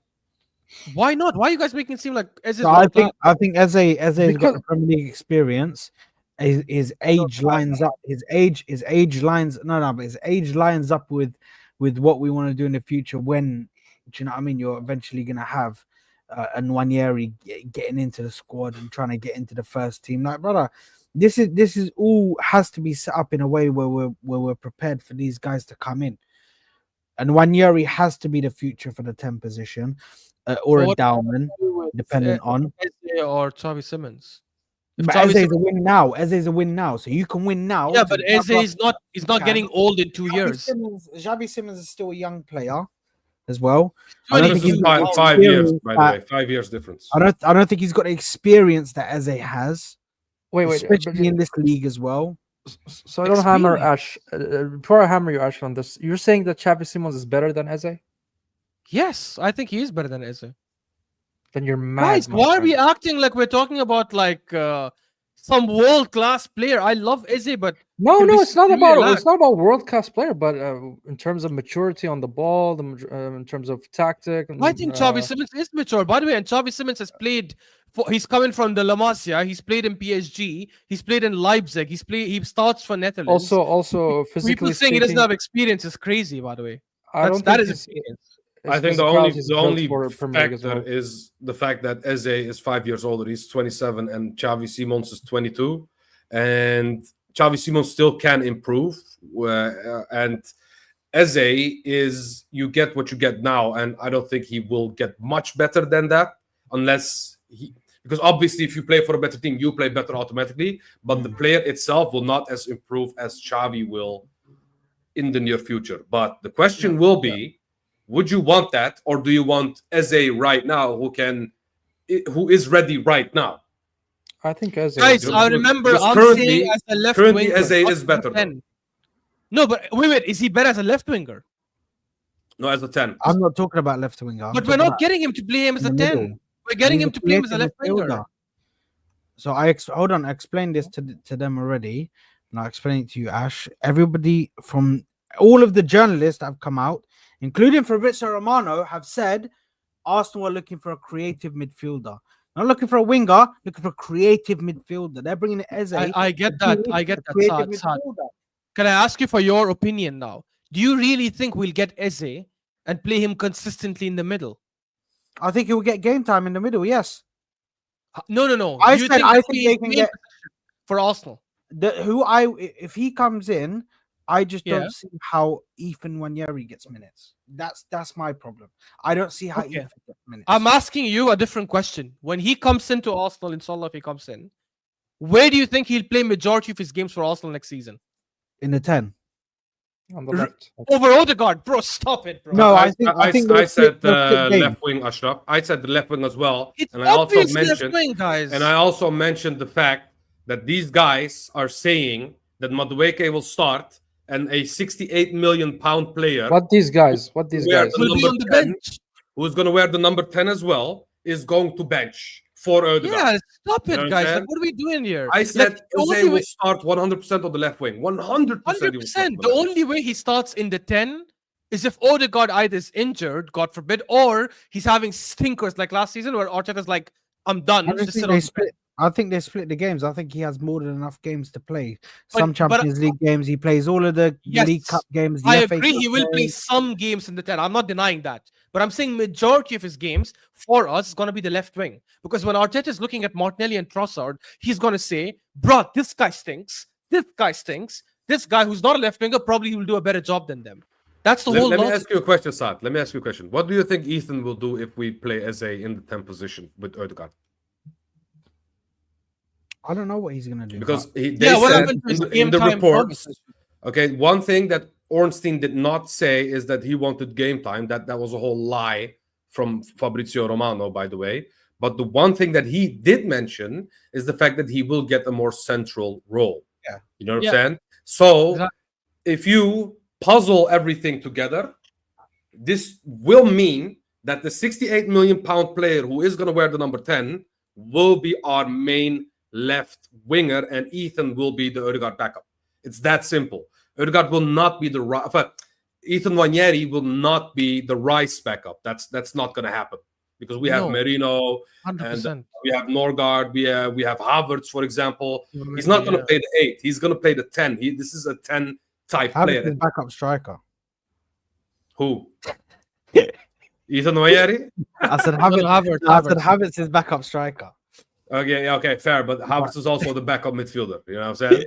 E: Why not? Why are you guys making it seem like Eze?
B: So I think Eze has got the Premier League experience. His age lines up. His age lines. But his age lines up with what we want to do in the future. When, do you know what I mean? You're eventually gonna have a Nwaneri getting into the squad and trying to get into the first team. Like, brother, this is all has to be set up in a way where we're prepared for these guys to come in. And Nwaneri has to be the future for the 10 position or a Dowman, depending on.
E: or Xavi Simons. If
B: But
E: Xavi
B: Eze is a
E: Simons,
B: win now. Eze is a win now, so you can win now.
E: yeah,
B: to
E: but
B: grab
E: Eze
B: up
E: is not. He's not
B: can.
E: getting old in 2 years.
B: Xavi Simons is still a young player as well. I
E: Twenty
B: don't
D: This
B: think
D: is
B: he's
E: two.
B: got the
D: 5 years,
B: experience
D: by the
B: that-
D: way. 5 years difference.
B: I don't think he's got the experience that Eze has,
C: Wait,
B: especially in this league as well.
C: so I don't hammer
E: Experience.
C: Ash. Before I hammer you, Ash, on this, you're saying that Xavi Simons is better than Eze?
E: Yes, I think he is better than Eze.
C: Then you're mad.
E: Guys,
C: my
E: why are we
C: friend.
E: acting like we're talking about like some world class player? I love Eze, but
C: No,
E: can we
C: it's not
E: really
C: about
E: relax?
C: it's not about world class player, but in terms of maturity on the ball, in terms of tactic.
E: I think Xavi Simons is mature. By the way, and Xavi Simons has played. He's coming from the La Masia. He's played in PSG. He's played in Leipzig. He starts for Netherlands.
C: also physically
E: People saying he doesn't
C: speaking,
E: have experience is crazy. By the way,
C: I don't
E: that
C: think
E: is
C: his-
E: experience.
C: his
D: I think the
C: physicality is built
D: only
C: for Premier League as
D: factor
C: well.
D: is the fact that Eze is 5 years older. He's 27, and Xavi Simons is 22, and Xavi Simons still can improve. And Eze is you get what you get now, and I don't think he will get much better than that unless he. Because obviously, if you play for a better team, you play better automatically. But the player itself will not as improve as Xavi will in the near future. But the question will be: would you want that, or do you want Eze right now, who is ready right now?
C: I think Eze.
E: Guys,
C: is
E: I
C: good.
E: remember
D: because
E: I'm
D: currently-
E: saying as a left
D: currently
E: winger.
D: Eze
E: not
D: is
E: as a
D: better, though.
E: 10. No, but wait, is he better as a left winger?
D: No, as a 10.
B: I'm not talking about left winger. I'm
E: But we're
B: talking
E: not
B: about
E: getting him to play him as
B: in
E: a
B: the
E: 10.
B: middle.
E: We're getting
B: He's
E: him
B: a
E: to play him as a
B: creative
E: left winger.
B: midfielder. So hold on, I explained this to them already, and I'll explain it to you, Ash. Everybody from all of the journalists that have come out, including Fabrizio Romano, have said Arsenal are looking for a creative midfielder. Not looking for a winger, looking for a creative midfielder. They're bringing Eze.
E: I get
B: to
E: that.
B: be
E: I get
B: a
E: that.
B: creative
E: Saad.
B: midfielder.
E: Can I ask you for your opinion now? Do you really think we'll get Eze and play him consistently in the middle?
B: I think he will get game time in the middle. Yes,
E: No.
B: I
E: Do you
B: said
E: think
B: I
E: he'll
B: think
E: be
B: they
E: in
B: can
E: main
B: get
E: position for Arsenal.
B: if he comes in, I just
E: Yeah.
B: don't see how Ethan Wanyeri gets minutes. That's my problem. I don't see how
E: Okay.
B: Ethan gets minutes.
E: I'm asking you a different question. When he comes into Arsenal, inshallah, if he comes in, where do you think he'll play majority of his games for Arsenal next season?
B: in the 10.
C: On the
E: R-
C: left.
E: Over Odegaard, bro, stop it, bro.
B: No,
D: I
B: think
D: said
B: they'll split games.
D: left wing, Ashraf. I said the left wing as well,
E: It's
D: and I also
E: obvious left
D: mentioned
E: wing, guys.
D: And I also mentioned the fact that these guys are saying that Madueke will start and a 68 million pound player
C: What these guys? What these
D: Where
C: guys?
D: the
E: will be
D: number
E: on the
D: 10,
E: bench.
D: who's going to wear the number 10 as well, is going to bench for Odegaard.
E: Yeah, stop
D: You know
E: it,
D: what I'm
E: guys.
D: saying?
E: Like, what are we doing here?
D: I said
E: the only
D: Eze will
E: way-
D: start 100% on the left wing. 100%. he will start on
E: 100%. The
D: left wing.
E: only way he starts in the 10 is if Odegaard either is injured, God forbid, or he's having stinkers like last season where Arteta's like, I'm done.
B: I, just
E: Just
B: think
E: sit
B: they
E: on the bench.
B: split. I think they split the games. I think he has more than enough games to play.
E: But-
B: Some Champions League games, he plays all of the League
E: Yes,
B: Cup games. The
E: I
B: FA
E: agree.
B: Cup
E: He will play
B: games.
E: some games in the 10. I'm not denying that. But I'm saying majority of his games for us is going to be the left wing. Because when Arteta is looking at Martinelli and Trossard, he's going to say, bro, this guy stinks. This guy stinks. This guy who's not a left winger probably will do a better job than them. That's the whole
D: Let me
E: logic.
D: ask you a question, Saad. Let me ask you a question. What do you think Ethan will do if we play Eze in the 10 position with Odegaard?
B: I don't know what he's gonna do.
D: Because they
E: What
D: said
E: happened to his
D: in
E: game
D: the
E: time
D: reports.
E: promises?
D: Okay, one thing that Ornstein did not say is that he wanted game time. That was a whole lie from Fabrizio Romano, by the way. But the one thing that he did mention is the fact that he will get a more central role.
B: Yeah.
D: You know what
E: Yeah.
D: I'm saying? So
E: Exactly.
D: if you puzzle everything together, this will mean that the 68 million pound player who is going to wear the number 10 will be our main left winger, and Ethan will be the Odegaard backup. It's that simple. Odegaard will not be the right. Ethan Wanyeri will not be the Rice backup. That's not going to happen because we have
E: No.
D: Merino,
E: 100%.
D: we have Norgard, we have Havertz, for example. He's not going to play the 8. He's going to play the 10. This is a 10 type
B: Havertz
D: player.
B: is backup striker.
D: Who? Ethan Wanyeri?
B: I said
E: No,
B: Havertz.
E: Havertz.
B: Havertz is backup striker.
D: Okay, yeah, okay, fair. But Havertz is also the backup midfielder. You know what I'm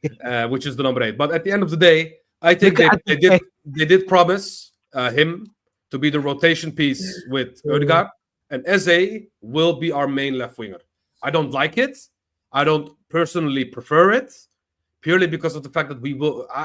D: saying? Which is the number 8. But at the end of the day, I think they did promise him to be the rotation piece with Odegaard, and Eze will be our main left winger. I don't like it. I don't personally prefer it, purely because of the fact that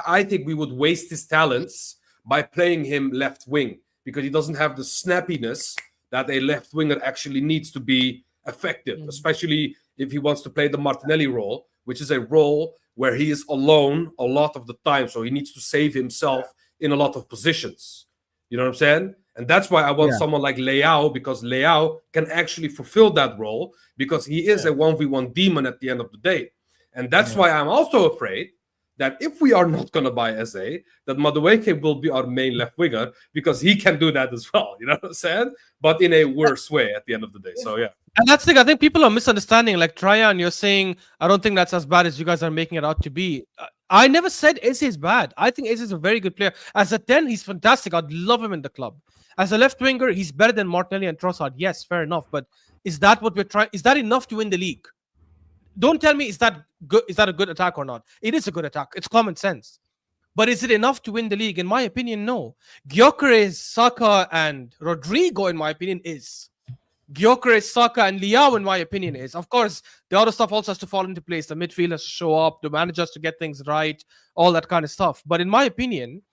D: I think we would waste his talents by playing him left wing, because he doesn't have the snappiness that a left winger actually needs to be effective, especially if he wants to play the Martinelli role, which is a role where he is alone a lot of the time. So he needs to save himself in a lot of positions. You know what I'm saying? And that's why I want someone like Leao, because Leao can actually fulfill that role, because he is a 1v1 demon at the end of the day. And that's why I'm also afraid that if we are not going to buy Eze, that Madueke will be our main left winger, because he can do that as well. You know what I'm saying? But in a worse way at the end of the day. So, yeah.
E: And that's the thing. I think people are misunderstanding. Like, Tryon, you're saying, I don't think that's as bad as you guys are making it out to be. I never said Eze is bad. I think Eze is a very good player. As a 10, he's fantastic. I'd love him in the club. As a left winger, he's better than Martinelli and Trossard. Yes, fair enough. But is that what we're trying? Is that enough to win the league? Don't tell me is that good? Is that a good attack or not? It is a good attack. It's common sense. But is it enough to win the league? In my opinion, no. Gokarez, Saka, and Rodrigo, in my opinion, is. Gokarez, Saka, and Leao, in my opinion, is. Of course, the other stuff also has to fall into place. The midfield has to show up, the managers to get things right, all that kind of stuff. But in my opinion,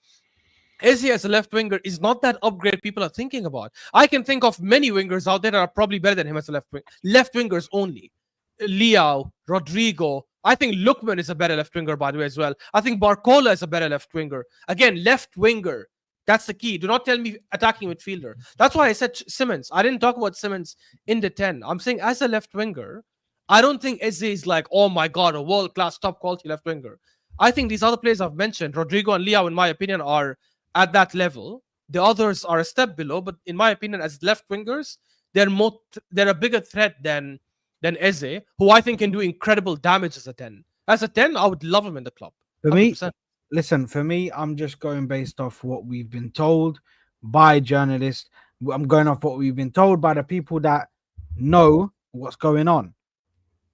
E: Eze as a left winger is not that upgrade people are thinking about. I can think of many wingers out there that are probably better than him as a left winger. Left wingers only. Leao, Rodrigo. I think Lookman is a better left winger, by the way, as well. I think Barcola is a better left winger. Again, left winger. That's the key. Do not tell me attacking midfielder. That's why I said Simmons. I didn't talk about Simmons in the 10. I'm saying as a left winger, I don't think Eze is like, oh my God, a world-class, top-quality left winger. I think these other players I've mentioned, Rodrigo and Leao, in my opinion, are at that level. The others are a step below, but in my opinion, as left wingers, they're a bigger threat than Eze, who I think can do incredible damage as a 10. As a 10, I would love him in the club.
B: For me,
E: 100%.
B: listen, for me, I'm just going based off what we've been told by journalists. I'm going off what we've been told by the people that know what's going on.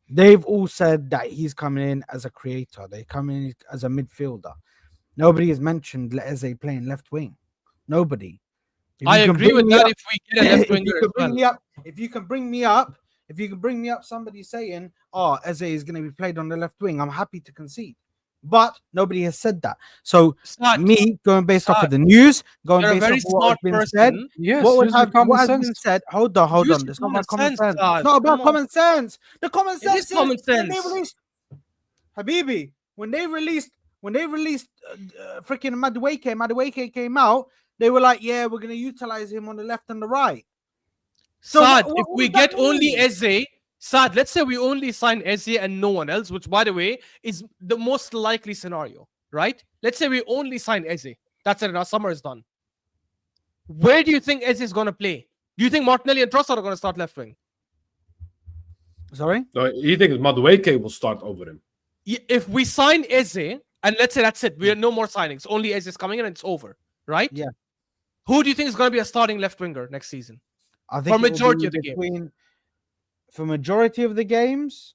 B: They've all said that he's coming in as a creator. They're coming in as a midfielder. Nobody has mentioned Eze playing left wing. Nobody.
E: I agree with that. If we get a left winger,
B: if you can bring me up somebody saying, "Oh, Eze is going to be played on the left wing," I'm happy to concede. But nobody has said that. So me going based off of the news, going based off what has been said, what has been said. Hold on. It's not about common sense. It's not about common sense. The common sense is
E: common sense.
B: When they released Habibi, when they released freaking Madueke came out, they were like, yeah, we're gonna utilize him on the left and the right. So
E: Saad, if we get only Eze, Saad, let's say we only sign Eze and no one else, which, by the way, is the most likely scenario, right? Let's say we only sign Eze. That's it. Our summer is done. Where do you think Eze is going to play? Do you think Martinelli and Trossard are going to start left wing?
B: Sorry?
D: No, you think Madueke will start over him?
E: If we sign Eze, and let's say that's it, we have no more signings, only Eze is coming in and it's over, right?
B: Yeah.
E: Who do you think is going to be a starting left winger next season?
B: I think
E: for majority of the game.
B: For majority of the games,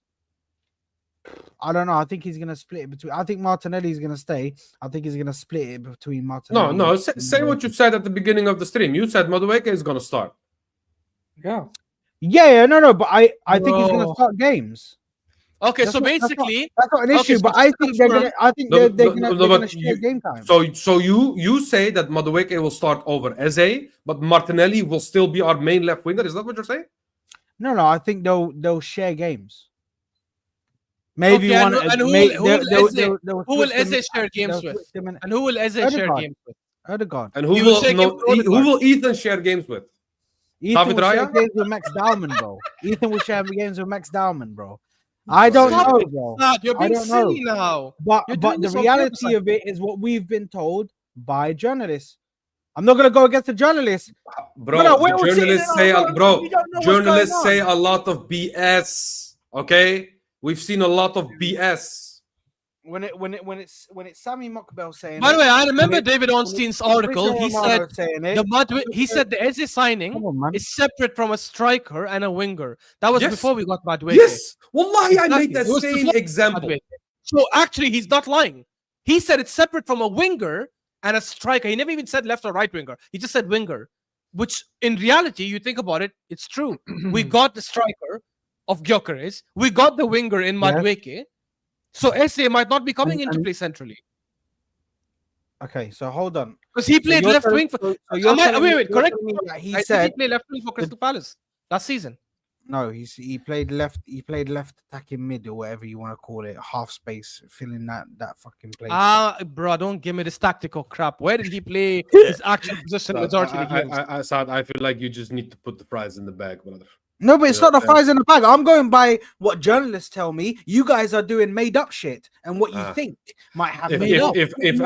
B: I don't know. I think he's going to split it between. I think Martinelli is going to stay. I think he's going to split it between Martinelli.
D: No. Say what you said at the beginning of the stream. You said Madueke is going to start.
B: No. But I think he's going to start games.
E: Okay, that's basically
B: that's not an issue. But I think they're going to share game time.
D: So you say that Madueke will start over Eze, but Martinelli will still be our main left winger. Is that what you're saying?
B: No. I think they'll share games. Maybe
E: okay,
B: one.
E: Who will Eze share games with? And who will Eze share games with?
B: Odegaard.
D: And who will Ethan share games with?
B: Ethan will share games with Max Dowman, bro. Ethan will share games with Max Dowman, bro. I don't know, bro.
E: You're being silly now.
B: But the reality of it is what we've been told by journalists. I'm not gonna go against the journalists,
D: bro. Journalists say a lot of BS. Okay, we've seen a lot of BS.
B: When it's Sami Mokbel saying.
E: By the way, I remember David Ornstein's article. He said the Eze signing is separate from a striker and a winger. That was before we got Madueke.
D: Yes, wallahi, I made that same example.
E: So actually, he's not lying. He said it's separate from a winger and a striker. He never even said left or right winger. He just said winger, which in reality, you think about it, it's true. We got the striker. of Gokarez. We got the winger in Madueke. So SA might not be coming into play centrally.
B: Okay, so hold on.
E: Because he played left wing for. Wait, correct.
B: He said
E: he played left wing for Crystal Palace last season.
B: no. He played left. He played left attacking mid or whatever you want to call it, half space, filling that fucking place.
E: Bro, don't give me this tactical crap. Where did he play his actual position majority of the games?
D: I feel like you just need to put the prize in the bag, brother.
B: No, but it's not the fries in the bag. I'm going by what journalists tell me. You guys are doing made up shit, and what you think might have made up.
D: If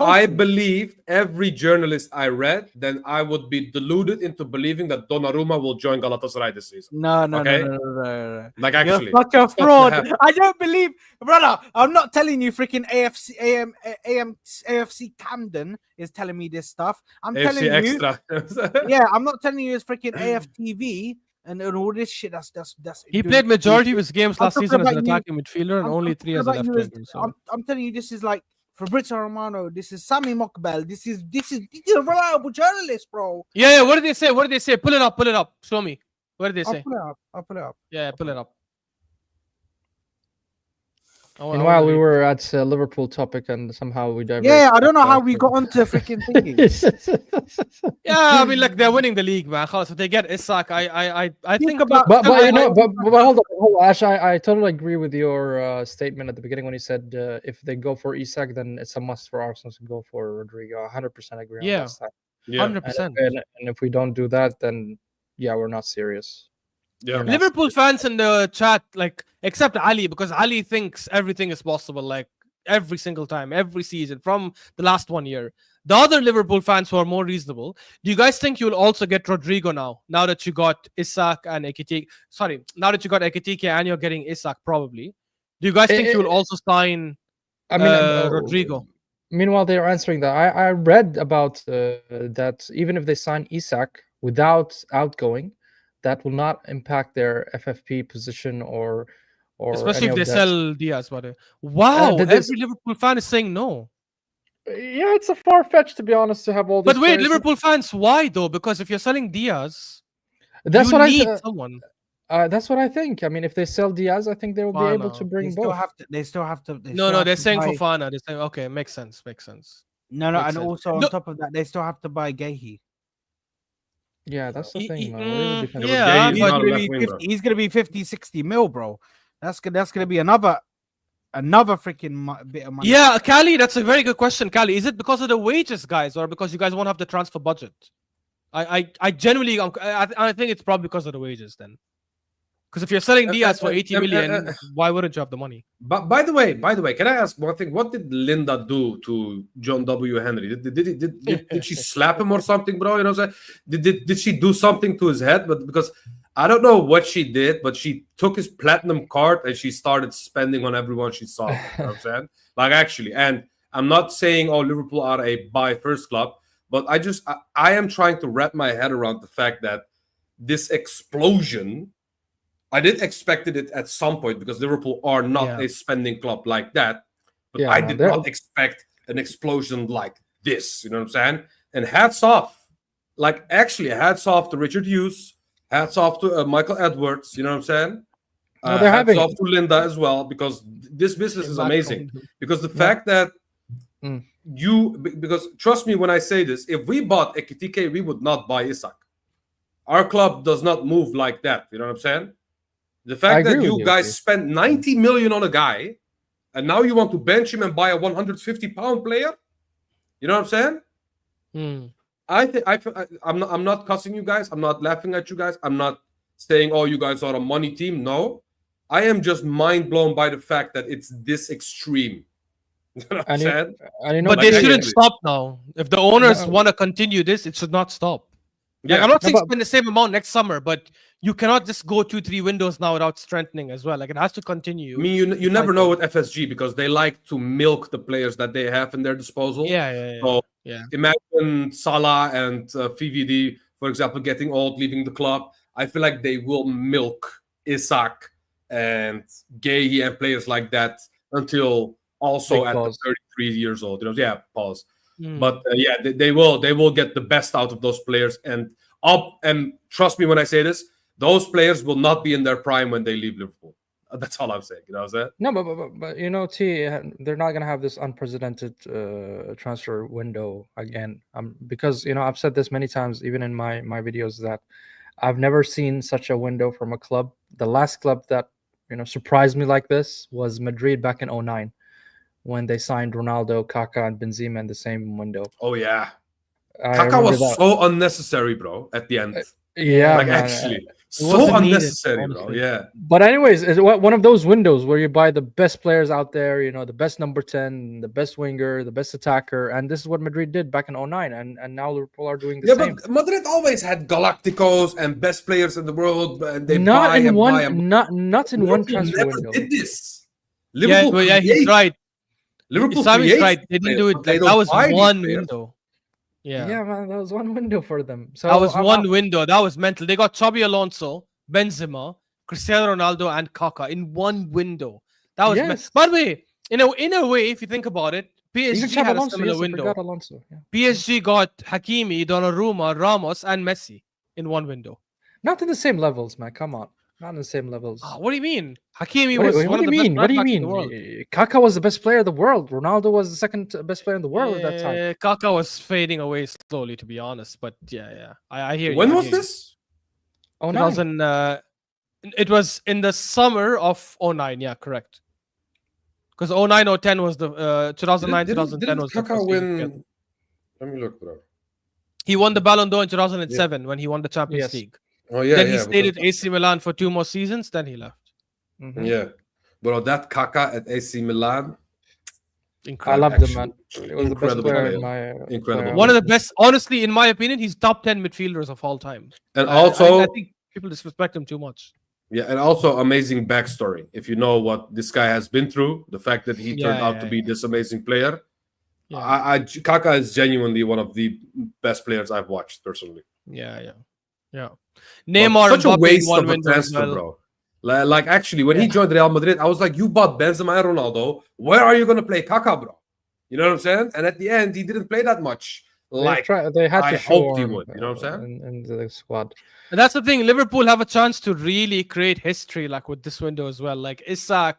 D: I believed every journalist I read, then I would be deluded into believing that Donnarumma will join Galatasaray this season.
B: No.
D: Like actually,
B: you're such a fraud. I don't believe, brother. I'm not telling you. Freaking AFC Camden is telling me this stuff. I'm
D: AFC
B: telling
D: Extra.
B: you. Yeah, I'm not telling you it's freaking AFTV and all this shit. That's.
E: He played majority of his games last season as an attacking midfielder and only 3 as a left winger. So.
B: I'm telling you, this is like Fabrizio Romano. This is Sami Mokbel. This is a reliable journalist, bro.
E: Yeah. What did they say? Pull it up. Show me. What did they say?
B: I'll pull it up.
E: Yeah, pull it up.
C: And while we were at Liverpool topic and somehow we diverted.
B: Yeah, I don't know how we got onto freaking thinking.
E: Yeah, I mean, like they're winning the league, man. So if they get Isak, I think
C: about. But hold on, Ash. I totally agree with your statement at the beginning when you said if they go for Isak, then it's a must for Arsenal to go for Rodrigo. 100% agree.
E: Yeah, 100%.
C: And if we don't do that, then yeah, we're not serious.
D: Yeah,
E: Liverpool fans in the chat, like, except Ali, because Ali thinks everything is possible, like every single time, every season from the last 1 year. The other Liverpool fans who are more reasonable, do you guys think you'll also get Rodrigo now that you got Isak and Ekitike? Sorry, now that you got Ekitike and you're getting Isak, probably. Do you guys think you'll also sign Rodrigo?
C: Meanwhile, they're answering that. I read about that even if they sign Isak without outgoing, that will not impact their FFP position or
E: especially if they sell Diaz. But wow, every Liverpool fan is saying no.
C: Yeah, it's a far-fetched, to be honest, to have all these.
E: But wait, Liverpool fans, why though? Because if you're selling Diaz,
C: that's
E: you
C: what
E: need someone.
C: That's what I think. I mean, if they sell Diaz, I think they will be able to bring both.
B: They still have to.
E: They're saying Fofana. They're saying okay, makes sense.
B: No, and also on top of that, they still have to buy Gahey.
C: Yeah, that's the thing.
B: He's gonna be 50, 60 mil, bro. That's gonna be another freaking bit of money.
E: Yeah, Cali, that's a very good question, Cali. Is it because of the wages, guys, or because you guys won't have the transfer budget? I genuinely, I think it's probably because of the wages then. Because if you're selling Diaz for 80 million, why wouldn't you have the money?
D: But by the way, can I ask one thing? What did Linda do to John W. Henry? Did she slap him or something, bro? You know what I'm saying? Did she do something to his head? But because I don't know what she did, but she took his platinum card and she started spending on everyone she saw. You know what I'm saying? Like actually, and I'm not saying Liverpool are a buy first club, but I am trying to wrap my head around the fact that this explosion. I did expect it at some point because Liverpool are not a spending club like that. But I did not expect an explosion like this. You know what I'm saying? And hats off. Like, actually, hats off to Richard Hughes. Hats off to Michael Edwards. You know what I'm saying? Hats off to Linda as well, because this business is amazing. Because the fact that because trust me when I say this, if we bought Ekitike, we would not buy Isak. Our club does not move like that. You know what I'm saying? The fact that you guys spent 90 million on a guy, and now you want to bench him and buy a 150-pound player, you know what I'm saying? I'm not cussing you guys. I'm not laughing at you guys. I'm not saying, oh, you guys are a money team. No, I am just mind blown by the fact that it's this extreme. You know what I'm saying?
E: But they shouldn't stop now. If the owners want to continue this, it should not stop. Like, I'm not saying spend the same amount next summer, but you cannot just go 2-3 windows now without strengthening as well. Like, it has to continue.
D: I mean, you never know with FSG because they like to milk the players that they have in their disposal. So imagine Salah and VVD, for example, getting old, leaving the club. I feel like they will milk Isak and Gahey and players like that until also at 33 years old. You know, pause. But yeah, they will get the best out of those players. And trust me when I say this, those players will not be in their prime when they leave Liverpool. That's all I'm saying. You know what I'm saying?
C: No, but you know, they're not gonna have this unprecedented transfer window again. Because you know, I've said this many times, even in my videos, that I've never seen such a window from a club. The last club that, you know, surprised me like this was Madrid back in 2009, when they signed Ronaldo, Kaká, and Benzema in the same window.
D: Oh yeah,
C: I
D: Kaká
C: remember
D: was
C: that.
D: so unnecessary, bro. At the end,
C: Yeah,
D: like
C: man.
D: actually, so
E: wasn't needed,
D: unnecessary, bro.
E: honestly.
D: Yeah.
C: But anyways, it's one of those windows where you buy the best players out there, you know, the best number 10, the best winger, the best attacker, and this is what Madrid did back in 2009, and now Liverpool are doing the
D: Yeah,
C: same.
D: but Madrid always had Galacticos and best players in the world, and they
C: Not
D: buy
C: in
D: and
C: one,
D: buy and
C: not in one
D: Liverpool
C: transfer
D: never
C: window.
D: did this.
E: Yeah,
D: Liverpool,
E: he's
D: create-
E: right.
D: Liverpool
E: Isam is
D: creates
E: right. They didn't
D: players,
E: do it.
D: but they
E: Like,
D: don't
E: that was
D: buy these
E: one
D: players.
E: window.
C: Yeah.
E: Yeah,
C: man, that was one window for them. So
E: that was
C: I'm-
E: one
C: I'm-
E: window. That was mental. They got Xabi Alonso, Benzema, Cristiano Ronaldo, and Kaká in one window. That was.
C: Yes.
E: By the way, in a way, if you think about it,
C: Even
E: PSG
C: Xabi
E: had a
C: Alonso,
E: similar
C: yes, I
E: window.
C: forgot Alonso. Yeah.
E: PSG got Hakimi, Donnarumma, Ramos, and Messi in one window.
C: Not in the same levels, man. Come on, not in the same levels.
E: What do you mean? Hakimi
C: What
E: was
C: do
E: one
C: you
E: of the best
C: mean? What do you
E: right backs in
C: mean?
E: the world.
C: Kaká was the best player of the world. Ronaldo was the second best player in the world at that time.
E: Kaká was fading away slowly, to be honest. But yeah, I hear you.
D: When
E: I
D: was
E: hear you.
D: this?
C: Oh,
E: 2000. It was in the summer of 2009. Yeah, correct. Because 2009, 010 was the 2009, 2010 was the
D: Kaká
E: first season together.
D: win? Let me look, bro.
E: He won the Ballon d'Or in 2007 when he won the Champions
C: Yes.
E: League.
D: Oh yeah,
E: Then he
D: yeah.
E: stayed
D: because-
E: at AC Milan for 2 more seasons. Then he left.
C: Mhm.
D: Yeah, bro, that Kaká at AC Milan,
C: I
E: Incredible.
C: loved him, man.
D: actually,
C: He was the best
D: incredible
C: player
D: player.
C: in my
D: Incredible
C: player.
E: One of the best, honestly, in my opinion, he's top 10 midfielders of all time.
D: And
E: I
D: also,
E: think people disrespect him too much.
D: yeah, and also amazing backstory. If you know what this guy has been through, the fact that he turned out to be this amazing player,
E: Yeah.
D: Kaká is genuinely one of the best players I've watched personally.
E: Yeah.
D: But
E: Neymar
D: such a
E: and Mbappe in
D: waste
E: one
D: of a
E: window as
D: transfer,
E: well.
D: bro. Like actually, when he joined Real Madrid, I was like, "You bought Benzema and Ronaldo. Where are you going to play Kaká, bro?" You know what I'm saying? And at the end, he didn't play that much. Like
C: they had
D: I
C: to show
D: hoped he
C: him,
D: would, you know what I'm saying?
C: in the squad.
E: And that's the thing. Liverpool have a chance to really create history, like with this window as well. Like Isak,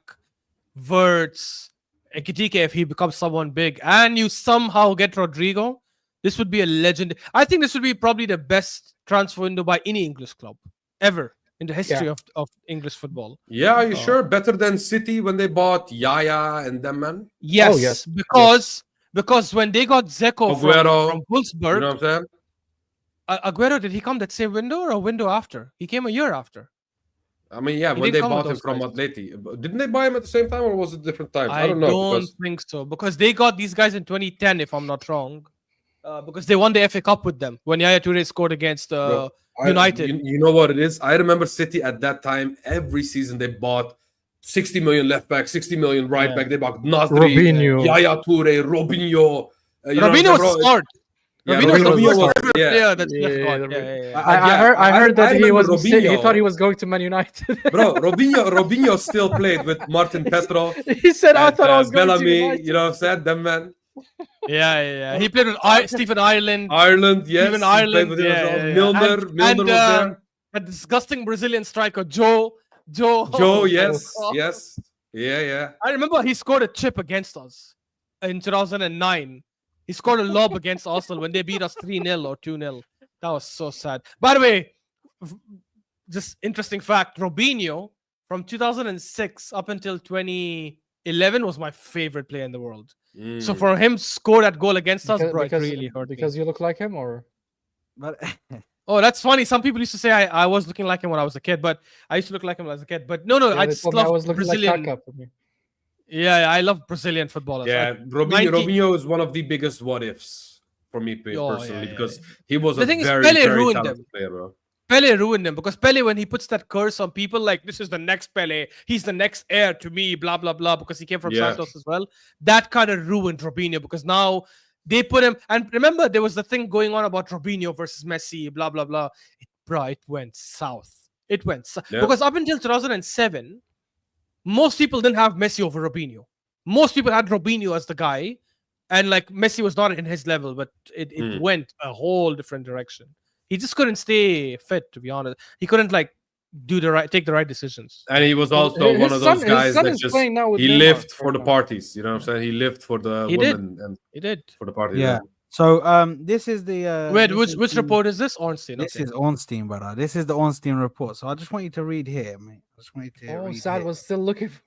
E: Verts, Ekitike, if he becomes someone big, and you somehow get Rodrigo, this would be a legend. I think this would be probably the best transfer window by any English club ever in the history of English football.
D: yeah, are you sure? Better than City when they bought Yaya and them, man.
E: Yes,
C: yes.
E: because when they got Zeko
D: Aguero,
E: from
D: You
E: Wolfsburg,
D: know what I'm saying?
E: Aguero, did he come that same window or a window after? He came a year after.
D: I mean, yeah,
E: He
D: when
E: didn't
D: they
E: come with
D: bought him
E: those
D: from
E: guys.
D: Atleti, didn't they buy him at the same time or was it different times? I
E: I
D: don't know. Because
E: think so because they got these guys in 2010, if I'm not wrong, because they won the FA Cup with them when Yaya Toure scored against
D: Bro,
E: United.
D: You know what it is? I remember City at that time. Every season they bought 60 million left back, 60 million right
E: Yeah.
D: back. They bought Nasri,
C: Robinho.
D: Yaya Toure, Robinho. You know what I'm
E: Robinho
D: saying,
E: was
D: bro?
E: the start.
D: Yeah,
E: Robinho was the
D: Robinho
E: first
D: was-
E: ever
D: yeah.
E: player that's
C: Yeah,
E: left guard.
C: the-
E: Yeah.
C: I heard that he
D: remember
C: was he
D: Robinho.
C: thought he was going to Man United.
D: Bro, Robinho still played with Martin Petro.
C: He said, "I
D: and,
C: thought I was going to
D: Bellamy.
C: United."
D: You know what I'm saying? Them man.
E: Yeah. He played with Stephen Ireland.
D: Ireland, yes.
E: Even
D: he played
E: Ireland,
D: with him as well.
E: yeah.
D: Milner
E: And,
D: was there.
E: a disgusting Brazilian striker, Joe.
D: Joe, yes. Yeah.
E: I remember he scored a chip against us in 2009. He scored a lob against Arsenal when they beat us 3-0 or 2-0. That was so sad. By the way, just interesting fact, Robinho from 2006 up until 2011 was my favorite player in the world. So
D: Mm.
E: for him score that goal against us, bro, it really hurt me.
C: because you look like him, or
B: But
E: Oh, that's funny. Some people used to say I was looking like him when I was a kid, but I used to look like him as a kid. But no,
C: Yeah,
E: I
C: they
E: just
C: told me I
E: love
C: was looking
E: Brazilian.
C: like Kaká for me.
E: Yeah, I love Brazilian footballers.
D: Yeah,
E: Like,
D: Robinho,
E: 90
D: Robinho is one of the biggest what ifs for me personally
E: yeah.
D: because he was
E: The
D: a
E: thing is,
D: very,
E: Pele
D: very
E: ruined
D: talented
E: them.
D: player, bro.
E: Pele ruined him because Pele, when he puts that curse on people, like this is the next Pele, he's the next heir to me, blah blah blah, because he came from
D: Yeah.
E: Santos as well. That kind of ruined Robinho because now they put him. And remember, there was the thing going on about Robinho versus Messi, blah blah blah. It went south. It went south
D: Yeah.
E: because up until 2007, most people didn't have Messi over Robinho. Most people had Robinho as the guy. and like Messi was not in his level, but it went a whole different direction. He just couldn't stay fit, to be honest. He couldn't like take the right decisions.
D: And he was also
C: His
D: one of
C: son-
D: those
C: his
D: guys
C: son
D: that
C: is
D: just
C: playing now with
D: he
C: Neymar,
D: lived
C: for
D: for the
C: example.
D: parties. You know what I'm saying? He lived for the
E: He did.
D: women and
E: He did.
D: for the party.
B: Yeah. So this is the
E: Wait,
B: this
E: which
B: is
E: which
B: the-
E: report is this? Ornstein.
B: This
E: Okay.
B: is Ornstein, brother. This is the Ornstein report. So I just want you to read here, mate. I just want you to
C: Oh,
B: read
C: Sad
B: here.
C: was still looking for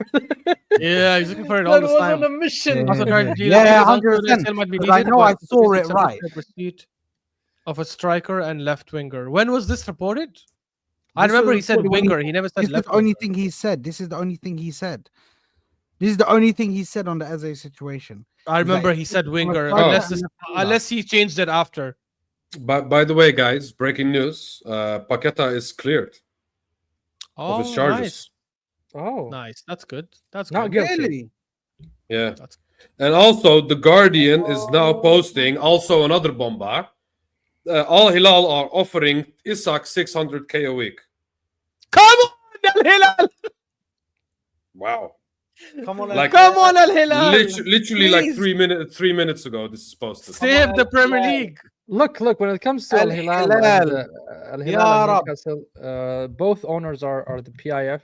E: Yeah, he's looking for it all
C: Sad
E: this
C: was
E: time.
C: on a mission.
E: Also tried to deal
B: Yeah,
E: with his uncle,
B: 100%,
E: ACL might be
B: 'cause I
E: needed,
B: know I
E: but
B: saw it
E: 56
B: right.
E: pursuit of a striker and left winger. When was this reported? I
B: This
E: remember
B: was
E: he said
B: reported when he-
E: winger. He never said
B: This is
E: left
B: the only
E: winger.
B: thing he said. This is the only thing he said. This is the only thing he said on the Eze situation.
E: I remember
B: like,
E: he said
B: on a
E: winger,
B: striker
E: unless
B: and
E: this,
B: left winger.
E: unless he changed it after.
D: But by the way, guys, breaking news: Paqueta is cleared of his
E: Oh,
D: charges.
C: Oh,
E: nice. That's good. That's
C: Not
E: good.
C: guilty.
B: Really?
D: Yeah,
E: That's-
D: and also the Guardian is now posting also another bomba. Al Hilal are offering Isak 600k a week.
E: Come on, Al Hilal!
D: Wow,
B: Come on,
D: Like-
E: Come on, Al Hilal!
D: literally like
E: Please.
D: 3 minutes ago. This is posted.
E: Save the Premier League.
C: Look, when it comes to
B: Al
C: Al Hilal
B: Hilal.
C: and Al
B: Ya
C: Hilal and
B: Rab.
C: Newcastle, both owners are the PIF,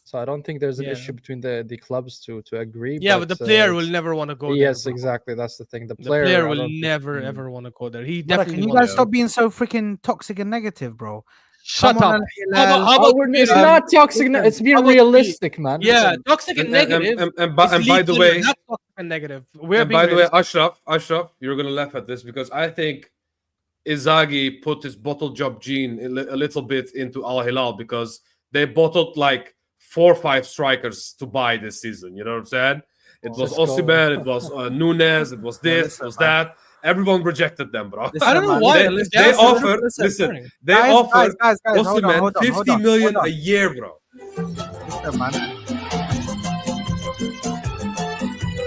C: so I don't think there's an
E: Yeah.
C: issue between the clubs to agree.
E: Yeah, but the player will
C: it's-
E: never want to go there.
C: Yes,
E: bro.
C: exactly. That's the thing. The
E: The
C: player,
E: player
C: I
E: will
C: don't think-
E: never ever want to go there. He
B: Brother,
E: definitely.
B: can you
E: wants
B: guys
E: to.
B: stop being so freaking toxic and negative, bro?
E: Shut
B: Come on,
E: up.
B: Al
E: How
B: Hilal.
E: about
C: Oh, it's
E: listen,
C: not toxic.
B: listen,
C: It's being
E: how about
C: realistic, man.
E: Yeah, toxic and negative.
D: And by the way,
E: that's toxic and negative. We're
D: and
E: being
D: by the way,
E: realistic.
D: Ashraf, you're gonna laugh at this because I think Inzaghi put his bottle job gene a little bit into Al Hilal because they bottled like 4 or 5 strikers to buy this season. You know what I'm saying? It was
C: Let's go.
D: Osimhen, it was Nunes, it was this,
B: listen,
D: it was that. Everyone rejected them, bro.
E: I don't know
B: man,
E: why.
D: They offered, listen, they offered
B: guys, hold on,
D: Osimhen
B: hold on,
D: 50
B: hold
D: million
B: on.
D: a year, bro.
B: Listen, man.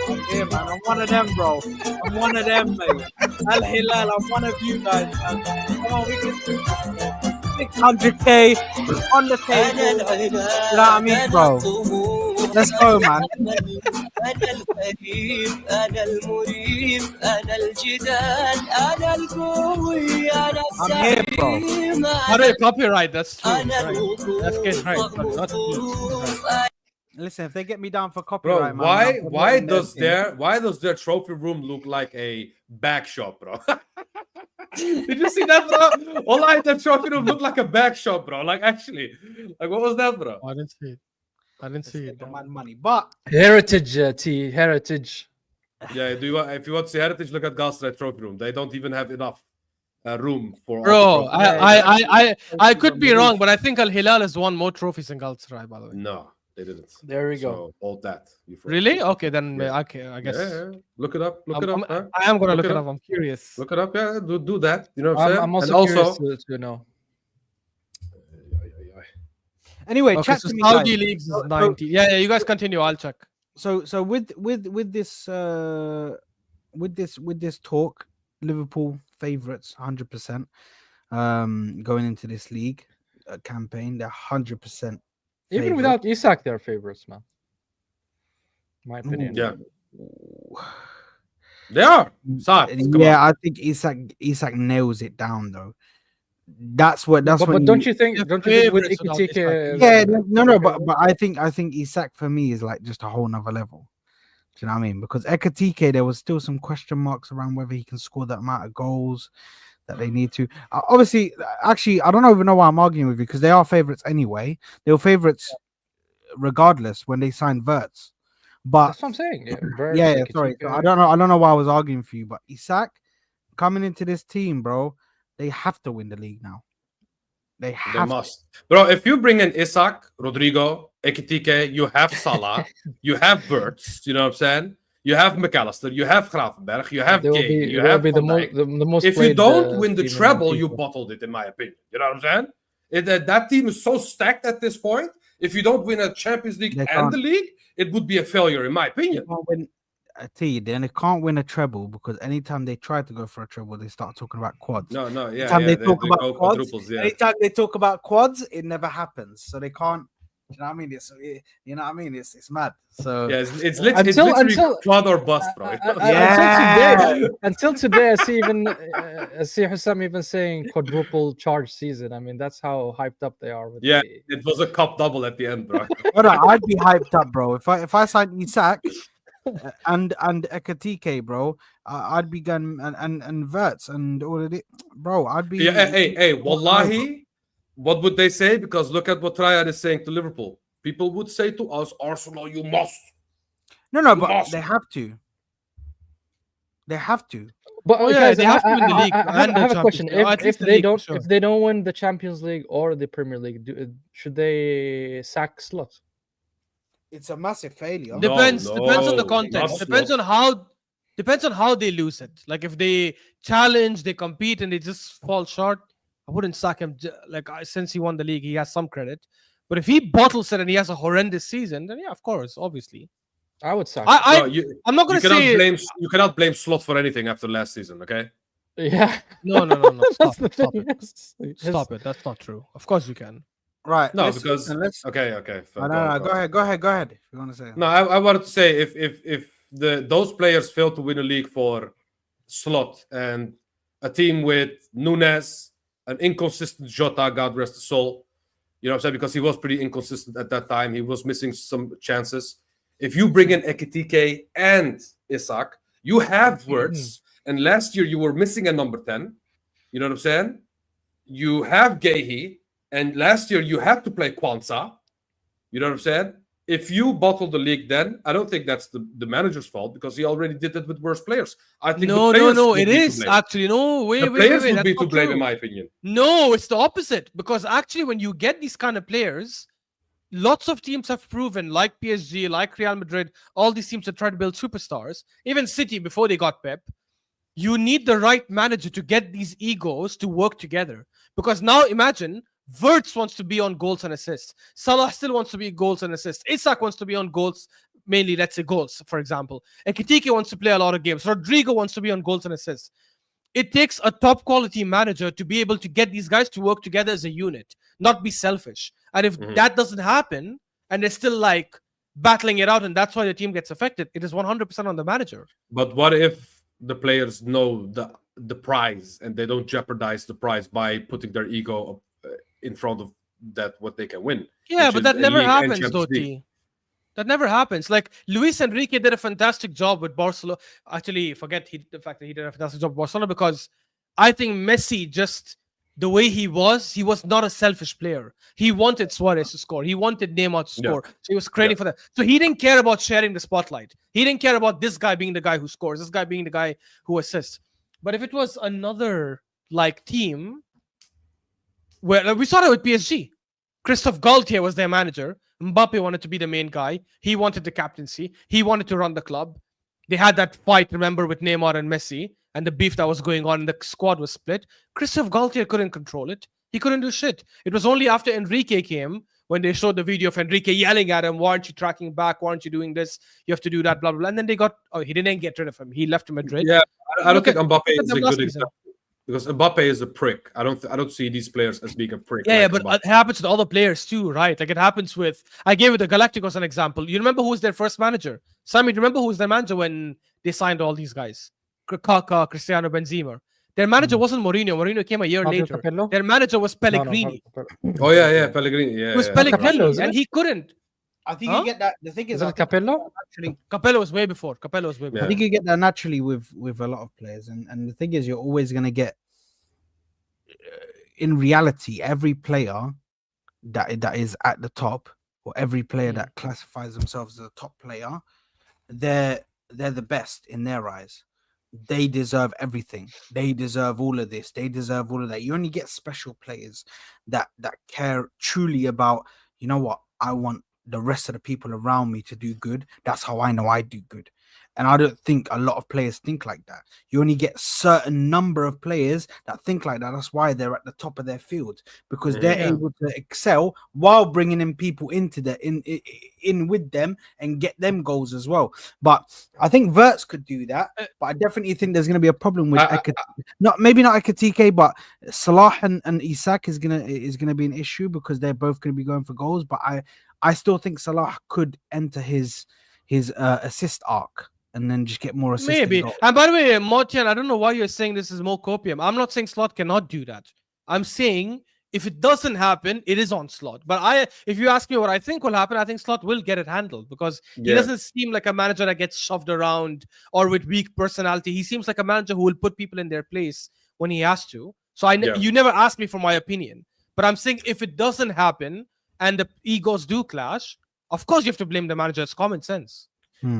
B: I'm here, man. I'm one of them, bro. I'm one of them, mate. Al Hilal, I'm one of you guys, man. Come on, we can do 600k on the table. You know what I mean, bro? Let's go, man. I'm here, bro.
E: How do you copyright? That's true. Right. That's good. Right. Sorry, not right.
B: Listen, if they get me down for
D: Bro,
B: copyright, man,
D: why
B: I'm letting them in.
D: why does their trophy room look like a back shop, bro? Did you see that, bro? Wallahi, the trophy room looked like a back shop, bro. Like actually, like what was that, bro?
E: Oh, I didn't see it. I didn't see it.
B: Take my money, but
C: Heritage, heritage.
D: Yeah, if you want to see heritage, look at Galatasaray trophy room. They don't even have enough room for. all
E: Bro,
D: the trophies.
E: I could be wrong, but I think Al Hilal has won more trophies than Galatasaray, by the way.
D: No, they didn't.
C: There we go.
D: So all that. You forgot.
E: Really? Okay, then
D: Yeah.
E: okay, I guess.
D: Yeah. Look it up. Look it
E: I'm-
D: up. Huh?
E: I am gonna
D: Look
E: look
D: it
E: it
D: up.
E: up. I'm curious.
D: Look it up. Yeah, do that. You know what I'm saying?
C: I'm also
D: and
C: curious
D: also,
C: to know.
B: anyway,
E: Okay,
B: chat
E: so
B: to me,
E: Saudi
B: guys.
E: leagues is 90. Yeah, you guys continue. I'll check.
B: So with this talk, Liverpool favourites 100%. Going into this league campaign, they're 100%.
C: Even without Isak, they're favorites, man. My opinion.
D: yeah, they are. Sad.
B: Yeah, I think Isak nails it down though. That's what. That's
C: But
B: what.
C: don't you think?
E: They're
C: Don't you think with
E: favourites without
C: Ikitike?
E: Isak.
B: Yeah, no, but I think Isak for me is like just a whole nother level. Do you know what I mean? Because Ekatike, there was still some question marks around whether he can score that amount of goals that they need to. Obviously, actually, I don't even know why I'm arguing with you because they are favourites anyway. They were favourites regardless when they signed Wirtz. But
C: That's what I'm saying. Yeah,
B: yeah, sorry. So I don't know why I was arguing for you, but Isak coming into this team, bro, they have to win the league now. They
D: They
B: have to.
D: must, bro. If you bring in Isak, Rodrigo, Ekitike, you have Salah, you have Wirtz. You know what I'm saying? You have McAllister, you have Gravenberg, you have
C: They will
D: Gay,
C: be,
D: you
C: they will
D: have
C: be the,
D: Van Dijk.
C: the most.
D: If you
C: played,
D: don't win the
C: team in
D: treble, you
C: FIFA.
D: bottled it, in my opinion. You know what I'm saying? That team is so stacked at this point. If you don't win a Champions League
B: They
D: and
B: can't.
D: the league, it would be a failure, in my opinion.
B: Can't win. I tell you, then they can't win a treble because anytime they try to go for a treble, they start talking about quads.
D: No, yeah.
B: Anytime they talk about
D: go
B: quads,
D: quadruples, yeah.
B: anytime they talk about quads, it never happens. So they can't you know what I mean? You know what I mean? It's mad. So
D: Yeah, it's literally quad or bust, bro.
C: Until today, I see Hussam even saying quadruple charge season. I mean, that's how hyped up they are. With
D: it was a cup double at the end, bro.
B: But I'd be hyped up, bro. If I signed Isak and Ekatike, bro, I'd be going and Verts and all of it, bro. I'd be
D: hey, wallahi, what would they say? Because look at what Ryan is saying to Liverpool. People would say to us, Arsenal, you must.
B: No, but they have to. They have to.
C: But guys,
E: they have to win the league.
C: I have a question. If they don't win the Champions League or the Premier League, should they sack Slot?
B: It's a massive failure.
E: Depends on the context. Depends on how they lose it. Like if they challenge, they compete, and they just fall short, I wouldn't sack him. Like since he won the league, he has some credit. But if he bottles it and he has a horrendous season, then yeah, of course, obviously,
C: I would sack.
E: I'm not going to say
D: you cannot blame Slot for anything after last season. Okay.
C: Yeah.
E: No. Stop it. That's not true. Of course you can.
D: Right. No, because okay.
B: No. Go ahead. If you want to say.
D: No, I wanted to say if those players fail to win a league for Slot and a team with Nunes, an inconsistent Jota, God rest his soul, you know what I'm saying? Because he was pretty inconsistent at that time. He was missing some chances. If you bring in Ekitike and Isak, you have words. And last year you were missing a number 10. You know what I'm saying? You have Gehi. And last year you had to play Kwanzaa. You know what I'm saying? If you bottle the league, then I don't think that's the manager's fault because he already did it with worse players. I think
E: no, it is actually wait.
D: Players would be to blame, in my opinion.
E: No, it's the opposite because actually, when you get these kind of players, lots of teams have proven, like PSG, like Real Madrid, all these teams that try to build superstars, even City before they got Pep. You need the right manager to get these egos to work together. Because now imagine. Verts wants to be on goals and assists. Salah still wants to be goals and assists. Isak wants to be on goals, mainly, let's say, goals, for example. Ekitike wants to play a lot of games. Rodrigo wants to be on goals and assists. It takes a top quality manager to be able to get these guys to work together as a unit, not be selfish. And if that doesn't happen, and they're still like battling it out, and that's why the team gets affected, it is 100% on the manager.
D: But what if the players know the prize and they don't jeopardize the prize by putting their ego up in front of that what they can win?
E: Yeah, but that never happens, though, T. That never happens. Like Luis Enrique did a fantastic job with Barcelona. Actually, forget the fact that he did a fantastic job with Barcelona because I think Messi just the way he was not a selfish player. He wanted Suarez to score. He wanted Neymar to score. So he was creating for that. So he didn't care about sharing the spotlight. He didn't care about this guy being the guy who scores, this guy being the guy who assists. But if it was another like team. Well, we saw that with PSG. Christophe Galtier was their manager. Mbappe wanted to be the main guy. He wanted the captaincy. He wanted to run the club. They had that fight, remember, with Neymar and Messi and the beef that was going on and the squad was split. Christophe Galtier couldn't control it. He couldn't do shit. It was only after Enrique came when they showed the video of Enrique yelling at him, why aren't you tracking back? Why aren't you doing this? You have to do that, blah, blah, blah. And then he didn't get rid of him. He left to Madrid.
D: Yeah, I don't think Mbappe is a good example. Because Mbappe is a prick. I don't see these players as being a prick.
E: Yeah, but it happens to other players too, right? Like it happens with. I gave it the Galacticos an example. You remember who was their first manager? Sami, do you remember who was their manager when they signed all these guys? Kaká, Cristiano, Benzema. Their manager wasn't Mourinho. Mourinho came a year later.
C: Capello?
E: Their manager was Pellegrini.
D: Oh yeah, Pellegrini. Yeah,
E: it was Pellegrini, and he couldn't.
B: I think you get that. The thing is,
C: it Capello?
E: Actually, Capello was way before.
B: I think you get that naturally with a lot of players, and the thing is, you're always going to get. In reality, every player that is at the top, or every player that classifies themselves as a top player, they're the best in their eyes. They deserve everything. They deserve all of this. They deserve all of that. You only get special players that care truly about, you know what, I want the rest of the people around me to do good. That's how I know I do good. And I don't think a lot of players think like that. You only get certain number of players that think like that. That's why they're at the top of their field, because they're able to excel while bringing in people into in with them and get them goals as well. But I think Verts could do that. But I definitely think there's going to be a problem with maybe not Ekitike, but Salah and Isak is gonna be an issue because they're both going to be going for goals. But I still think Salah could enter his assist arc and then just get more assists.
E: Maybe. And by the way, Mortian, I don't know why you're saying this is more copium. I'm not saying Slot cannot do that. I'm saying if it doesn't happen, it is on Slot. But if you ask me what I think will happen, I think Slot will get it handled because he doesn't seem like a manager that gets shoved around or with weak personality. He seems like a manager who will put people in their place when he has to. So you never asked me for my opinion. But I'm saying if it doesn't happen and the egos do clash, of course you have to blame the manager. It's common sense.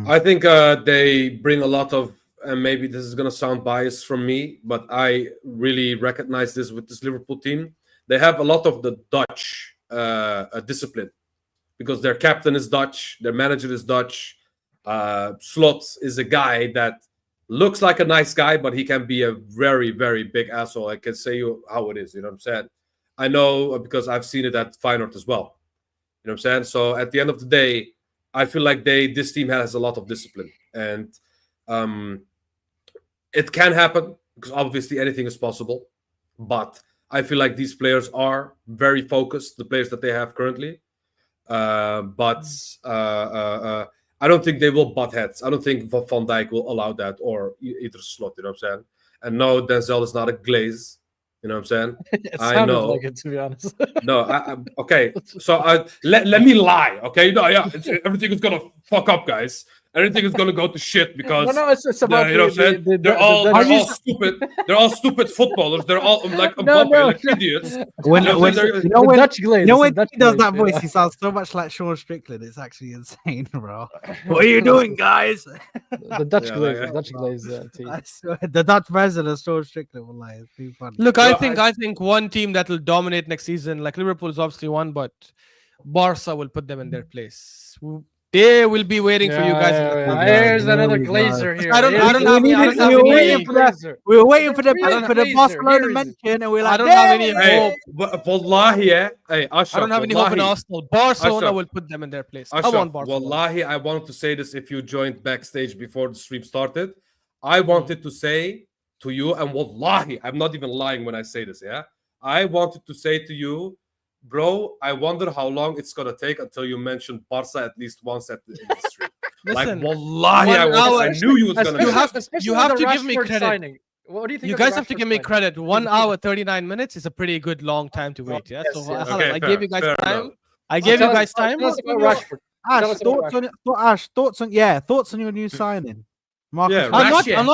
D: I think they bring a lot of, and maybe this is going to sound biased from me, but I really recognize this with this Liverpool team. They have a lot of the Dutch discipline because their captain is Dutch, their manager is Dutch. Slot is a guy that looks like a nice guy, but he can be a very, very big asshole. I can say you how it is, you know what I'm saying? I know because I've seen it at Feyenoord as well. You know what I'm saying? So at the end of the day, I feel like this team has a lot of discipline, and it can happen because obviously anything is possible. But I feel like these players are very focused, the players that they have currently. But I don't think they will butt heads. I don't think Van Dijk will allow that, or either Slot. You know what I'm saying? And no, Denzel is not a glaze. You know what I'm saying?
C: It
D: I
C: sounded
D: know.
C: like it, to be honest.
D: No, okay. So let me lie, okay? No, yeah, everything is gonna fuck up, guys. Everything is gonna go to shit because
C: it's about
D: you know what I'm saying? They're all stupid. They're all stupid footballers. They're all like like idiots.
B: When
C: Dutch glaze.
B: When he does that voice, he sounds so much like Sean Strickland. It's actually insane, bro. What are you doing, guys?
C: The Dutch glaze. The Dutch glaze.
B: I swear, the Dutch version of Sean Strickland will lie. It's too funny.
E: Look, I think one team that will dominate next season, like Liverpool is obviously one, but Barca will put them in their place. They will be waiting for you guys.
C: Here's another glazer here.
E: I don't have any.
B: We were waiting for the Barcelona mention, and we're like,
E: I don't have any hope.
D: Wallahi, hey, Ashraf,
E: I don't have any hope in Arsenal. Barcelona will put them in their place. Come on, Barcelona.
D: Wallahi, I wanted to say this if you joined backstage before the stream started. I wanted to say to you, and wallahi, I'm not even lying when I say this, yeah? I wanted to say to you, bro, I wonder how long it's gonna take until you mention Barca at least once at the stream.
E: Listen,
D: like wallahi, I knew you was gonna.
E: You have to give me credit.
C: Signing. What do you think?
E: You guys have to give me credit. 1 hour 39 minutes is a pretty good long time to wait. Yeah, so I gave you guys time. I gave you guys time.
B: Ash, thoughts on your new signing. Marcus,
D: Yeah,
E: I'm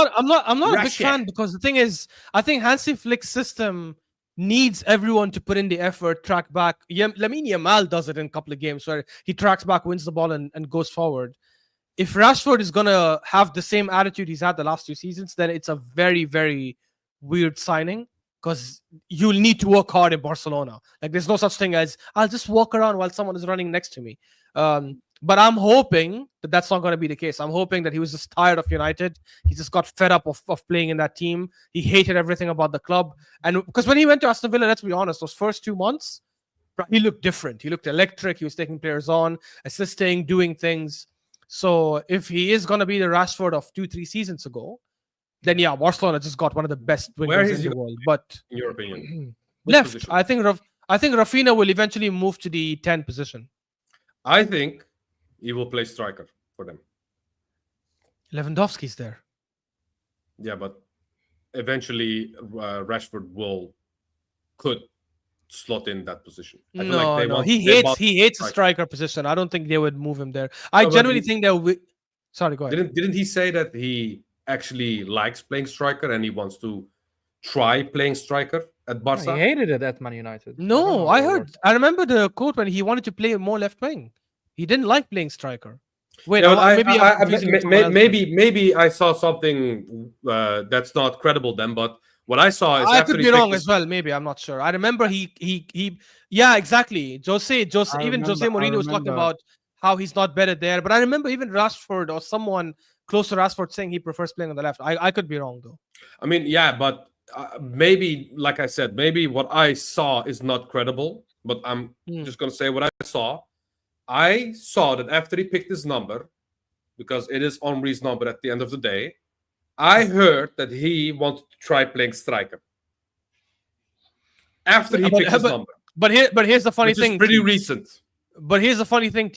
E: not a big fan because the thing is, I think Hansi Flick's system needs everyone to put in the effort, track back. Lamine Yamal does it in a couple of games where he tracks back, wins the ball, and goes forward. If Rashford is gonna have the same attitude he's had the last 2 seasons, then it's a very, very weird signing because you'll need to work hard in Barcelona. Like there's no such thing as I'll just walk around while someone is running next to me. But I'm hoping that that's not going to be the case. I'm hoping that he was just tired of United. He just got fed up of playing in that team. He hated everything about the club. And because when he went to Aston Villa, let's be honest, those first 2 months, he looked different. He looked electric. He was taking players on, assisting, doing things. So if he is going to be the Rashford of 2-3 seasons ago, then yeah, Barcelona just got one of the best wingers in the world. But
D: in your opinion,
E: left, position? I think Rafinha will eventually move to the 10 position.
D: I think he will play striker for them.
E: Lewandowski's there.
D: Yeah, but eventually Rashford could slot in that position.
E: He hates the striker position. I don't think they would move him there. I genuinely think they will. Sorry, go ahead.
D: Didn't he say that he actually likes playing striker and he wants to try playing striker at Barca?
C: He hated it at Man United.
E: No, I remember the quote when he wanted to play more left wing. He didn't like playing striker. Wait,
D: maybe I saw something that's not credible then, but what I saw is
E: I could be wrong as well. Maybe I'm not sure. I remember he yeah, exactly. Jose Mourinho was talking about how he's not better there, but I remember even Rashford or someone close to Rashford saying he prefers playing on the left. I could be wrong though.
D: I mean, yeah, but maybe, like I said, maybe what I saw is not credible, but I'm just gonna say what I saw. I saw that after he picked his number, because it is Henry's number at the end of the day, I heard that he wanted to try playing striker. After he picked his number.
E: But here's the funny thing.
D: It's pretty recent.
E: But here's the funny thing,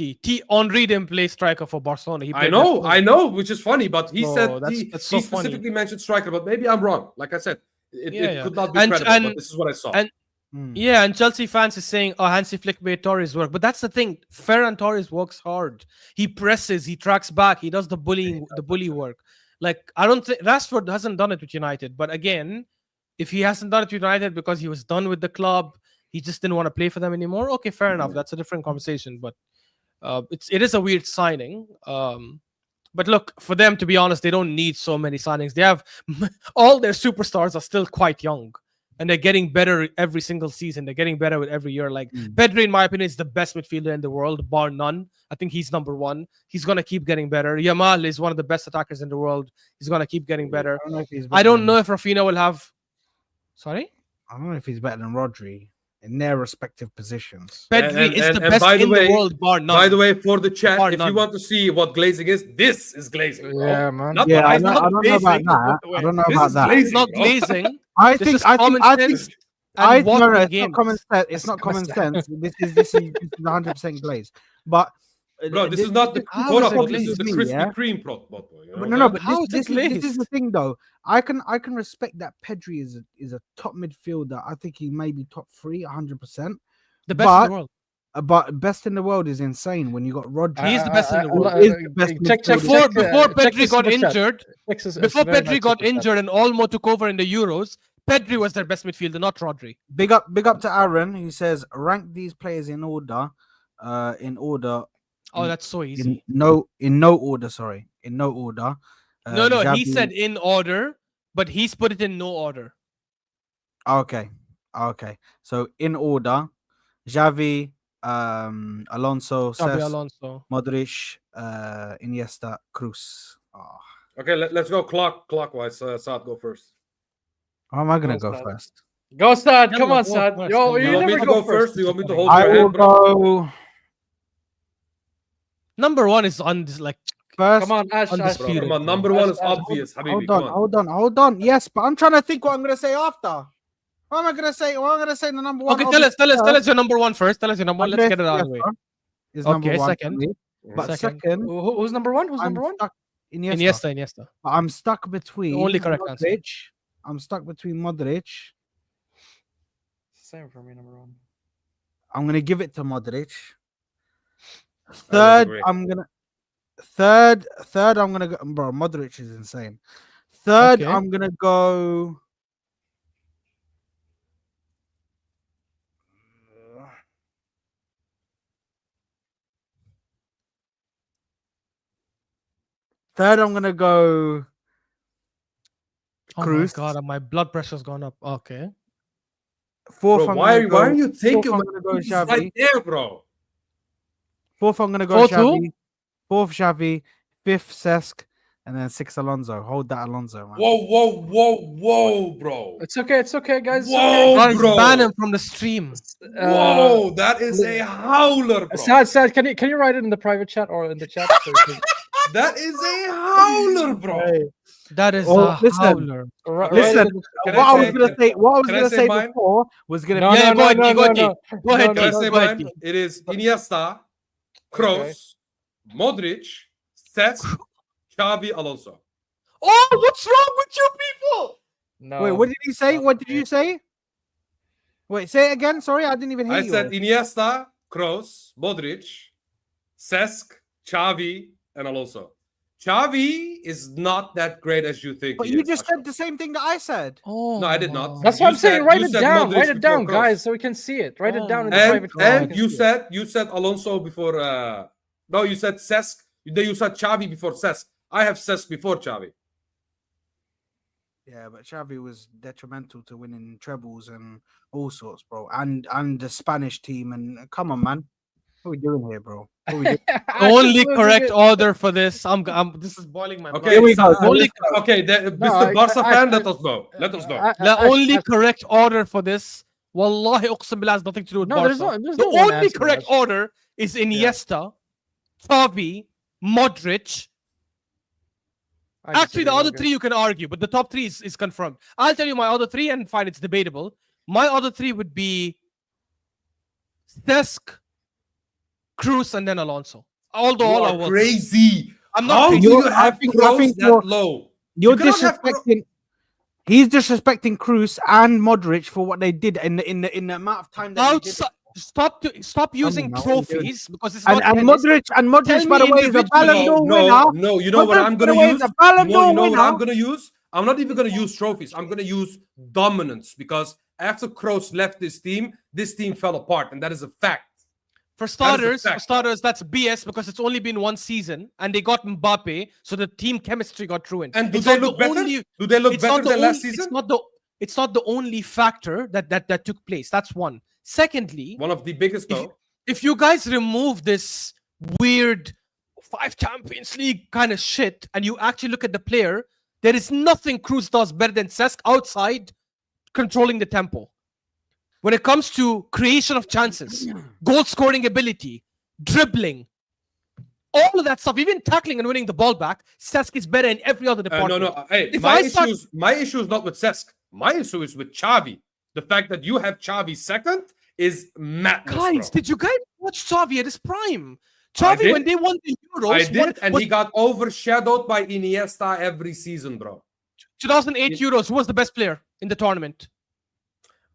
E: Henry didn't play striker for Barcelona. He
D: I
E: played
D: know, which is funny, but he
E: Oh,
D: said
E: that's so
D: he
E: funny.
D: specifically mentioned striker, but maybe I'm wrong. Like I said, it
E: Yeah.
D: could not be
E: And-
D: credible,
E: and-
D: but this is what I saw.
E: and- Yeah, and Chelsea fans is saying, "Oh, Hansi Flick made Torres work," but that's the thing. Ferran Torres works hard. He presses, he tracks back, he does the bully work. Like I don't think Rashford hasn't done it with United, but again, if he hasn't done it with United because he was done with the club, he just didn't want to play for them anymore. Okay, fair enough. That's a different conversation, but it is a weird signing. But look, for them, to be honest, they don't need so many signings. They have all their superstars are still quite young. And they're getting better every single season. They're getting better with every year. Like Pedri, in my opinion, is the best midfielder in the world, bar none. I think he's number one. He's gonna keep getting better. Yamal is one of the best attackers in the world. He's gonna keep getting better. I don't know if Rafinha will have. Sorry,
B: I don't know if he's better than Rodri in their respective positions.
E: Pedri is the
D: and
E: best
D: by the
E: in
D: way-
E: the world, bar none.
D: By the way, for the chat,
E: Bar
D: if you
E: none.
D: want to see what glazing is, this is glazing. Bro.
C: Yeah, man.
D: Not
B: Yeah, I
D: the-
B: don't
D: not
B: know about
D: glazing.
B: that. I don't know
D: This
B: about
D: is
B: that.
D: glazing.
E: It's not
D: bro.
E: glazing.
B: I
E: This
B: think
E: is
B: I
E: common
B: think
E: sense
B: no,
E: and
B: no,
E: watching
B: it's
E: games.
B: not common sense. It's not common sense. This is 100% glaze. But
D: Bro, this is not the
E: How
D: Koora
E: is it
D: pot. This is
B: glazed?
D: the
B: Me,
D: Krispy
B: yeah?
D: Kreme pot. You know?
B: No, but
E: How is it
B: this is
E: glazed?
B: the thing though. I can respect that Pedri is a top midfielder. I think he may be top 3, 100%.
E: The best in the world.
B: But best in the world is insane when you got Rodri.
E: He's the best in the world.
B: He is the best
E: Before
B: midfielder.
E: Pedri got injured, before Pedri got injured and Olmo took over in the Euros, Pedri was their best midfielder, not Rodri.
B: Big up to Aaron. He says rank these players in order.
E: Oh, that's so easy.
B: In no order. Sorry, in no order.
E: No, he
B: Xavi-
E: said in order, but he's put it in no order.
B: Okay. So in order, Xavi, Alonso,
E: Xabi
B: Cesc,
E: Alonso.
B: Modric, Iniesta, Cruz. Oh.
D: Okay, let's go clockwise. Saad, go first.
B: How am I gonna
C: Go
B: go
C: Sad.
B: first?
C: Go, Sad.
E: Yeah,
C: Come
E: go
C: on, Sad.
E: first.
C: Yo,
E: You
D: You
C: you
D: want me
C: never
D: to go
C: go
D: first? You want me to hold
B: I
D: your
B: will
D: hand, bro?
B: go
E: Number one is on this like
B: first.
C: Come on, Ash.
D: Bro,
E: Undisputed.
D: come on, number one is
C: Ash,
D: obvious, Habibi. Come
B: Hold
D: on.
B: on. Yes, but I'm trying to think what I'm gonna say after. What am I gonna say? The number one.
E: Okay, tell us your number one first. Tell us your number one. Let's get it out of the way.
B: Is
E: Okay,
B: number one for
E: second.
B: me. But
E: Second.
B: second,
C: Who's number one? Who's
B: I'm
C: number one?
B: stuck. Iniesta.
E: Iniesta.
B: But I'm stuck between
E: only correct answer.
B: Modric. I'm stuck between Modric.
C: Same for me, number one.
B: I'm gonna give it to Modric.
D: disagree.
B: Third, I'm gonna go. Bro, Modric is insane. Third,
E: Okay.
B: I'm gonna go. Third, I'm gonna go.
E: Oh
B: Cruz.
E: my god, my blood pressure's gone up. Okay.
B: Fourth,
D: Bro,
B: I'm
D: why
B: gonna go,
D: are you taking
B: I'm
D: my
B: gonna go
D: It's
B: Xavi.
D: right there, bro?
B: Fourth, I'm gonna go
E: Fourth who?
B: Xavi. Fourth, Xavi. Fifth, Cesc, and then sixth, Alonso. Hold that, Alonso, man.
D: Whoa, bro.
C: It's okay, guys. it's
D: Whoa,
E: Guys,
D: bro.
E: ban him from the stream.
C: okay.
D: Whoa, that is a howler, bro.
C: Sad. Can you write it in the private chat or in the chat? So we can-
D: That is a howler, bro.
E: That is
B: Oh,
E: a
B: listen.
E: howler.
C: Write
B: Listen,
C: it in the-
D: Can
B: what
D: I
B: I was
D: say-
B: gonna say, what I was
D: can I
B: gonna
D: say
B: say
D: mine?
B: before was gonna
C: No,
B: be.
E: Yeah,
C: no,
E: go ahead,
C: no,
E: T, go
C: no,
E: ahead, T.
C: no.
E: Go ahead,
C: No,
D: Can I
E: T.
D: say
E: Go ahead,
D: mine?
E: T.
D: It is Iniesta, Kroos, Modric, Cesc, Xavi, Alonso.
E: Oh, what's wrong with you people?
C: No.
B: Wait, what did he say?
C: no,
B: What did you say? Wait, say it again. Sorry, I didn't even hear
D: I
B: you.
D: said Iniesta, Kroos, Modric, Cesc, Xavi, and Alonso. Xavi is not that great as you think.
B: But
D: he
B: you
D: is,
B: just
D: actually.
B: said the same thing that I said.
E: Oh,
D: No, I did not.
C: That's what
D: You
C: I'm saying.
D: said-
C: Write
D: you
C: it
D: said
C: down.
D: Modric
C: Write it
D: before
C: down,
D: Kroos.
C: guys, so we can see it. Write it down in the
E: Oh,
C: private chat.
D: And you said Alonso before. No, you said Cesc. Then you said Xavi before Cesc. I have Cesc before Xavi.
B: Yeah, but Xavi was detrimental to winning trebles and all sorts, bro. And the Spanish team. And come on, man, what are we doing here, bro? What are we doing?
E: Only correct order for this. This is boiling my blood.
D: Okay,
B: Here we go.
E: Only,
D: Okay, Mr. Barca fan, let us know. Let us know.
E: the only correct order for this, wallahi, uqsam billah, has nothing to do with
C: No,
E: Barca.
C: there's no
E: The
C: one
E: only
C: answer,
E: correct
C: Ash.
E: order is Iniesta, Xavi, Modric.
C: I
E: Actually, the
C: disagree,
E: other
C: okay.
E: three you can argue, but the top three is confirmed. I'll tell you my other three and fine, it's debatable. My other three would be Cesc, Kroos, and then Alonso. Although
D: You
E: all
D: are
E: are world
D: crazy.
E: I'm not
D: How do
E: crazy.
D: you
B: I
D: have
B: think
D: Kroos that
B: you're-
D: low?
B: You're
D: You cannot have
B: disrespecting. He's disrespecting Kroos and Modric for what they did in the amount of time that they did.
E: Stop using
B: now, what are you doing?
E: trophies because it's
B: And
E: not tennis.
B: Modric,
E: Tell
B: by the
E: me
B: way, is a Ballon
E: individually.
B: d'Or
D: No,
B: winner.
D: no. You know what
B: Modric,
D: I'm
B: by the
D: gonna
B: way,
D: use?
B: is a Ballon
D: No,
B: d'Or
D: you know what
B: winner.
D: I'm gonna use? I'm not even gonna use trophies. I'm gonna use dominance because after Kroos left this team fell apart, and that is a fact.
E: For
D: That is a
E: starters,
D: fact.
E: that's BS because it's only been one season and they got Mbappe, so the team chemistry got ruined.
D: And do
E: It's
D: they
E: not
D: look
E: the
D: better?
E: only-
D: Do they look
E: it's not
D: better
E: the
D: than last
E: only-
D: season?
E: It's not the only factor that took place. That's one. Secondly,
D: One of the biggest though.
E: if you guys remove this weird 5 Champions League kind of shit and you actually look at the player, there is nothing Kroos does better than Cesc outside controlling the tempo. When it comes to creation of chances, goal scoring ability, dribbling, all of that stuff, even tackling and winning the ball back, Cesc is better in every other department.
D: No. Hey,
E: If
D: my
E: I start-
D: issue is not with Cesc. My issue is with Xavi. The fact that you have Xavi second is madness,
E: Guys,
D: bro.
E: did you guys watch Xavi at his prime?
D: I
E: Xavi,
D: did.
E: when they won the Euros,
D: I did, and
E: was
D: he got overshadowed by Iniesta every season, bro.
E: 2008 Euros, who was the best player in the tournament?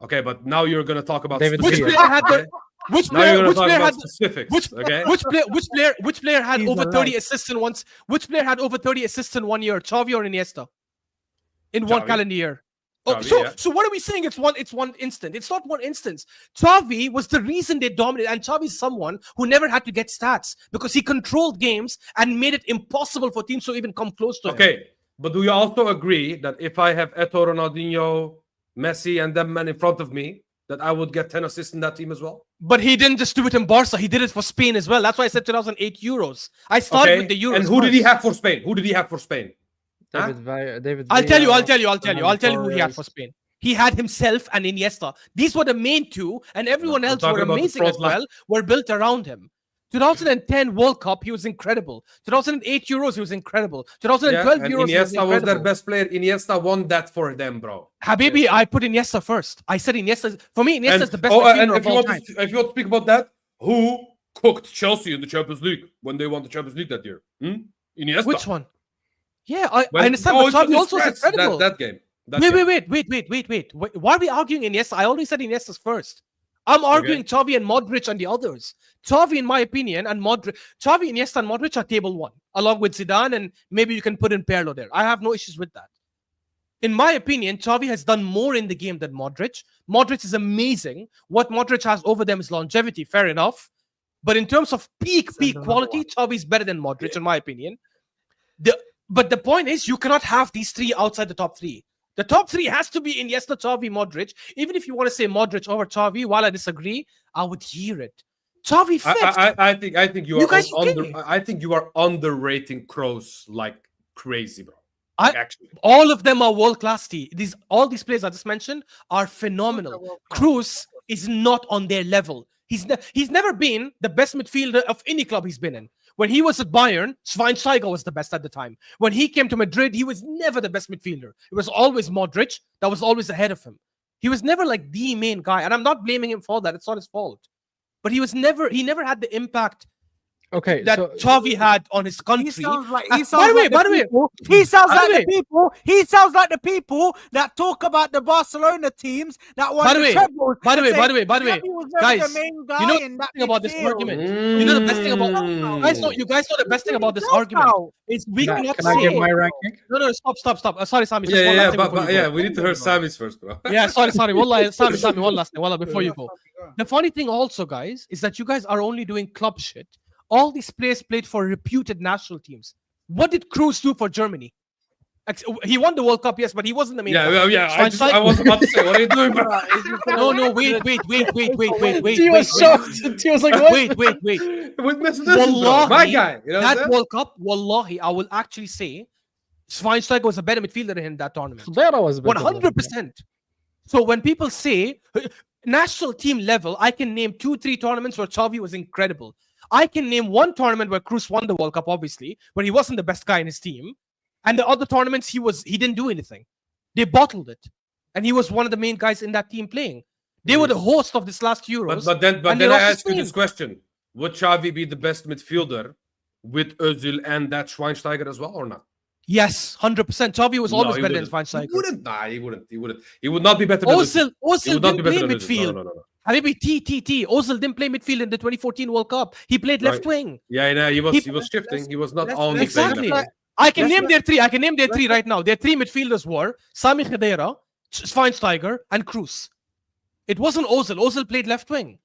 D: Okay, but now you're gonna talk about
C: David
E: Which
C: Villa.
E: player had the
D: okay?
E: which
D: Now you're
E: player
D: gonna
E: which
D: talk
E: player
D: about
E: had
D: specifics,
E: which
D: okay?
E: which player had
B: He's
E: over
B: alive.
E: 30 assists in once? Which player had over 30 assists in 1 year? Xavi or Iniesta? In one
D: Xavi.
E: calendar year. Oh,
D: Xavi, yeah.
E: so what are we saying? It's one instant. It's not one instance. Xavi was the reason they dominated, and Xavi is someone who never had to get stats because he controlled games and made it impossible for teams to even come close to him.
D: Okay, but do you also agree that if I have Eto'o, Ronaldinho, Messi, and them men in front of me, that I would get 10 assists in that team as well?
E: But he didn't just do it in Barca. He did it for Spain as well. That's why I said 2008 Euros. I started
D: Okay,
E: with the Euros.
D: and who did he
E: first.
D: have for Spain? Who did he have for Spain? Huh?
C: David
E: I'll tell you
C: Villa,
E: who he had for Spain. He had himself and Iniesta. These were the main two, and everyone
D: I'm
E: else
D: talking
E: were
D: about the
E: amazing
D: front
E: as well, were built around him. 2010 World Cup, he was incredible. 2008 Euros, he was incredible. 2012
D: and
E: Euros, he was
D: Iniesta was their
E: incredible.
D: best player. Iniesta won that for them, bro.
E: Habibi, I put Iniesta first. I said Iniesta, for me, Iniesta is the best
D: and
E: midfielder
D: if
E: of
D: you
E: all
D: want
E: time.
D: if you want to speak about that, who cooked Chelsea in the Champions League when they won the Champions League that year? Iniesta.
E: Which one? Yeah, I
D: When-
E: understand,
D: oh,
E: but
D: it's on
E: Xavi
D: the
E: also is
D: scratch,
E: incredible.
D: that game. That game.
E: Wait. Why are we arguing Iniesta? I already said Iniesta's first. I'm arguing Xavi and Modric and the others. Xavi, in my opinion, and Modric, Xavi, Iniesta, and Modric are table one, along with Zidane, and maybe you can put in Pirlo there. I have no issues with that. In my opinion, Xavi has done more in the game than Modric. Modric is amazing. What Modric has over them is longevity, fair enough. But in terms of peak quality, Xavi is better than Modric, in my opinion. But the point is, you cannot have these three outside the top three. The top three has to be Iniesta, Xavi, Modric. Even if you want to say Modric over Xavi, while I disagree, I would hear it. Xavi fifth.
D: I think you
E: You
D: are
E: guys
D: under.
E: okay?
D: I think you are underrating Kroos like crazy, bro. Actually,
E: All of them are world class. All these players I just mentioned are phenomenal. Kroos is not on their level. He's never been the best midfielder of any club he's been in. When he was at Bayern, Schweinsteiger was the best at the time. When he came to Madrid, he was never the best midfielder. It was always Modric that was always ahead of him. He was never like the main guy, and I'm not blaming him for that. It's not his fault. But he never had the impact
C: Okay,
E: that
C: so
E: Xavi had on his country.
B: He sounds like
E: By
B: he
E: the
B: sounds
E: way,
B: like
E: by
B: the
E: the way,
B: people. He sounds
E: by the
B: like
E: way-
B: the people. He sounds like the people that talk about the Barcelona teams that won
E: By the
B: the
E: way,
B: trebles.
E: by the
B: and
E: way,
B: say,
E: by the way,
B: "Xavi was never
E: guys,
B: the main guy
E: you know
B: in that
E: the thing about this
B: midfield."
E: argument. You know the best thing about you guys know the best thing about this argument is we cannot
C: can I give
E: say
C: my ranking?
E: no, stop. Sorry, Sami. Just one
D: yeah,
E: last thing before
D: but
E: you go.
D: we need to hear Sammy's first, bro.
E: Yeah, sorry. Wallah, Sami, one last thing. Wallah, before you go. The funny thing also, guys, is that you guys are only doing club shit. All these players played for reputed national teams. What did Kroos do for Germany? He won the World Cup, yes, but he wasn't the main guy.
D: Yeah. I was about to say, what are you doing, bro?
E: No, wait.
C: He was shocked. He was like, what?
E: Wait.
D: Witness this, bro. My guy. You know what I'm
E: That
D: saying?
E: World Cup, wallahi, I will actually say Schweinsteiger was a better midfielder in that tournament.
C: Vera was better than him.
E: 100%. So when people say national team level, I can name 2-3 tournaments where Xavi was incredible. I can name one tournament where Kroos won the World Cup, obviously, but he wasn't the best guy in his team. And the other tournaments, he didn't do anything. They bottled it. And he was one of the main guys in that team playing. They were the host of this last Euros.
D: But then I ask you this question. would Xavi be the best midfielder with Özil and that Schweinsteiger as well, or not?
E: Yes, 100%. Xavi was always
D: he
E: better than
D: wouldn't.
E: Schweinsteiger.
D: He wouldn't. Nah, he wouldn't. He would not be better than Özil. He
E: Ozil
D: would not
E: didn't
D: be
E: play
D: better than Özil.
E: midfield.
D: No.
E: Habibi, Ozil didn't play midfield in the 2014 World Cup. He played left wing.
D: Yeah, he was shifting. He was not only
E: Exactly.
D: playing left.
E: I can name their three right now. Their three midfielders were Sami Khedira, Schweinsteiger, and Kroos. It wasn't Ozil. Ozil played left wing.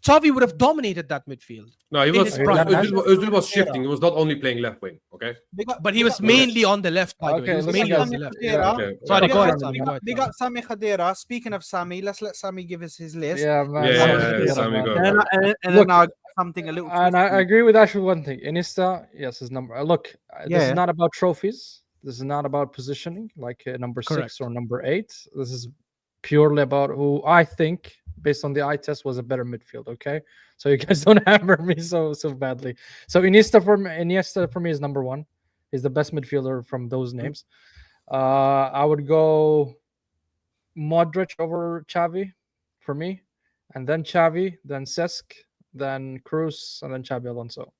E: Xavi would have dominated that midfield.
D: No, he was.
E: his prime.
D: Özil was shifting. He was not only playing left wing. Okay.
E: But he was mainly on the left, by the way. He was
C: Okay,
E: mainly
C: listen,
E: on the left.
D: Okay.
E: Sorry, go ahead,
C: Sami,
E: Sami.
B: Big up Sami Khedira. Speaking of Sami, let's let Sami give us his list.
C: Yeah, man.
D: Yeah, Sami, go.
B: And then I'll something a little.
C: And I
B: twisty.
C: agree with Ash with one thing. Iniesta, yes, his number. Look, this
B: Yeah.
C: is not about trophies. This is not about positioning, like number
E: Correct.
C: 6 or number 8. This is purely about who I think, based on the eye test, was a better midfield. Okay, so you guys don't hammer me so badly. So Iniesta for me is number 1. He's the best midfielder from those names. I would go Modric over Xavi for me, and then Xavi, then Cesc, then Kroos, and then Xabi Alonso.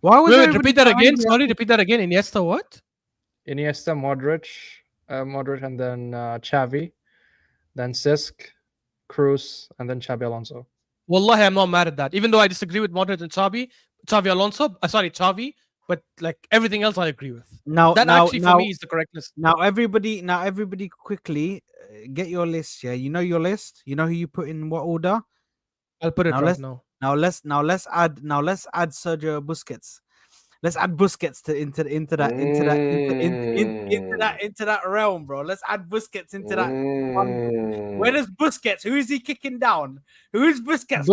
B: Why was
E: Wait,
B: everybody
E: repeat that again.
B: behind me?
E: Sorry, repeat that again. Iniesta, what?
C: Iniesta, Modric, and then Xavi, then Cesc, Kroos, and then Xabi Alonso.
E: Wallahi, I'm not mad at that. Even though I disagree with Modric and Xavi Alonso. Xavi, but like everything else, I agree with.
B: Now,
E: That
B: now,
E: actually
B: now,
E: for me is the correctness.
B: now, everybody, quickly get your list. Yeah, you know your list. You know who you put in what order.
E: I'll put it
B: Now
E: right
B: let's-
E: now.
B: Now let's add Sergio Busquets. Let's add Busquets into that realm, bro. Let's add Busquets into that. Where does Busquets? Who is he kicking down? Who is Busquets?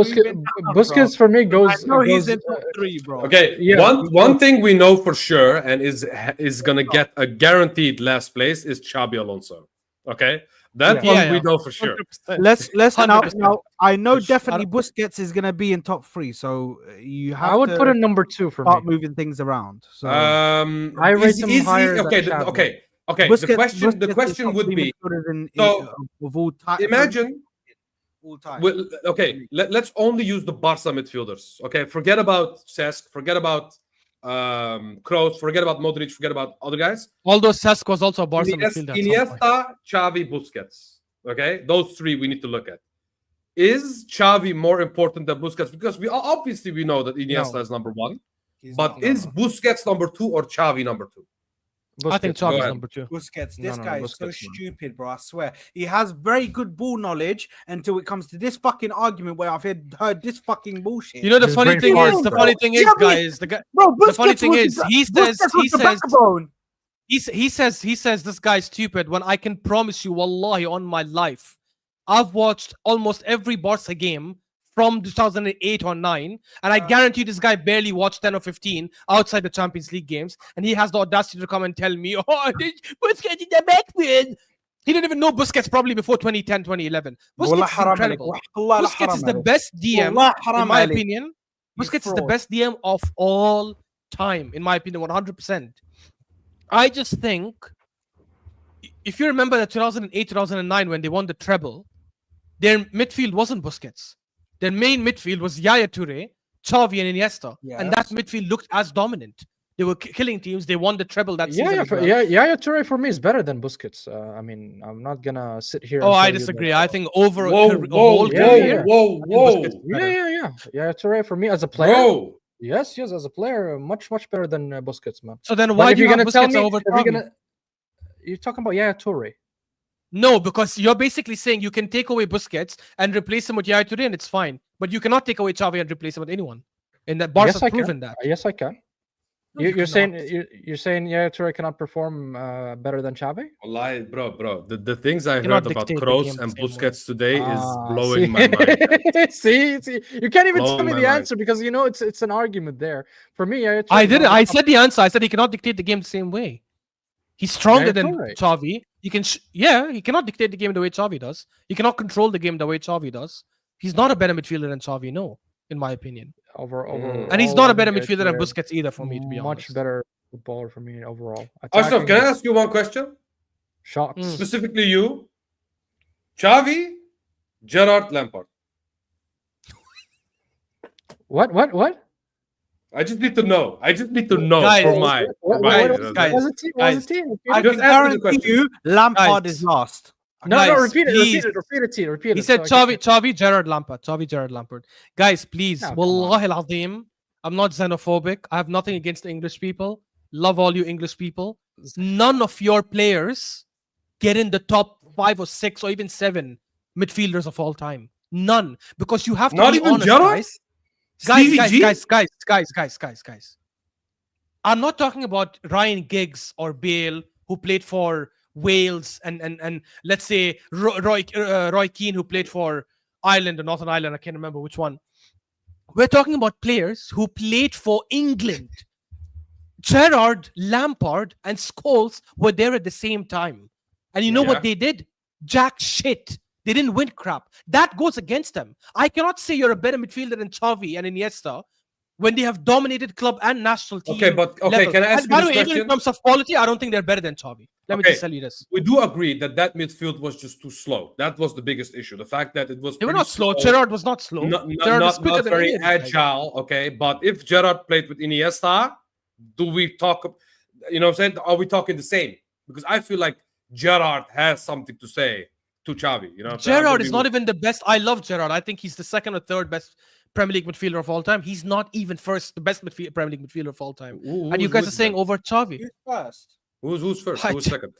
C: Busquets for me goes.
B: No, he's
C: goes
B: in top 3, bro.
D: Okay,
C: Yeah.
D: one thing we know for sure and is gonna get a guaranteed last place is Xabi Alonso. Okay, that
E: Yeah.
D: one
E: Yeah,
D: we
E: yeah.
D: know for sure.
E: 100%.
B: Let's now.
E: 100%.
B: Now I know
D: I
B: definitely Busquets is gonna be in top 3, so you have
C: I would
B: to
C: put him number 2 for
B: start
C: me.
B: moving things around. So
C: I rate him higher than
D: okay,
C: Xavi.
D: okay. The
B: Busquets
D: question
B: is
D: would
B: top
D: be:
B: 3 midfielders
D: so,
B: of all time.
D: imagine.
B: all time.
D: Well, okay, let's only use the Barca midfielders. Okay, forget about Cesc, forget about Kroos, forget about Modric, forget about other guys.
E: Although Cesc was also a Barca midfielder. at some point.
D: Iniesta, Xavi, Busquets. Okay, those 3 we need to look at. Is Xavi more important than Busquets? Because we know that Iniesta
E: No.
D: is number 1,
B: He's
D: but
B: not.
D: is Busquets number 2 or Xavi number 2?
E: I think
C: Busquets.
D: Go
E: Xavi's
D: ahead.
E: number 2.
B: Busquets, this
C: No,
B: guy is so
C: Busquets, man.
B: stupid, bro. I swear. He has very good ball knowledge until it comes to this fucking argument where I've heard this fucking bullshit.
E: You know the
C: His
E: funny
C: brain
E: thing
C: farts,
E: is, the
C: bro.
E: funny thing is,
B: Yeah, but-
E: guys, the
B: bro,
E: the funny
B: Busquets
E: thing
B: was
E: is,
B: the-
E: he
B: Busquets
E: says-
B: was
E: he
B: the
E: says-
B: backbone.
E: he says this guy's stupid when I can promise you, wallahi, on my life, I've watched almost every Barca game from 2008 or 9, and I guarantee this guy barely watched 10 or 15 outside the Champions League games, and he has the audacity to come and tell me, Busquets is the best win. He didn't even know Busquets probably before 2010, 2011.
B: والله
E: Busquets is
B: حرام عليك.
E: incredible.
B: والله لا
E: Busquets is
B: حرام
E: the
B: عليك.
E: best DM,
B: والله
E: in
B: حرام
E: my
B: عليك.
E: opinion.
B: You
E: Busquets is the
B: fraud.
E: best DM of all time, in my opinion, 100%. I just think, if you remember the 2008, 2009 when they won the treble, their midfield wasn't Busquets. Their main midfield was Yaya Toure, Xavi, and Iniesta, and that midfield looked as dominant. They were killing teams. They won the treble that season. as well.
C: Yaya Toure for me is better than Busquets. I mean, I'm not gonna sit here.
E: Oh,
C: and
E: I
C: tell you
E: disagree.
C: that-
E: I think over a
D: Whoa,
E: whole career,
D: whoa.
E: Busquets is better.
C: Yeah. Yaya Toure for me as a player.
D: Bro,
C: Yes, as a player, much better than Busquets, man.
E: So then
C: But
E: why
C: if
E: do you
C: you're
E: have
C: gonna tell
E: Busquets
C: me,
E: over
C: if you're
E: Xavi?
C: you're talking about Yaya Toure.
E: No, because you're basically saying you can take away Busquets and replace him with Yaya Toure, and it's fine. But you cannot take away Xavi and replace him with anyone. And that Barca's
C: Yes, I
E: proven
C: can.
E: that.
C: Yes, I can.
E: No, you
C: You're saying
E: cannot.
C: you're saying Yaya Toure cannot perform better than Xavi?
D: wallahi, bro. The things I
E: Cannot
D: heard about
E: dictate the
D: Kroos
E: game
D: and
E: the same way.
D: Busquets today is
C: See?
D: blowing my mind.
C: see, you can't even tell
D: Blowing
C: me
D: my
C: the
D: mind.
C: answer because you know it's an argument there. For me, Yaya Toure
E: I
C: is
E: did
C: one
E: it.
C: of the
E: I
C: top-
E: said the answer. I said he cannot dictate the game the same way. He's stronger
C: Yaya
E: than
C: Toure.
E: Xavi. He can, he cannot dictate the game the way Xavi does. He cannot control the game the way Xavi does. He's not a better midfielder than Xavi, no, in my opinion. And he's not a better midfielder than Busquets either, for me, to be
C: Much
E: honest.
C: better footballer for me overall.
D: Ashraf,
C: Attacking,
D: can I ask you one question?
C: shots?
E: Mm.
D: Specifically you, Xavi, Gerrard, Lampard.
C: What?
D: I just need to know. I just need to know
E: Guys,
D: for my.
C: What
E: guys,
C: was it? What was it?
B: I
D: Just
B: can
D: answer the
B: guarantee
D: question.
B: you, Lampard
E: Guys.
B: is last.
C: No,
E: Guys,
C: repeat it.
E: please.
C: Repeat it.
E: He said
C: so I can-
E: Xavi, Gerard Lampard. Xavi, Gerard Lampard. Guys, please.
C: No, come
E: Wallahi al-Azim. I'm not xenophobic. I have nothing against the English people. Love all you English people. None of your players get in the top 5 or 6 or even 7 midfielders of all time. None. Because you have to
D: Not
E: be
D: even
E: honest,
D: Gerrard?
E: guys. Guys,
D: Stevie
E: guys. I'm not talking about Ryan Giggs or Bale who played for Wales and let's say Roy Keane who played for Ireland or Northern Ireland. I can't remember which one. We're talking about players who played for England. Gerrard, Lampard, and Scholes were there at the same time. And you know
D: Yeah.
E: what they did? Jack shit. They didn't win crap. That goes against them. I cannot say you're a better midfielder than Xavi and Iniesta when they have dominated club and national team.
D: Okay, but okay,
E: level.
D: can I ask
E: And
D: you
E: by the
D: this
E: way, even
D: question?
E: in terms of quality, I don't think they're better than Xavi. Let me
D: Okay.
E: just tell you this.
D: We do agree that midfield was just too slow. That was the biggest issue. The fact that it was
E: They were
D: pretty
E: not slow. Gerrard was not slow. Gerrard is quicker
D: not
E: than
D: very
E: any of these guys.
D: agile. Okay, but if Gerrard played with Iniesta, do we talk? You know what I'm saying? Are we talking the same? Because I feel like Gerrard has something to say to Xavi. You know, what I'm saying? I'm
E: Gerrard
D: gonna
E: is
D: be-
E: not even the best. I love Gerrard. I think he's the second or third best Premier League midfielder of all time. He's not even the best Premier League midfielder of all time. And you guys are saying over Xavi.
B: Who's first?
D: who's first?
E: I
D: Who's
E: t-
D: second?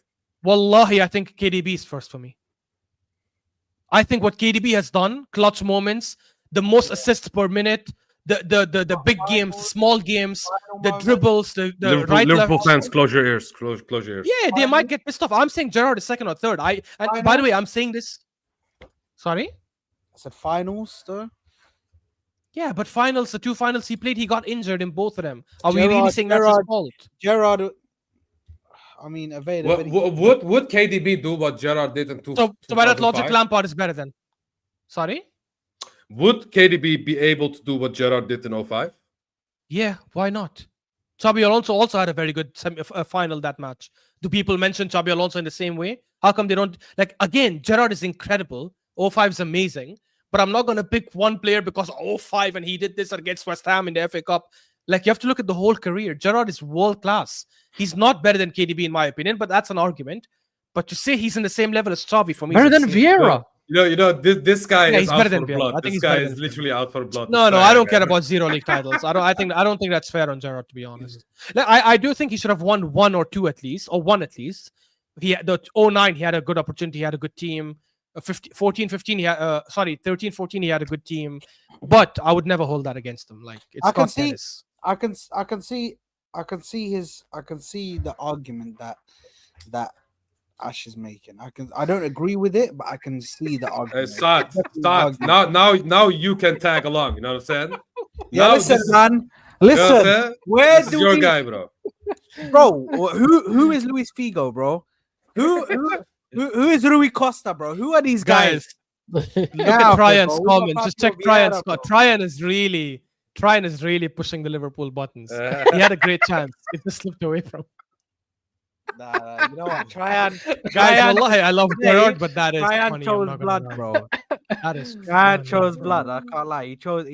E: Wallahi, I think KDB is first for me. I think what KDB has done, clutch moments, the most assists per minute, the big games, the small games, the dribbles, the right
D: Liverpool
E: left.
D: fans, close your ears. Close your ears.
E: Yeah, they might get pissed off. I'm saying Gerrard is second or third. And by the way, I'm saying this. Sorry?
B: I said finals, though.
E: Yeah, but finals, the 2 finals he played, he got injured in both of them. Are we really
B: Gerrard-
E: saying that's his
B: Gerrard-
E: fault?
B: Gerrard, I mean, availability.
D: Would KDB do what Gerrard did in
E: So by that logic,
D: 2005?
E: Lampard is better then. Sorry?
D: Would KDB be able to do what Gerrard did in 05?
E: Yeah, why not? Xabi Alonso also had a very good final that match. Do people mention Xabi Alonso in the same way? How come they don't? Like, again, Gerrard is incredible. 05 is amazing. But I'm not going to pick one player because 05 and he did this against West Ham in the FA Cup. Like, you have to look at the whole career. Gerrard is world class. He's not better than KDB in my opinion, but that's an argument. But to say he's in the same level as Xavi for me
C: better
E: is
C: than
E: insane.
C: Vieira.
D: You know, this guy
E: Yeah,
D: is
E: he's
D: out
E: better
D: for
E: than Vieira.
D: blood.
E: I think
D: This
E: he's
D: guy
E: better
D: is
E: than
D: literally out for blood.
E: No,
D: This
E: no,
D: guy,
E: I don't
D: man.
E: care about Zero League titles. I don't think that's fair on Gerrard, to be honest. Like, I do think he should have won 1 or 2 at least, or 1 at least. The 09 he had a good opportunity, he had a good team. 14, 15 he had, 13, 14 he had a good team. But I would never hold that against him. Like, it's
B: I can
E: not
B: see-
E: tennis.
B: I can see the argument that Ash is making. I don't agree with it, but I can see the argument.
D: Start. Now you can tag along. You know what I'm saying?
B: Yeah,
D: Now
B: listen,
D: this-
B: man.
D: You know what I'm
B: Listen,
D: saying?
B: where
D: This is
B: do
D: your
B: we,
D: guy, bro.
B: bro? Who is Luis Figo, bro? Who is Rui Costa, bro? Who are these guys?
E: Look
B: Yeah,
E: at Tryan's
B: bro.
E: comments. Just check
B: Vieira,
E: Tryan's.
B: bro.
E: Tryan is really pushing the Liverpool buttons. He had a great chance. It just slipped away from.
B: Nah, you know what? Tryan,
E: Guys, wallahi, I love
B: Yeah,
E: Gerrard, but that is
B: Tryan
E: funny. I'm
B: chose
E: not gonna
B: blood,
E: lie.
B: bro.
E: That is
B: Tryan
E: funny,
B: chose
E: bro.
B: blood. I can't lie. He chose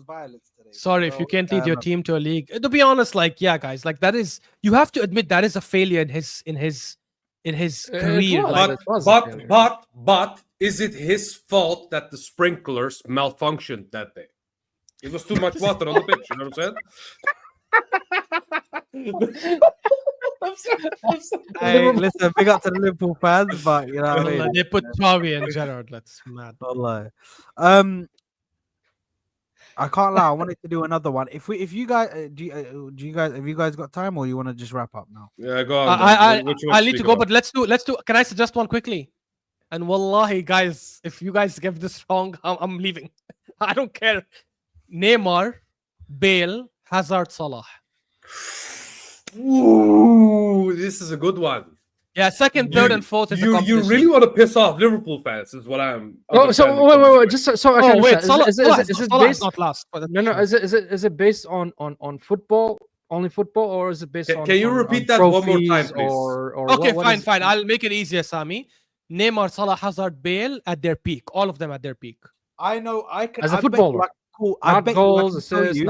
B: violence today.
E: Sorry if
B: So,
E: you can't lead your team to a league. To be honest, like, yeah, guys, like, that is, you have to admit that is a failure in his career.
C: was.
E: Like,
C: It was a failure.
D: But is it his fault that the sprinklers malfunctioned that day? It was too much water on the pitch. You know what I'm saying?
B: Hey, listen, big up to the Liverpool fans, but you know what I
E: wallah,
B: mean.
E: they put Xavi and Gerrard. That's mad.
B: Wallahi. I can't lie. I wanted to do another one. If you guys, have you guys got time, or you want to just wrap up now?
D: Yeah, go on.
E: I need to go, but let's do. Can I suggest one quickly? And wallahi, guys, if you guys get this wrong, I'm leaving. I don't care. Neymar, Bale, Hazard, Salah.
D: Ooh, this is a good one.
E: Yeah, second, third, and fourth is a
D: You
E: competition.
D: really want to piss off Liverpool fans? Is what I'm.
C: Oh, so
D: understanding
C: wait,
D: from
C: wait,
D: this
C: just so I
E: Oh
C: can
E: wait,
C: understand.
E: Salah
C: Is it
E: is
C: based?
E: not last.
C: No. Is it based on football, only football, or is it based
D: Can
C: on?
D: you
C: on-
D: repeat
C: on
D: that one more time,
C: trophies
D: please?
C: Or
E: Okay,
C: what
E: fine,
C: is-
E: fine. I'll make it easier, Sami. Neymar, Salah, Hazard, Bale at their peak. All of them at their peak.
B: I know. I can.
C: As a
B: I bet you
C: footballer.
B: I can call. I
C: Not
B: bet you I
C: goals,
B: can tell
C: assists,
B: you.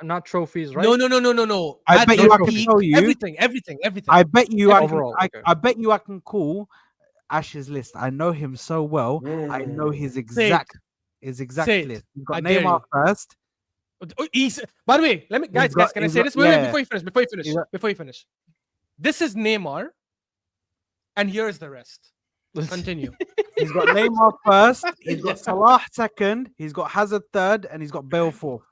C: not trophies, right?
E: No.
B: I
E: At
B: bet
E: the
B: you I can
E: peak,
B: tell you.
E: everything.
B: I bet you I can.
C: Overall, okay.
B: I bet you I can call Ash's list. I know him so well. I know his
E: Say
B: exact
E: Say it.
B: list. You've
E: I
B: got
E: dare
B: Neymar
E: you.
B: first.
E: By the way, let me guys, can I
B: he's
E: say
B: got-
E: this? Wait,
B: yeah.
E: before you finish.
B: He's got-
E: Before you finish. This is Neymar, and here's the rest. Continue.
B: He's got Neymar first. He's got Salah second. He's got Hazard third, and he's got Bale fourth.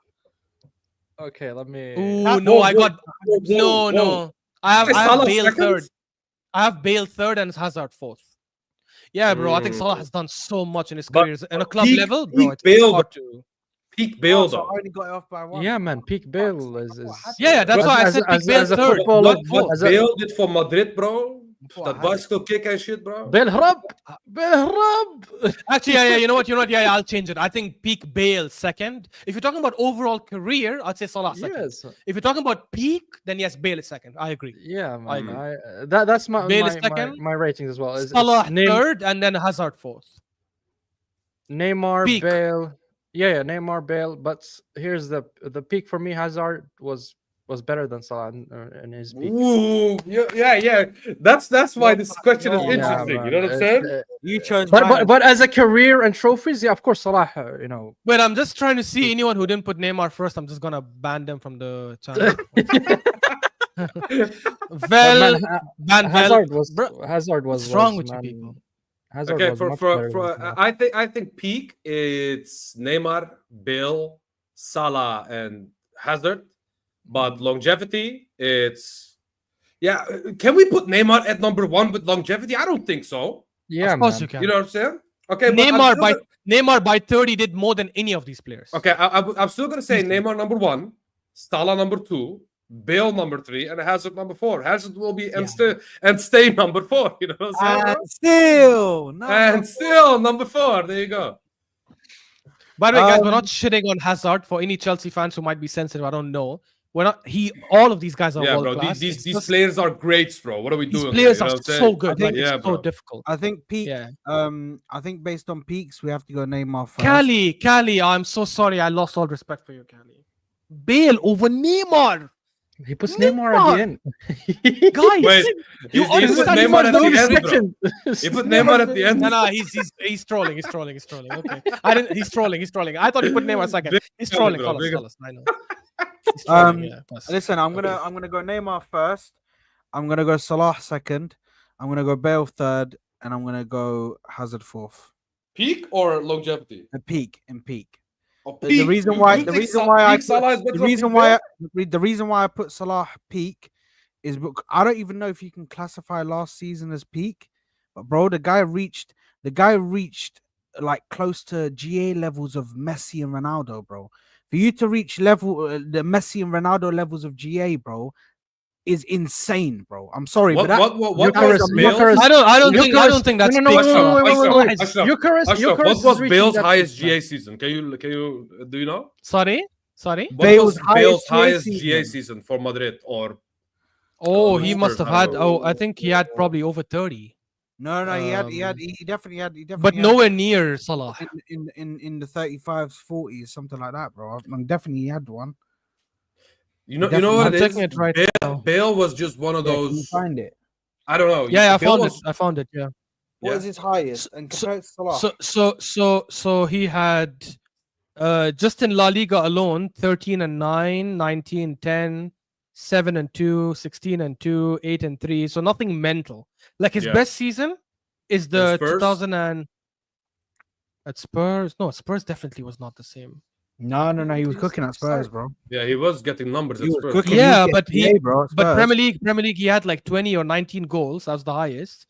C: Okay, let me.
E: Ooh, no, I got no. I have
D: Salah
E: Bale
D: second?
E: third. I have Bale third and Hazard fourth. Yeah, bro. I think
D: Mm.
E: Salah has done so much in his
D: But
E: career in a club
D: peak-
E: level, bro.
D: peak
E: It's
D: Bale,
E: hard to.
D: Peak Bale
B: Oh, so
D: though.
B: I only got it off by one.
C: Yeah, man, peak Bale is.
E: Yeah, that's
C: As-
E: why I
C: as-
E: said
C: as-
E: peak Bale
C: as a
E: third.
C: footballer-
E: not
D: What
E: fourth.
C: As a-
D: Bale did for Madrid, bro.
B: Oh,
D: That
B: I-
D: bicycle kick and shit, bro.
C: Bale Harab.
E: Actually, yeah, you know what? Yeah, I'll change it. I think peak Bale second. If you're talking about overall career, I'd say Salah second.
C: Yes.
E: If you're talking about peak, then yes, Bale is second. I agree.
C: Yeah, man.
E: agree.
C: That's my
E: Bale
C: my,
E: is second.
C: my ratings as well. It's
E: Salah
C: Neym-
E: third, and then Hazard fourth.
C: Neymar,
E: Peak.
C: Bale. Yeah, Neymar, Bale. But here's the peak for me. Hazard was better than Salah in his peak.
D: Ooh, yeah. That's why this question is
B: Yeah,
D: interesting.
C: man.
D: You know what I'm
C: It's,
D: saying?
B: You chose.
C: But
B: mine.
C: but as a career and trophies, yeah, of course Salah.
E: Wait, I'm just trying to see anyone who didn't put Neymar first. I'm just gonna ban them from the channel. Well, ban
C: Hazard was
E: Bro,
C: Hazard was.
E: what's wrong
C: was,
E: with you
C: man,
E: people?
C: Hazard
D: Okay,
C: was
D: for
C: much better
D: for
C: than Salah.
D: I think peak it's Neymar, Bale, Salah, and Hazard. But longevity, it's Can we put Neymar at number one with longevity? I don't think so.
C: Yeah,
E: of course
C: man.
E: you can.
D: You know what I'm saying? Okay, but
E: Neymar by 30 did more than any of these players.
D: Okay, I'm still gonna say Neymar number one, Salah number two, Bale number three, and Hazard number four. Hazard will be and stay number four. You know what I'm saying?
B: And still, no,
D: And still number four. There you go.
E: By the way, guys, we're not shitting on Hazard. For any Chelsea fans who might be sensitive, I don't know. We're not. All of these guys are
D: Yeah,
E: world
D: bro.
E: class.
D: These
E: It's
D: these
E: just-
D: players are great, bro. What are we
E: These
D: doing?
E: players
D: here? You know
E: are
D: what I'm saying?
E: so good.
B: I think-
E: Like,
D: yeah,
E: it's so
D: bro.
E: difficult.
B: I think peak.
E: Yeah.
B: I think based on peaks, we have to go Neymar first.
E: Cali, I'm so sorry. I lost all respect for you, Cali. Bale over Neymar.
C: He puts Neymar at the end.
E: Guys,
D: Wait,
E: you
D: he put
E: understand
D: Neymar at the
E: Neymar
D: end, bro.
C: Section.
D: He put Neymar at the end.
E: No, he's trolling. Okay, He's trolling. I thought he put Neymar second.
D: Big
E: He's
D: up,
E: trolling.
D: bro,
E: Tell
D: big up.
E: us. I know. He's trolling, yeah, pass.
B: Listen, I'm gonna go Neymar first. I'm gonna go Salah second. I'm gonna go Bale third, and I'm gonna go Hazard fourth.
D: Peak or longevity?
B: A peak in peak.
D: Oh,
B: The
D: peak.
B: reason
D: You
B: why
D: think
B: the reason
D: Sa-
B: why I
D: peak Salah is
B: put,
D: better
B: the
D: than
B: reason
D: peak
B: why
D: Bale?
B: the reason why I put Salah peak is because I don't even know if you can classify last season as peak, but bro, the guy reached like close to GA levels of Messi and Ronaldo, bro. For you to reach the Messi and Ronaldo levels of GA, bro, is insane, bro. I'm sorry,
D: What
B: but that,
D: was
C: Eucharist-
D: Bale's?
C: Eucharist-
E: I don't think that's
C: No,
E: peak.
D: Ashraf,
C: Eucharist
D: what
C: is
D: was
C: reaching
D: Bale's
C: that
D: highest
C: peak, man.
D: GA season? Can you do you know?
E: Sorry.
D: What
B: Bale's
D: was Bale's
B: highest GA
D: highest
B: season.
D: GA season for Madrid or
E: Oh, he must have had.
D: I don't know.
E: Oh, I think he had probably over 30,
B: no, he definitely had,
E: but nowhere near Salah.
B: in the 35s, 40s, something like that, bro. Definitely he had one.
D: you know what
E: I'm
D: it
E: checking
D: is?
E: it right now.
D: Bale was just one of
B: Yeah, can you
D: those.
B: find it?
D: I don't know.
E: Yeah,
D: Bale
E: I found it. Yeah.
B: What
D: Yeah.
B: is his highest? And compared to Salah,
E: So he had just in La Liga alone 13 and 9, 19, 10, 7 and 2, 16 and 2, 8 and 3. So nothing mental. Like his
D: Yeah.
E: best season is the
D: Spurs?
E: 2000 and at Spurs. No, Spurs definitely was not the same.
B: no, he was cooking at Spurs, bro.
D: Yeah, he was getting numbers at
B: He was
D: Spurs.
B: cooking.
E: Yeah,
B: was
E: but
B: getting PA, bro, at
E: But
B: Spurs.
E: Premier League, he had like 20 or 19 goals. That was the highest.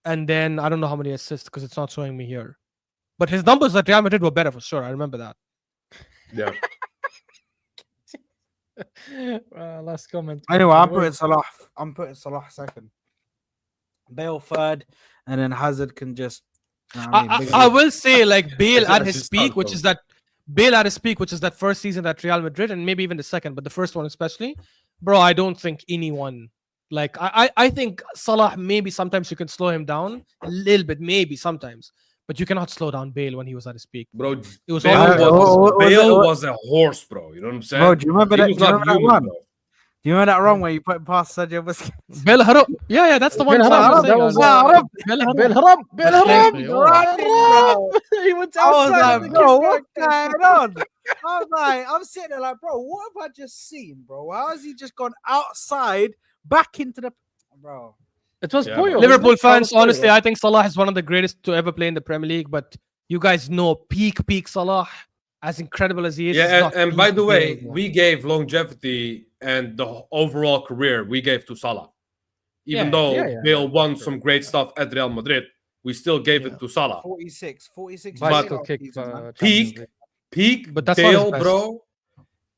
E: And then I don't know how many assists because it's not showing me here. But his numbers at Real Madrid were better for sure. I remember that.
D: Yeah.
C: Last comment.
B: Anyway, I'm putting Salah second, Bale third, and then Hazard can just. You know what I mean?
E: I will say like Bale at
D: That's
E: his
D: his
E: peak,
D: start,
E: which
D: though.
E: is that Bale at his peak, which is that first season at Real Madrid, and maybe even the second, but the first one especially, bro. I don't think anyone like I think Salah maybe sometimes you can slow him down a little bit, maybe sometimes, but you cannot slow down Bale when he was at his peak.
D: Bro,
E: It was
D: Bale,
E: always
D: Bale was a horse, bro. You know what I'm saying?
B: Bro, do you remember
D: He
B: that?
D: was
B: Do you
D: not
B: remember that
D: human,
B: run?
D: bro.
B: Do you remember that run where you put past Sergio Busquets?
E: Bale Haram. Yeah, that's the one.
C: Bale
E: Saad
C: Haram,
E: was saying.
C: that was,
E: Bale Haram.
C: Bel Haram.
B: Bro.
C: He went
B: I was
C: outside.
B: like, bro, what's going on? I was like, I'm sitting there like, bro, what have I just seen, bro? How has he just gone outside, back into the, bro?
C: It was
D: Yeah,
C: Puyol.
E: Liverpool
C: wasn't it?
E: fans,
C: Carlos Puyol.
E: honestly, I think Salah is one of the greatest to ever play in the Premier League. But you guys know peak Salah, as incredible as he is.
D: Yeah,
E: not
D: and by
E: peak
D: the way,
E: Bale, bro.
D: we gave longevity and the overall career we gave to Salah. Even
E: Yeah,
D: though
C: yeah,
D: Bale won some great stuff at Real Madrid, we still gave
E: Yeah.
D: it to Salah.
B: 46
C: Bicycle
B: last
C: kick.
B: season, man.
C: Champions
D: Peak,
C: League.
D: peak
E: But that's not his
D: Bale,
E: best.
D: bro.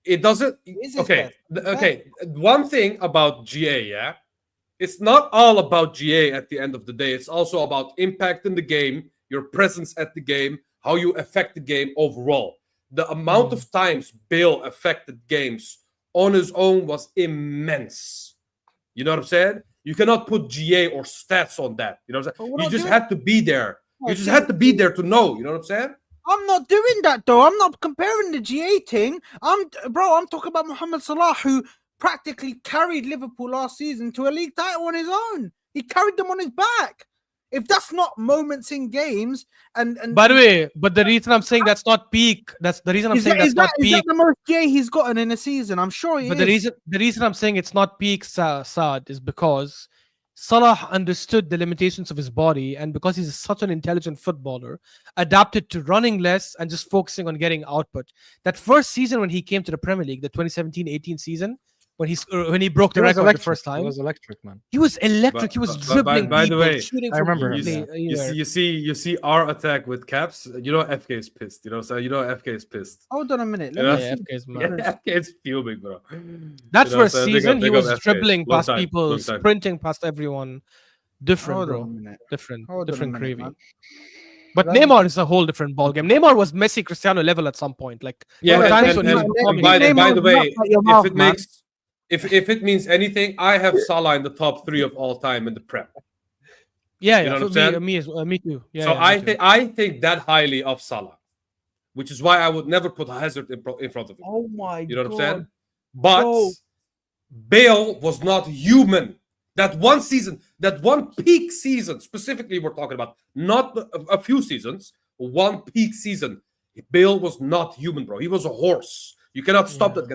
D: It doesn't.
B: is his
D: Okay,
B: best.
D: okay. One thing about GA, yeah, it's not all about GA at the end of the day. It's also about impact in the game, your presence at the game, how you affect the game overall. The amount of times Bale affected games on his own was immense. You know what I'm saying? You cannot put GA or stats on that. You know what I'm
B: But we're
D: saying?
B: not
D: You just
B: doing-
D: had to be there.
B: Oh,
D: You just had to be there to know. You know what I'm saying?
B: I'm not doing that though. I'm not comparing the GA thing. I'm talking about Mohamed Salah, who practically carried Liverpool last season to a league title on his own. He carried them on his back. If that's not moments in games, and
E: By the way, but the reason I'm saying that's not peak, that's the reason I'm saying that's not
B: is
E: peak.
B: that the most GA he's gotten in a season? I'm sure it
E: But
B: is.
E: the reason I'm saying it's not peak Saad is because Salah understood the limitations of his body, and because he's such an intelligent footballer, adapted to running less and just focusing on getting output. That first season when he came to the Premier League, the 2017-18 season, when he broke the
C: He was
E: record the
C: electric.
E: first
C: He
E: time,
C: was electric, man.
E: he was electric. He was dribbling
D: by the
E: people,
D: way,
E: shooting
C: I
E: from
C: remember
E: easily
C: him,
E: anywhere.
D: You see our attack with caps. You know FK is pissed. You know, so you know FK is pissed.
B: Hold on a minute.
D: Yeah.
E: Yeah, FK is mad.
D: Yeah, FK is fuming, bro.
E: That
D: You know,
E: first
D: so big
E: season,
D: up-
E: he
D: big up
E: was
D: FK.
E: dribbling
D: Long
E: past
D: time,
E: people,
D: long time.
E: sprinting past everyone. Different,
B: Hold on
E: bro.
B: a minute.
E: Different,
B: Hold on a
E: different
B: minute,
E: gravy.
B: man.
E: But
B: Let me-
E: Neymar is a whole different ballgame. Neymar was Messi, Cristiano level at some point. Like
D: Yeah,
E: there were
D: and-
E: times when he was
D: and
E: performing.
D: by
B: Neymar's
D: the way,
B: nuts at your mouth,
D: if it
B: man.
D: makes if it means anything, I have Salah in the top 3 of all time in the Prem.
E: Yeah,
D: You
E: yeah.
D: know
E: For
D: what I'm saying?
E: me too. Yeah,
D: So
E: yeah, me too.
D: I think that highly of Salah, which is why I would never put Hazard in front of him.
B: Oh my
D: You know what I'm
B: God.
D: saying? But
B: Bro.
D: Bale was not human. That one season, that one peak season, specifically, we're talking about not a few seasons, one peak season. Bale was not human, bro. He was a horse. You cannot stop that guy.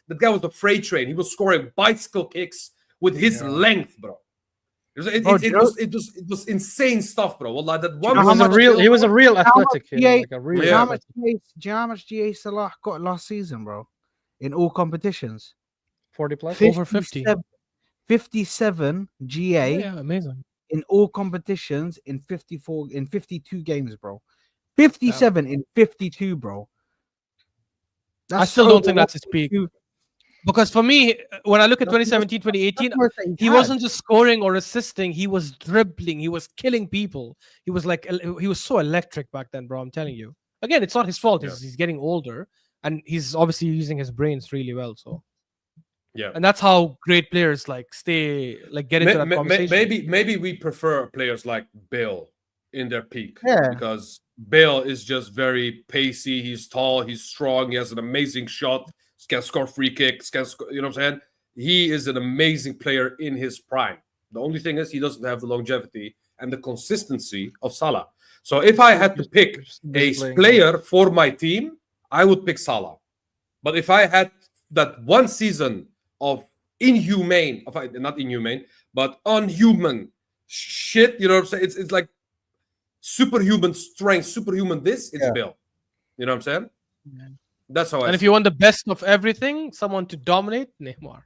D: That guy was the freight train. He was scoring bicycle kicks with his length, bro. It was insane stuff, bro. Wallah, that one.
C: He was a real athletic.
B: GA
C: Yeah, like a real
B: Do you know how
C: athletic.
B: much do you know how much GA Salah got last season, bro? In all competitions.
C: 40 plus.
E: Over 50.
B: 57 GA
E: Yeah, amazing.
B: in all competitions in 52 games, bro. 57 in 52, bro.
E: I still don't think that's his peak. Because for me, when I look at 2017, 2018, he wasn't just scoring or assisting, he was dribbling, he was killing people. He was so electric back then, bro. I'm telling you. Again, it's not his fault. He's getting older and he's obviously using his brains really well. So
D: Yeah.
E: and that's how great players get into that conversation.
D: Maybe we prefer players like Bale in their peak.
B: Yeah.
D: Because Bale is just very pacey. He's tall. He's strong. He has an amazing shot. Can score free kicks. You know what I'm saying? He is an amazing player in his prime. The only thing is he doesn't have the longevity and the consistency of Salah. So if I had to pick a player for my team, I would pick Salah. But if I had that one season of not inhumane, but unhuman shit, you know what I'm saying? It's like superhuman strength, superhuman this, it's Bale. You know what I'm saying?
E: Yeah.
D: That's how I
E: And if
D: see
E: you want the best of everything, someone to dominate, Neymar.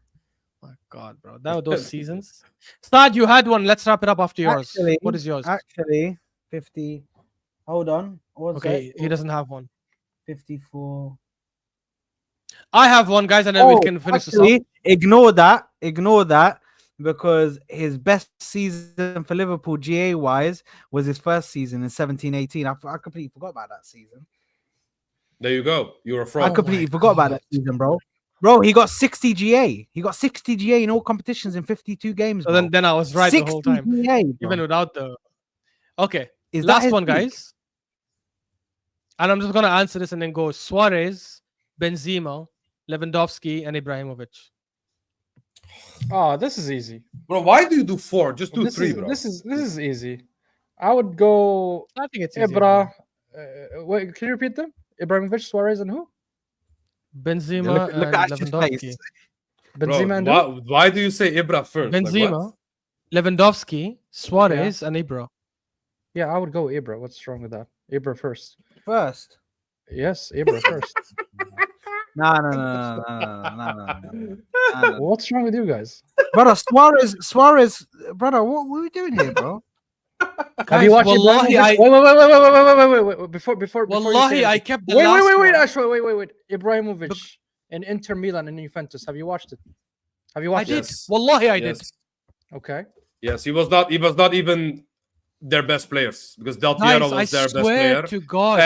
E: My God, bro. That were those seasons. Stad, you had one. Let's wrap it up after yours. What is yours?
B: Actually, 50. Hold on.
E: Okay, he doesn't have one.
B: 54.
E: I have one, guys, and then we can finish this up.
B: Ignore that, because his best season for Liverpool, GA wise, was his first season in 17-18. I completely forgot about that season.
D: There you go. You're a fraud.
B: I completely forgot about that season, bro. Bro, he got 60 GA. He got 60 GA in all competitions in 52 games.
E: So then I was right the whole time.
B: GA,
E: even without the. Okay,
B: Is
E: last
B: that
E: one,
B: peak?
E: guys. And I'm just gonna answer this and then go Suarez, Benzema, Lewandowski, and Ibrahimovic.
C: Oh, this is easy.
D: Bro, why do you do 4? Just do
C: This
D: 3,
C: is
D: bro.
C: this is easy. I would go
E: I think it's easy.
C: Ibra. Wait, can you repeat them? Ibrahimovic, Suarez, and who?
E: Benzema
B: Look
E: and
B: at Ash's
E: Lewandowski.
B: face.
C: Benzema and who?
D: Why do you say Ibra first? Like,
E: Benzema,
D: what?
E: Lewandowski, Suarez, and Ibra.
C: Yeah, I would go Ibra. What's wrong with that? Ibra first.
B: First.
C: Yes, Ibra first.
B: No.
C: What's wrong with you guys?
B: Brother, Suarez, brother, what are we doing here, bro?
C: Have you watched
E: Wallahi,
C: Ibrahimovic? Wait. Before you say
E: Wallahi, I
C: anything.
E: kept the last
C: Wait,
E: one.
C: Ashwa, wait. Ibrahimovic in Inter Milan and Juventus. Have you watched it? Have you
E: I
C: watched
E: did.
C: it?
E: Wallahi, I did.
D: Yes.
C: Okay.
D: Yes, he was not even their best players because Del
E: Guys,
D: Piero
E: I
D: was their best
E: swear
D: player.
E: to God.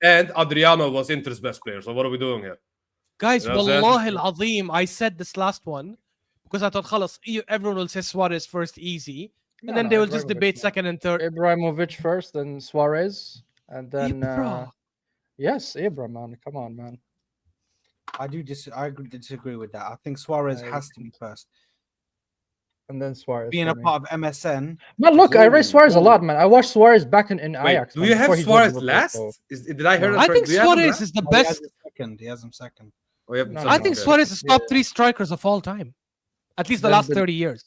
D: And Adriano was Inter's best player. So what are we doing here?
E: Guys,
D: You know what I'm
E: Wallahi al-Azim, I said this last one because I thought, khalas, everyone will say Suarez first, easy. And then they will just debate second and third.
C: Ibrahimovic first, then Suarez, and then
E: Ibra.
C: yes, Ibra, man. Come on, man.
B: I disagree with that. I think Suarez has to be first.
C: And then Suarez.
B: Being
C: for
B: a
C: me.
B: part of MSN.
C: Man, look, I rate Suarez a lot, man. I watched Suarez back in
D: Wait,
C: Ajax.
D: do
C: man,
D: you have
C: before he joined
D: Suarez
C: Liverpool,
D: last?
C: so-
D: Did I hear that
E: I
D: correct?
E: think
D: Do you have him
E: Suarez
D: last?
E: is the
B: Oh, he has
E: best.
B: him second. He has him second.
D: Oh, you have him
C: No,
D: second,
E: I think
D: okay.
E: Suarez is top 3 strikers of all time. At least the
C: Then
E: last
C: the-
E: 30 years.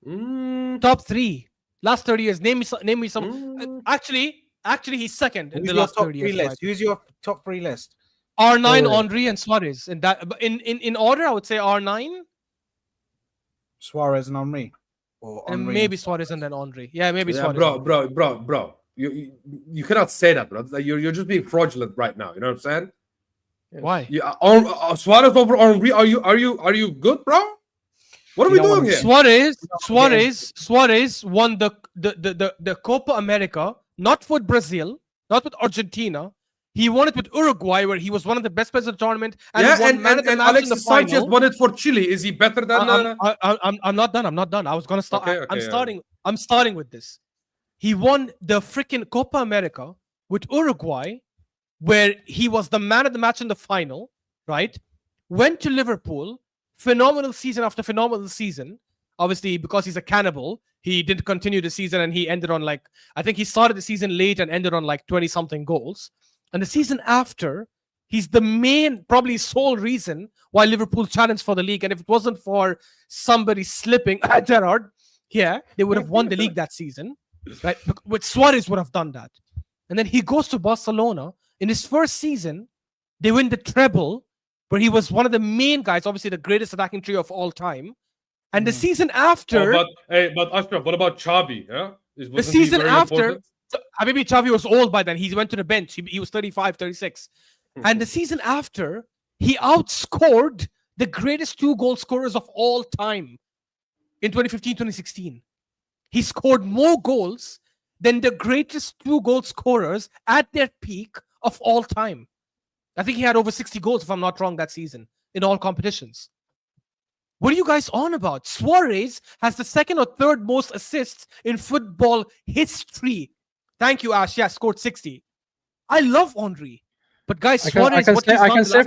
D: Top
E: Top 3. Last 30 years. Name me some. Actually, he's second in
B: Who's
E: the
B: your
E: last
B: top
E: 30
B: three
E: years.
B: list? Who's your top 3 list?
E: R9,
C: Oh.
E: Henry, and Suarez. In order, I would say R9
B: Suarez and Henry. Or
E: and
B: Henry
E: maybe Suarez and then Henry. Yeah, maybe
D: Yeah,
E: Suarez.
D: bro. You cannot say that, bro. Like, you're just being fraudulent right now. You know what I'm saying?
E: Why?
D: Suarez over Henry. Are you good, bro? What are we
B: You don't
D: doing
B: wanna-
D: here?
E: Suarez won the Copa America, not with Brazil, not with Argentina. He won it with Uruguay, where he was one of the best players in the tournament. And
D: Yeah,
E: he won
D: and
E: man of the match in the
D: Alexis Sanchez
E: final.
D: won it for Chile. Is he better than?
E: I'm not done. I was gonna start.
D: Okay,
E: I'm starting with this. He won the freaking Copa America with Uruguay, where he was the man of the match in the final. Right? Went to Liverpool. Phenomenal season after phenomenal season. Obviously, because he's a cannibal, he didn't continue the season, and he ended on I think he started the season late and ended on 20-something goals. And the season after, he's the main, probably sole reason why Liverpool challenged for the league. And if it wasn't for somebody slipping, Gerrard, yeah, they would have won the league that season. Right? But Suarez would have done that. And then he goes to Barcelona. In his first season, they win the treble, where he was one of the main guys, obviously the greatest attacking trio of all time. And the season after,
D: but Ashraf, what about Xavi? Yeah,
E: the season after, maybe Xavi was old by then. He went to the bench. He was 35, 36. And the season after, he outscored the greatest 2 goal scorers of all time in 2015, 2016. He scored more goals than the greatest 2 goal scorers at their peak of all time. I think he had over 60 goals, if I'm not wrong, that season in all competitions. What are you guys on about? Suarez has the 2nd or 3rd most assists in football history. Thank you, Ash. Yeah, scored 60. I love Henry. But guys, Suarez,
C: I can say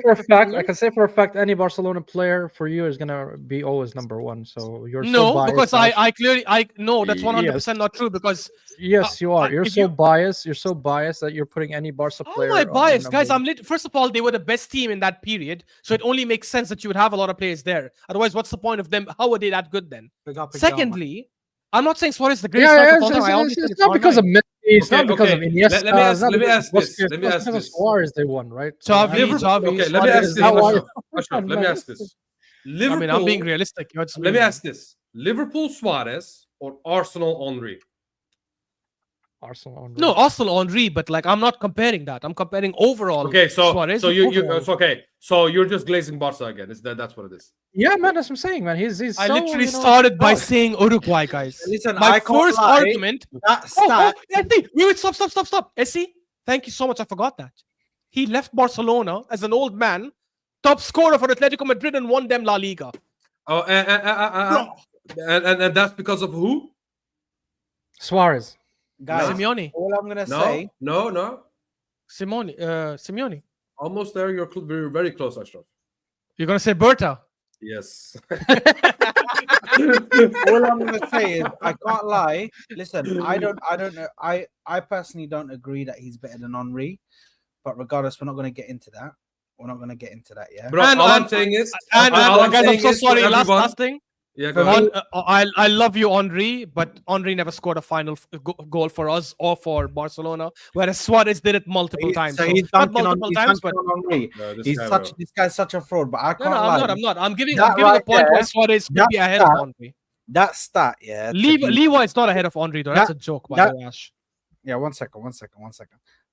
C: for a fact any Barcelona player for you is gonna be always number 1. So you're so biased.
E: Because I clearly know that's 100% not true. Because
C: yes, you are. You're so biased. You're so biased that you're putting any Barca player.
E: How am I biased, guys? First of all, they were the best team in that period, so it only makes sense that you would have a lot of players there. Otherwise, what's the point of them? How are they that good then? Secondly, I'm not saying Suarez is the greatest striker of all time.
C: It's not because of Messi. It's not because of Iniesta.
D: Let me ask this.
C: Let me ask this. Suarez they won, right?
E: Xavi.
D: Okay, let me ask this. Ashraf, let me ask this.
E: I mean, I'm being realistic.
D: Let me ask this: Liverpool Suarez or Arsenal Henry?
C: Arsenal Henry.
E: No, Arsenal Henry, but I'm not comparing that. I'm comparing overall.
D: Okay, so
E: Suarez
D: so you're just glazing Barca again. That's what it is.
C: Yeah, man, that's what I'm saying, man. He's
E: I literally started by saying Uruguay, guys.
B: Listen,
E: my first argument.
B: That stat.
E: Wait, stop. Essie, thank you so much. I forgot that. He left Barcelona as an old man, top scorer for Atletico Madrid, and won them La Liga.
D: Oh, and that's because of who?
C: Suarez.
B: Guys,
E: Simeone.
B: all I'm gonna say.
D: No.
E: Simeone.
D: Almost there. You're very, very close, Ashraf.
E: You're gonna say Berta.
D: Yes.
B: All I'm gonna say is I can't lie. Listen, I don't know. I personally don't agree that he's better than Henry, but regardless, we're not gonna get into that. We're not gonna get into that, yeah.
D: Bro, all I'm saying is,
E: And
D: all I'm
E: guys, I'm
D: saying
E: so
D: is for
E: sorry.
D: everyone-
E: Last thing.
D: Yeah, go ahead.
E: I love you, Henry, but Henry never scored a final goal for us or for Barcelona, whereas Suarez did it multiple times.
B: So
E: So
B: he's
E: not
B: dunking on,
E: multiple
B: he's
E: times,
B: dunking
E: but
B: on Henry.
D: No,
B: This guy's such a fraud. But I can't
E: no,
B: lie.
E: I'm not. I'm giving
B: That
E: a
B: right
E: point why
B: there,
E: Suarez could
B: that
E: be ahead of
B: stat,
E: Henry.
B: That stat, yeah.
E: Levi is not ahead of Henry though. That's a joke, by the way, Ash.
B: Yeah, one second.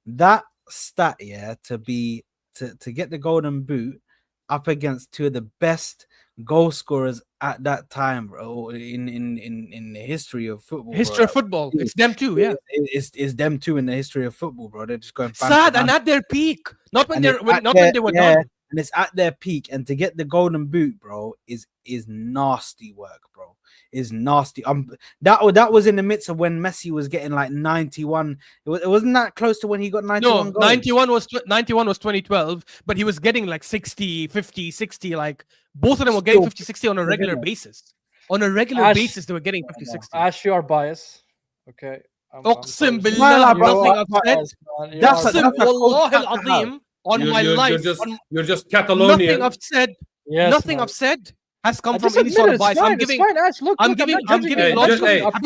B: That stat, yeah, to get the golden boot up against two of the best goal scorers at that time, bro, in the history of football.
E: History of football. It's them too, yeah.
B: It's them two in the history of football, bro. They're just going
E: Sad and at their peak. Not when when they were
B: yeah,
E: done.
B: and it's at their peak. And to get the golden boot, bro, is nasty work, bro. Is nasty. That was in the midst of when Messi was getting like 91. It wasn't that close to when he got 91
E: No,
B: goals.
E: 91 was 2012, but he was getting like 60, 50, 60. Like both of them were getting 50, 60 on a regular basis. On a regular basis, they were getting 50, 60.
C: Ash, you are biased. Okay.
E: Oqsim
C: sorry.
E: billah,
B: You
E: nothing
B: are
E: I've said.
C: biased, man. You
B: That's
C: are
B: a-
E: Oqsim
B: that's a
E: wallah
B: cold
E: al-azim, on my life.
D: You're just
E: Nothing
D: Catalonian.
E: I've said.
C: Yes,
E: Nothing
C: man.
E: I've said has come
C: Just
E: from any sort
C: admit
E: of bias.
C: It's
E: I'm
C: fine,
E: giving.
C: it's fine, Ash. Look,
E: I'm
C: look,
E: giving-
C: I'm not judging
E: giving
C: you.
E: logic.
C: I'm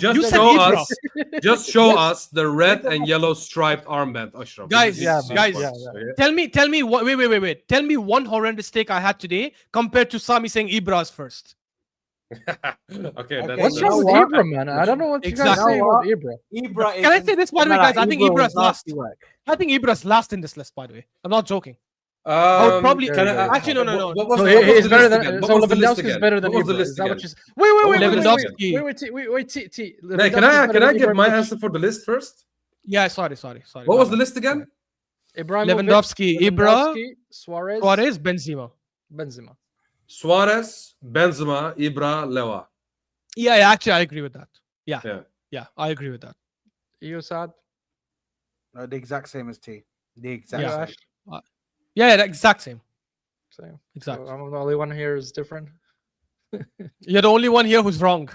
E: You
C: not
E: said
D: show
E: Ibra.
D: us, just show us the red and yellow striped armband, Ashraf.
E: Guys,
C: Yeah,
E: guys,
C: yeah.
E: Tell me what? Wait. Tell me one horrendous take I had today compared to Sami saying Ibra's first.
D: Okay, that's
C: What's
B: You
C: wrong
B: know
C: with
B: what?
C: Ibra, man? I don't know what you guys
E: Exactly.
C: say about Ibra.
B: Ibra
E: Can I say this, by the way, guys? I think Ibra's last.
B: work.
E: I think Ibra's last in this list, by the way. I'm not joking. I would probably.
C: can I-
E: Actually, no.
D: What was
C: So
D: the- what was
C: he's
D: the
C: better
D: list
C: than
D: again?
C: so
D: What was the list
C: Lewandowski is
D: again?
C: better than
D: What was the
C: Ibra.
D: list
C: Is that what
D: again?
C: you said? Wait,
E: Lewandowski.
C: Lewandowski
D: Hey, can I give my answer for the list first?
E: Yeah, sorry.
D: What was the list again?
C: Ibrahimovic,
E: Lewandowski, Ibra,
C: Suarez,
E: Benzema.
C: Benzema.
D: Suarez, Benzema, Ibra, Lewa.
E: Yeah, actually, I agree with that. Yeah, I agree with that.
C: You sad?
B: No, the exact same as T. The exact
E: Yeah.
B: same.
E: Yeah, the exact same.
C: Same.
E: Exactly.
C: So I'm the only one here is different.
E: You're the only one here who's wrong.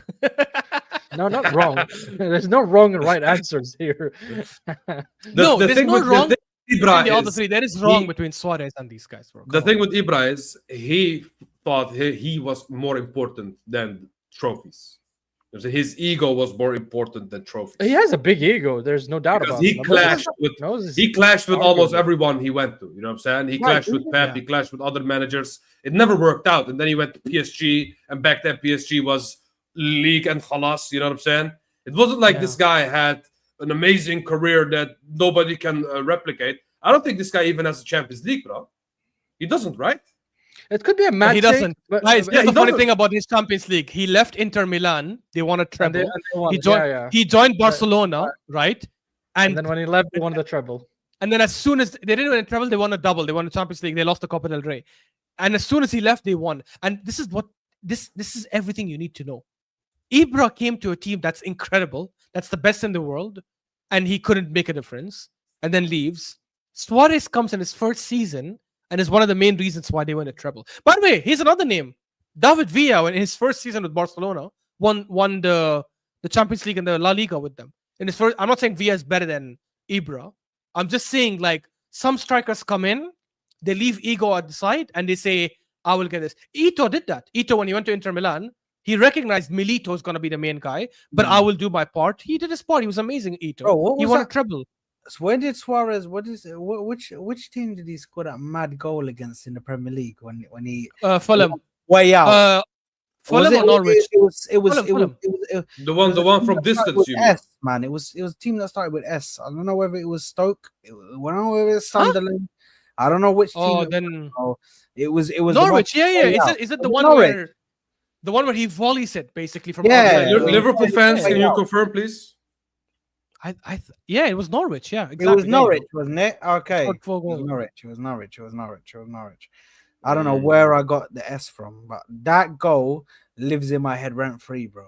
C: No, not wrong. There's no wrong and right answers here.
E: No, there's no wrong
D: Ibra
E: between the other
D: is,
E: three. There is wrong
D: he-
E: between Suarez and these guys, bro.
D: the
E: Come
D: thing
E: on.
D: with Ibra is he thought he was more important than trophies. His ego was more important than trophies.
C: He has a big ego. There's no doubt
D: Because
C: about it.
D: he clashed with almost
C: arguable.
D: everyone he went to. You know what I'm saying? He
C: Right,
D: clashed with Pep.
E: yeah.
D: He clashed with other managers. It never worked out. And then he went to PSG. And back then, PSG was league and khalas. You know what I'm saying? It wasn't like this guy had an amazing career that nobody can replicate. I don't think this guy even has a Champions League, bro. He doesn't, right?
C: It could be a match.
E: He doesn't.
C: But,
E: Guys,
C: but-
E: here's
D: he
E: the funny
D: doesn't.
E: thing about his Champions League. He left Inter Milan. They won a
C: and
E: treble.
C: they won
E: He
C: it.
E: joined.
C: Yeah.
E: He joined Barcelona, right?
C: And then when he left, he won the treble.
E: And then as soon as they didn't win a treble, they won a double. They won the Champions League. They lost the Copa del Rey. And as soon as he left, they won. And this is what this is everything you need to know. Ibra came to a team that's incredible, that's the best in the world, and he couldn't make a difference, and then leaves. Suarez comes in his first season and is one of the main reasons why they win a treble. By the way, here's another name. David Villa, in his first season with Barcelona, won the Champions League and the La Liga with them. In his first, I'm not saying Villa is better than Ibra. I'm just saying, like, some strikers come in, they leave ego at the side, and they say, I will get this. Ito did that. Ito, when he went to Inter Milan, he recognized Milito is going to be the main guy, but I will do my part. He did his part. He was amazing, Ito.
B: Bro, what
E: He
B: was
E: won a
B: that?
E: treble.
B: So when did Suarez? Which team did he score that mad goal against in the Premier League when he
E: Fulham.
B: way out?
E: Fulham or Norwich? Fulham.
D: The one from distance, you mean?
B: S, man. It was a team that started with S. I don't know whether it was Stoke. I don't know whether it was Sunderland. I don't know which team.
E: Oh,
B: it
E: then
B: was. It was
E: Norwich.
B: the one
E: Yeah.
B: way out.
E: Is it
B: It
E: the
B: was
E: one
B: Norwich.
E: where he volleys it basically from
B: Yeah.
E: outside?
D: Liverpool fans,
B: yeah.
D: can you confirm, please?
E: Yeah, it was Norwich. Yeah, exactly.
B: It was Norwich, wasn't it? Okay.
E: Scored 4
B: It was
E: goals.
B: Norwich. I don't know where I got the S from, but that goal lives in my head rent free, bro.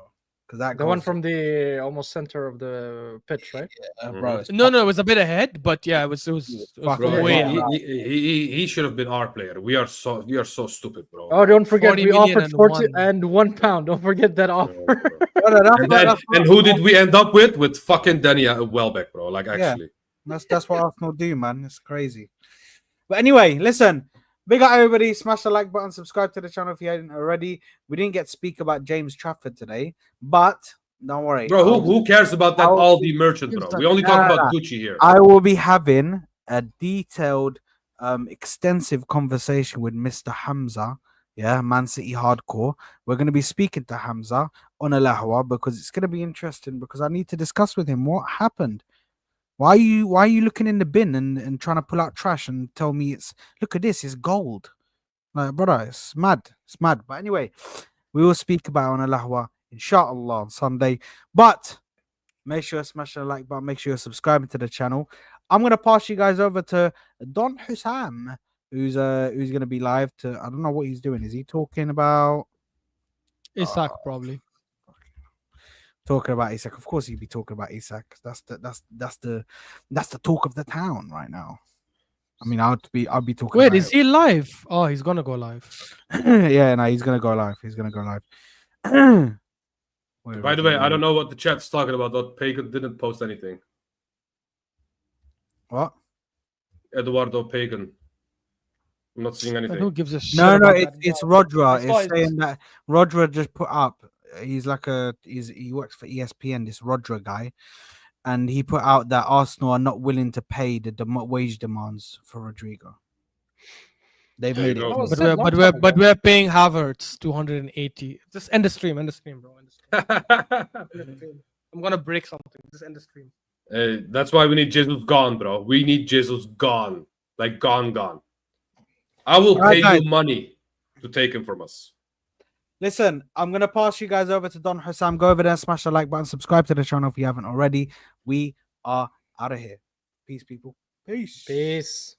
B: because that
C: The one
B: goes-
C: from the almost center of the pitch, right?
B: bro. it's
E: No, it was a bit ahead, but yeah, it was
B: Fuck
D: Bro,
B: yeah,
E: way
B: yeah.
E: ahead.
D: he should have been our player. We are so stupid, bro.
C: Oh, don't forget
E: 40
C: we
E: million
C: offered
E: and
C: 40
E: one.
C: and £1. Don't forget that offer.
B: Brother, that's
D: And,
B: what-
D: then,
B: that's what-
D: and who did we end up with? With fucking Danny Welbeck, bro. Like, actually.
B: That's what Arsenal do, man. It's crazy. But anyway, listen. Big up everybody. Smash the like button. Subscribe to the channel if you hadn't already. We didn't get to speak about James Trafford today, but don't worry.
D: Bro, who cares about that
B: I'll-
D: Aldi merchant, bro? We only
B: Nah,
D: talk
B: nah,
D: about
B: nah.
D: Gucci here.
B: I will be having a detailed, extensive conversation with Mr. Hamza. Yeah, Man City hardcore. We're going to be speaking to Hamza on a lahwa because it's going to be interesting because I need to discuss with him what happened. Why are you looking in the bin and trying to pull out trash and tell me look at this, it's gold. Like, brother, it's mad. It's mad. But anyway, we will speak about it on a lahwa, inshallah, on Sunday. But make sure you smash the like button, make sure you're subscribing to the channel. I'm gonna pass you guys over to Don Hussam, who's gonna be live to, I don't know what he's doing. Is he talking about
E: Isak probably.
B: Isak? Of course he'd be talking about Isak. That's the talk of the town right now. I mean, I'll be talking
E: Wait,
B: about
E: is he live? Oh, he's gonna go live.
B: yeah, no, he's gonna go live. He's gonna go live.
D: By the way, I don't know what the chat's talking about. That Pagan didn't post anything.
B: What?
D: Eduardo Pagan. I'm not seeing
E: And who
D: anything.
E: gives a shit?
B: No,
E: about
B: it's
E: that?
B: Rodra.
C: It's
B: It's saying that Rodra just put up. He works for ESPN. This Rodra guy, and he put out that Arsenal are not willing to pay the wage demands for Rodrigo. They've
D: There you
B: made it.
D: go.
C: That was
E: But
C: said long time ago.
E: we're paying Havertz 280. Just end the stream, bro. End the stream. I'm gonna break something. Just end the stream.
D: That's why we need Jesus gone, bro. We need Jesus gone. Like, gone. I will
B: Alright,
D: pay
B: guys.
D: you money to take him from us.
B: Listen, I'm gonna pass you guys over to Don Hussam. Go over there, smash the like button, subscribe to the channel if you haven't already. We are out of here. Peace, people. Peace.
C: Peace.